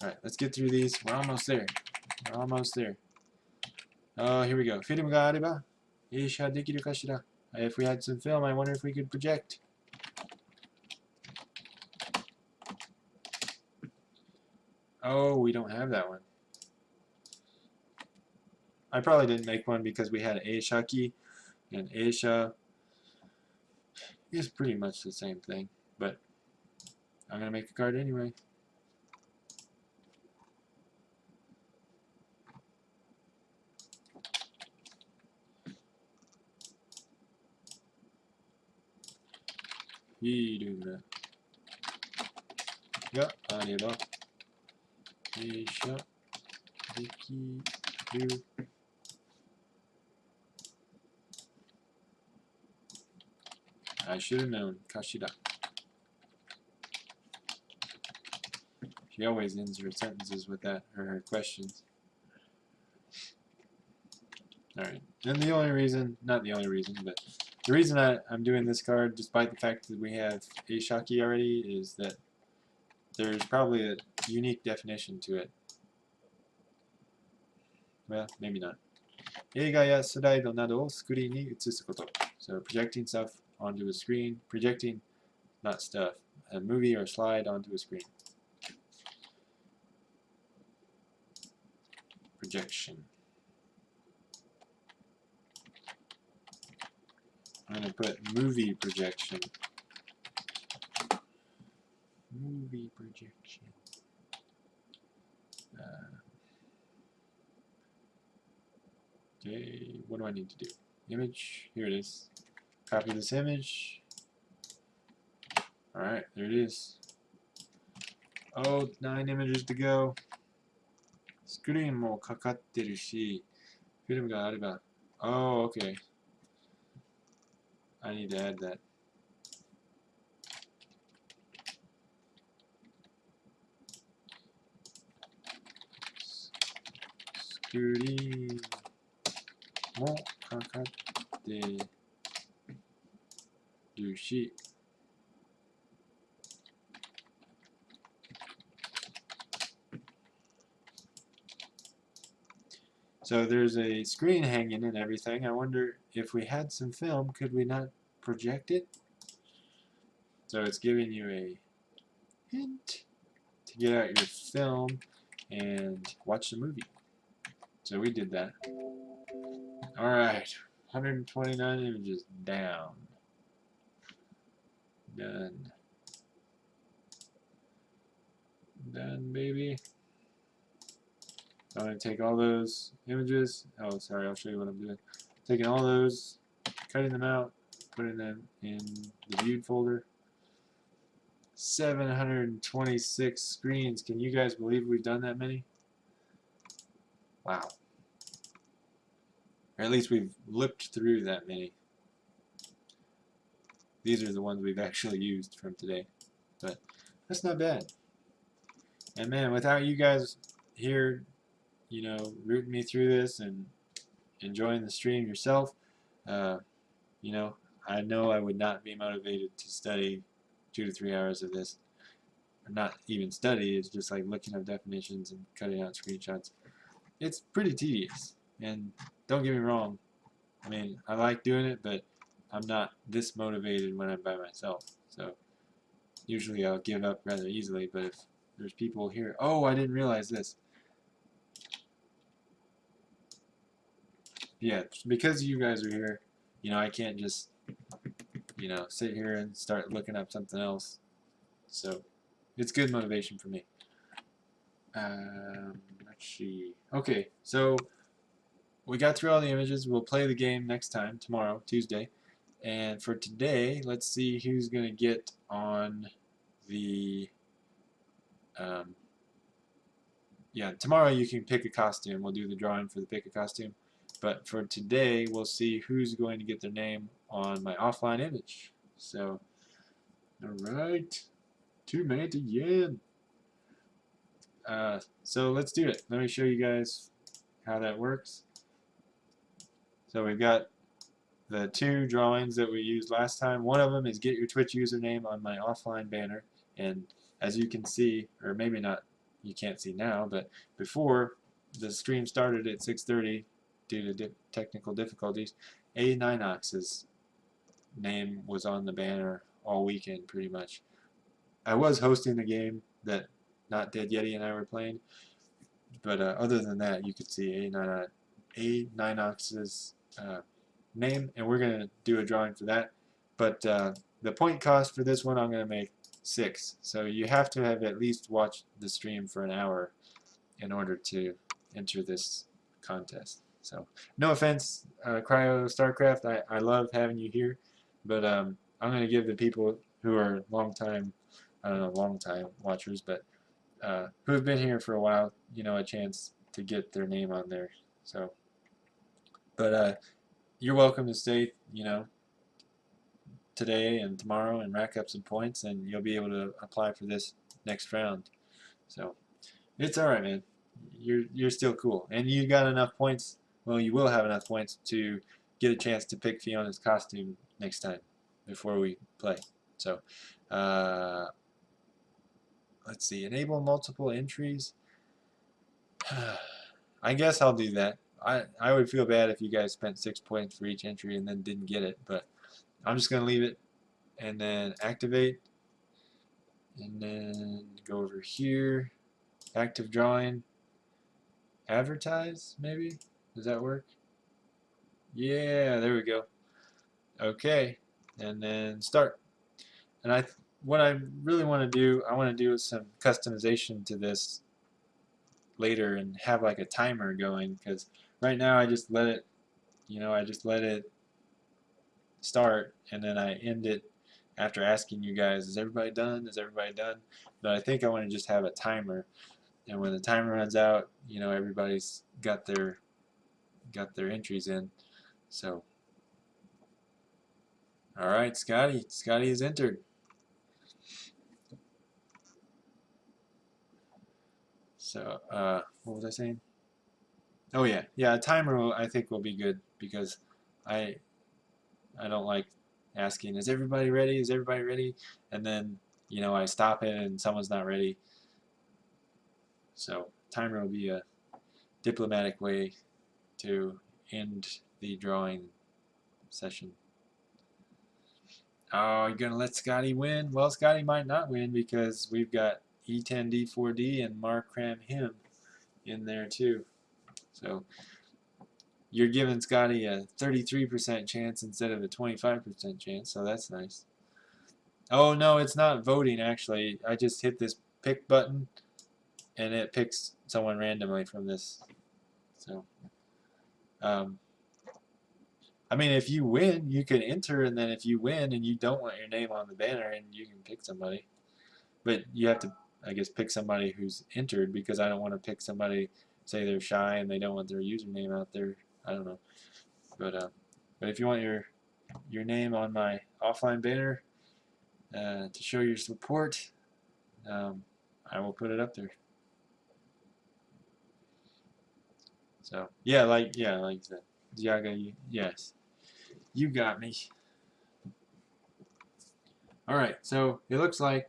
[SPEAKER 1] Alright, let's get through these. We're almost there. We're almost there. Oh, here we go. フィルムがあれば、映写できるかしら. If we had some film, I wonder if we could project. Oh, we don't have that one. I probably didn't make one because we had Eishaki, and Eisha is pretty much the same thing. But I'm going to make a card anyway. Hiruraがあれば、映写できる。I should have known. Kashida. She always ends her sentences with that, or her questions. Alright. And the only reason, not the only reason, but the reason I'm doing this card, despite the fact that we have Eishaki already, is that there's probably a unique definition to it. Well, maybe not. 映画やスライドなどをスクリーンに映すこと. So projecting stuff onto a screen, projecting, not stuff, a movie or slide onto a screen. Projection. I'm going to put movie projection. Movie projection. Okay, what do I need to do? Image, here it is. Copy this image. Alright, there it is. Oh, 9 images to go. スクリーンもかかってるし、フィルムがあれば。Oh, okay. I need to add that. Screen もかかってるし、So there's a screen hanging and everything. I wonder if we had some film, could we not project it? So it's giving you a hint to get out your film and watch the movie. So we did that. Alright, 129 images down. Done. Done, baby. I'm going to take all those images. Oh, sorry, I'll show you what I'm doing. Taking all those, cutting them out, putting them in the viewed folder. 726 screens. Can you guys believe we've done that many? Wow. Or at least we've looked through that many. These are the ones we've actually used from today. But that's not bad. And man, without you guys here, you know, rooting me through this and enjoying the stream yourself, you know I would not be motivated to study 2 to 3 hours of this. Or not even study, it's just like looking up definitions and cutting out screenshots. It's pretty tedious. And don't get me wrong, I mean, I like doing it, but I'm not this motivated when I'm by myself. So usually I'll give up rather easily, but if there's people here, oh, I didn't realize this. Yeah, because you guys are here, you know, I can't just, you know, sit here and start looking up something else. So it's good motivation for me. She. Okay, so we got through all the images. We'll play the game next time, tomorrow, Tuesday. And for today, let's see who's going to get on the... Um, yeah, tomorrow you can pick a costume. We'll do the drawing for the pick a costume. But for today, we'll see who's going to get their name on my offline image. So, alright. 2 minutes again. So let's do it. Let me show you guys how that works. So we've got the 2 drawings that we used last time. One of them is get your Twitch username on my offline banner. And as you can see, or maybe not, you can't see now, but before the stream started at 6:30 due to technical difficulties, A9ox's name was on the banner all weekend pretty much. I was hosting the game that Not Dead Yeti and I were playing, but other than that, you could see A9ox's name, and we're going to do a drawing for that. But the point cost for this one, I'm going to make 6. So you have to have at least watched the stream for an hour in order to enter this contest. So no offense, Cryo StarCraft, I love having you here, but I'm going to give the people who are long time watchers, but who have been here for a while, you know, a chance to get their name on there. So, but you're welcome to stay, you know, today and tomorrow and rack up some points, and you'll be able to apply for this next round. So it's all right, man. You're still cool, and you got enough points. Well, you will have enough points to get a chance to pick Fiona's costume next time before we play. So let's see. Enable multiple entries. I guess I'll do that. I would feel bad if you guys spent 6 points for each entry and then didn't get it, but I'm just going to leave it and then activate, and then go over here, active drawing, advertise maybe? Does that work? Yeah, there we go. Okay, and then start. And what I really want to do, I want to do some customization to this later and have like a timer going, because right now I just let it, you know, I just let it start, and then I end it after asking you guys, is everybody done? Is everybody done? But I think I want to just have a timer, and when the timer runs out, you know, everybody's got their entries in. So, all right, Scotty is entered. So, what was I saying? Oh yeah, a timer I think will be good, because I don't like asking, is everybody ready? Is everybody ready? And then, you know, I stop it and someone's not ready. So timer will be a diplomatic way to end the drawing session. Oh, you're gonna let Scotty win? Well, Scotty might not win, because we've got E10D4D and Markram him in there too. So you're giving Scotty a 33% chance instead of a 25% chance, so that's nice. Oh no, it's not voting actually. I just hit this pick button and it picks someone randomly from this. So, I mean, if you win, you can enter, and then if you win and you don't want your name on the banner, and you can pick somebody. But you have to, I guess, pick somebody who's entered, because I don't want to pick somebody, say they're shy and they don't want their username out there. I don't know. But if you want your name on my offline banner to show your support, I will put it up there. So yeah, like that. Diaga, yes, you got me. All right, so it looks like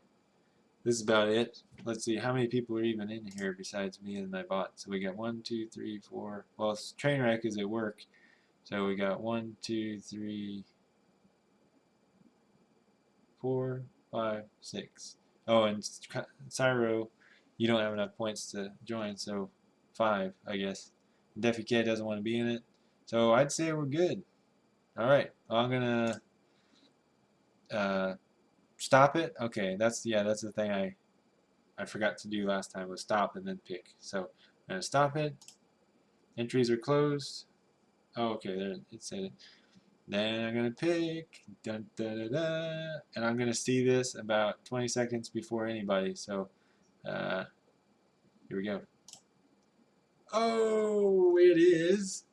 [SPEAKER 1] this is about it. Let's see how many people are even in here besides me and my bot. So we got 1, 2, 3, 4. Well, Trainwreck is at work, so we got 1, 2, 3, 4, 5, 6. Oh, and Cyro, you don't have enough points to join, so 5, I guess. Defi K doesn't want to be in it, so I'd say we're good. All right, I'm gonna stop it. Okay, that's the thing I forgot to do last time, was stop and then pick. So I'm gonna stop it. Entries are closed. Oh, okay, there it said it. Then I'm gonna pick, dun, da, da, da, and I'm gonna see this about 20 seconds before anybody. So uh, here we go. Oh, it is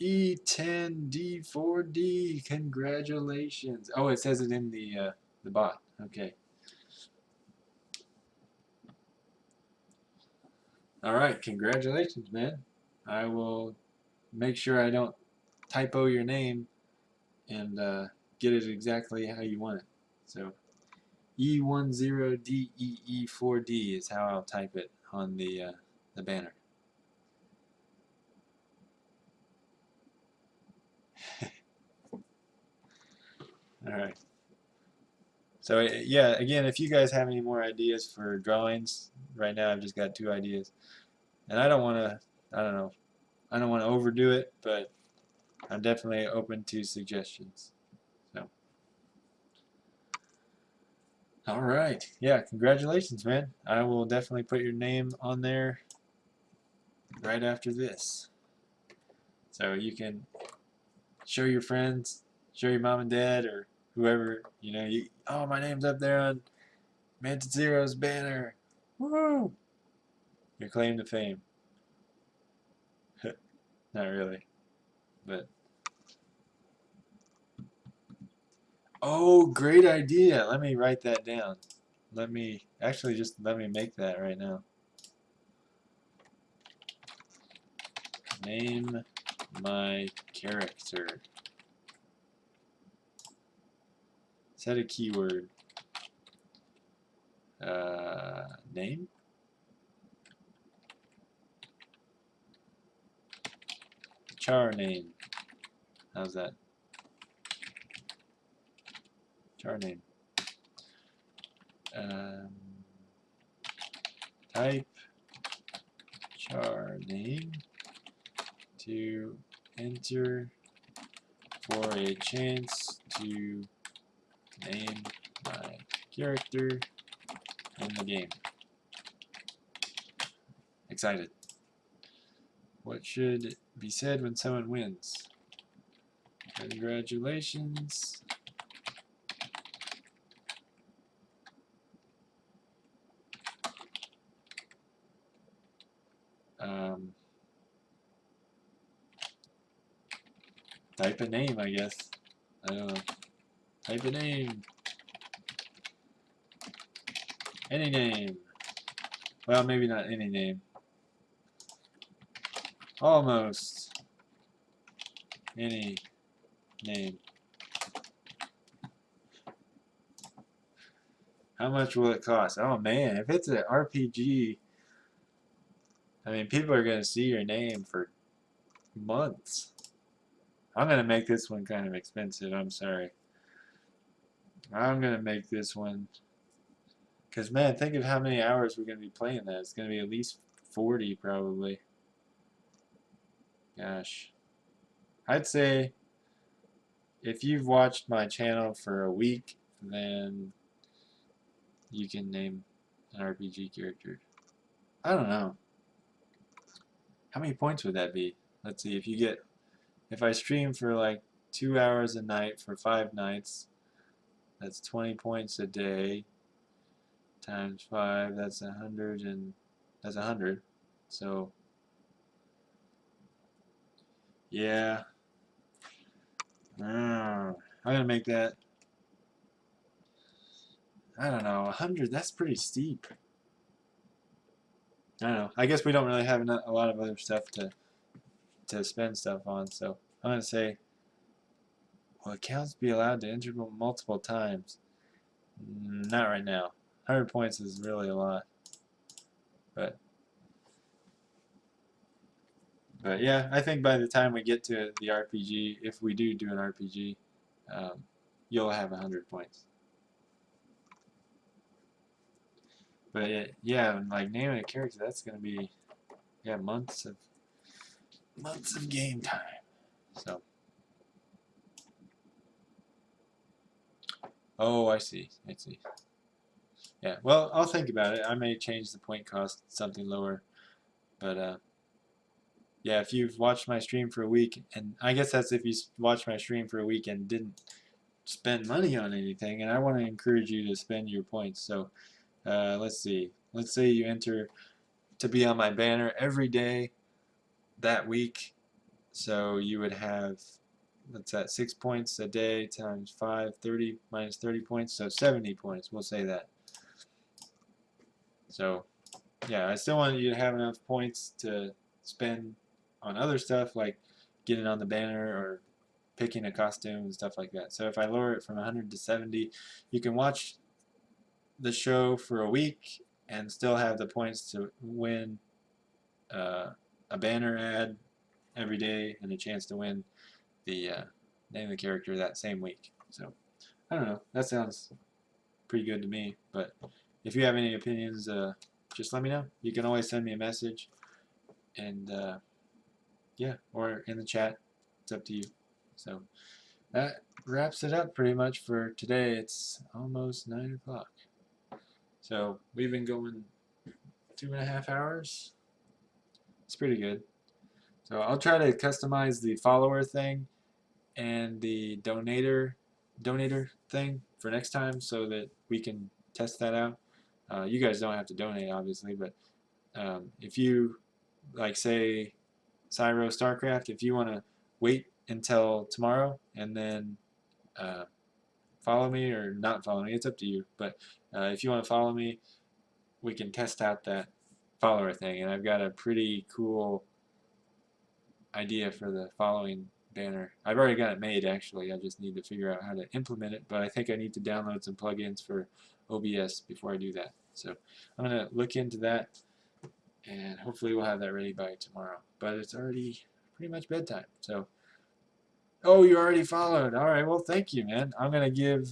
[SPEAKER 1] E10D4D. Congratulations. Oh, it says it in the bot. Okay. All right. Congratulations, man. I will make sure I don't typo your name and get it exactly how you want it. So E10DEE4D is how I'll type it on the banner. All right. So yeah, again, if you guys have any more ideas for drawings, right now I've just got 2 ideas, and I don't want to, I don't know, I don't want to overdo it, but I'm definitely open to suggestions. So, all right, yeah, congratulations, man. I will definitely put your name on there right after this, so you can show your friends, show your mom and dad, or whoever, you know, oh, my name's up there on Mantis Zero's banner. Woo! Your claim to fame. Not really, but oh, great idea. Let me write that down. Let me actually just let me make that right now. Name my character. Set a keyword. Name? Char name. How's that? Char name. Um, type char name to enter for a chance to name my character in the game. Excited. What should be said when someone wins? Congratulations. Type a name, I guess. I don't know. Type a name. Any name. Well, maybe not any name. Almost any name. How much will it cost? Oh man, if it's an RPG, I mean, people are going to see your name for months. I'm going to make this one kind of expensive. I'm sorry. I'm going to make this one. Because, man, think of how many hours we're going to be playing that. It's going to be at least 40 probably. Gosh. I'd say if you've watched my channel for a week, then you can name an RPG character. I don't know. How many points would that be? Let's see, if I stream for like 2 hours a night for 5 nights, that's 20 points a day times 5, that's 100, and that's 100. So, yeah. I'm gonna make that, I don't know, 100, that's pretty steep. I don't know. I guess we don't really have a lot of other stuff to spend stuff on, so I'm gonna say, will accounts be allowed to enter multiple times? Not right now. 100 points is really a lot, but yeah, I think by the time we get to the RPG, if we do an RPG, you'll have 100 points. But yeah, like naming a character, that's gonna be months of game time. So, oh, I see. Yeah, well, I'll think about it. I may change the point cost something lower, but yeah, if you've watched my stream for a week, and I guess that's if you watched my stream for a week and didn't spend money on anything, and I want to encourage you to spend your points. So let's see. Let's say you enter to be on my banner every day that week. So you would have, what's that, 6 points a day times 5, 30 minus 30 points, so 70 points. We'll say that. So yeah, I still want you to have enough points to spend on other stuff like getting on the banner or picking a costume and stuff like that. So if I lower it from 100 to 70, you can watch the show for a week and still have the points to win a banner ad every day and a chance to win the name of the character that same week. So I don't know. That sounds pretty good to me. But if you have any opinions, just let me know. You can always send me a message, and yeah, or in the chat. It's up to you. So that wraps it up pretty much for today. It's almost 9 o'clock. So we've been going 2.5 hours. It's pretty good. So I'll try to customize the follower thing and the donator thing for next time so that we can test that out. You guys don't have to donate, obviously, but if you, like, say, Cyro StarCraft, if you want to wait until tomorrow and then follow me or not follow me, it's up to you. But if you want to follow me, we can test out that follower thing. And I've got a pretty cool idea for the following banner. I've already got it made, actually. I just need to figure out how to implement it, but I think I need to download some plugins for OBS before I do that. So I'm going to look into that, and hopefully we'll have that ready by tomorrow. But it's already pretty much bedtime. So, oh, you already followed. All right, well, thank you, man. I'm going to give,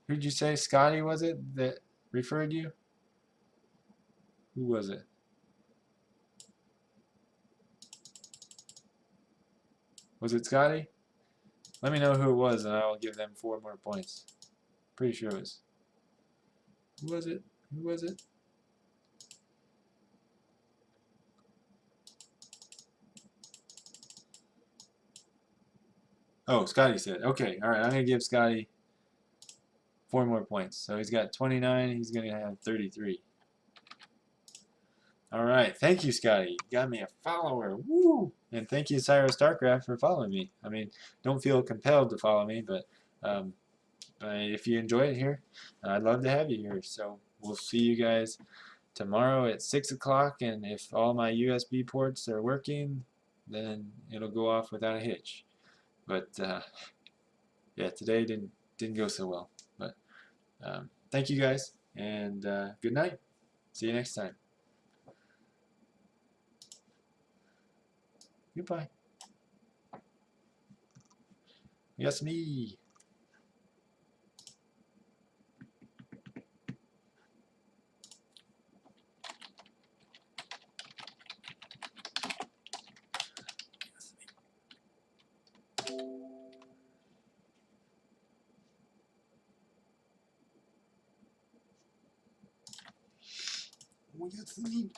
[SPEAKER 1] who'd you say, Scotty, was it, that referred you? Who was it? Was it Scotty? Let me know who it was, and I'll give them 4 more points. Pretty sure it was. Who was it? Who was it? Oh, Scotty said. Okay, all right. I'm gonna give Scotty 4 more points. So he's got 29. He's gonna have 33. All right. Thank you, Scotty. You got me a follower. Woo! And thank you, Cyro StarCraft, for following me. I mean, don't feel compelled to follow me, but if you enjoy it here, I'd love to have you here. So we'll see you guys tomorrow at 6 o'clock, and if all my USB ports are working, then it'll go off without a hitch. But yeah, today didn't go so well. But thank you guys, and good night. See you next time. Goodbye. Yes, me. Yes, me.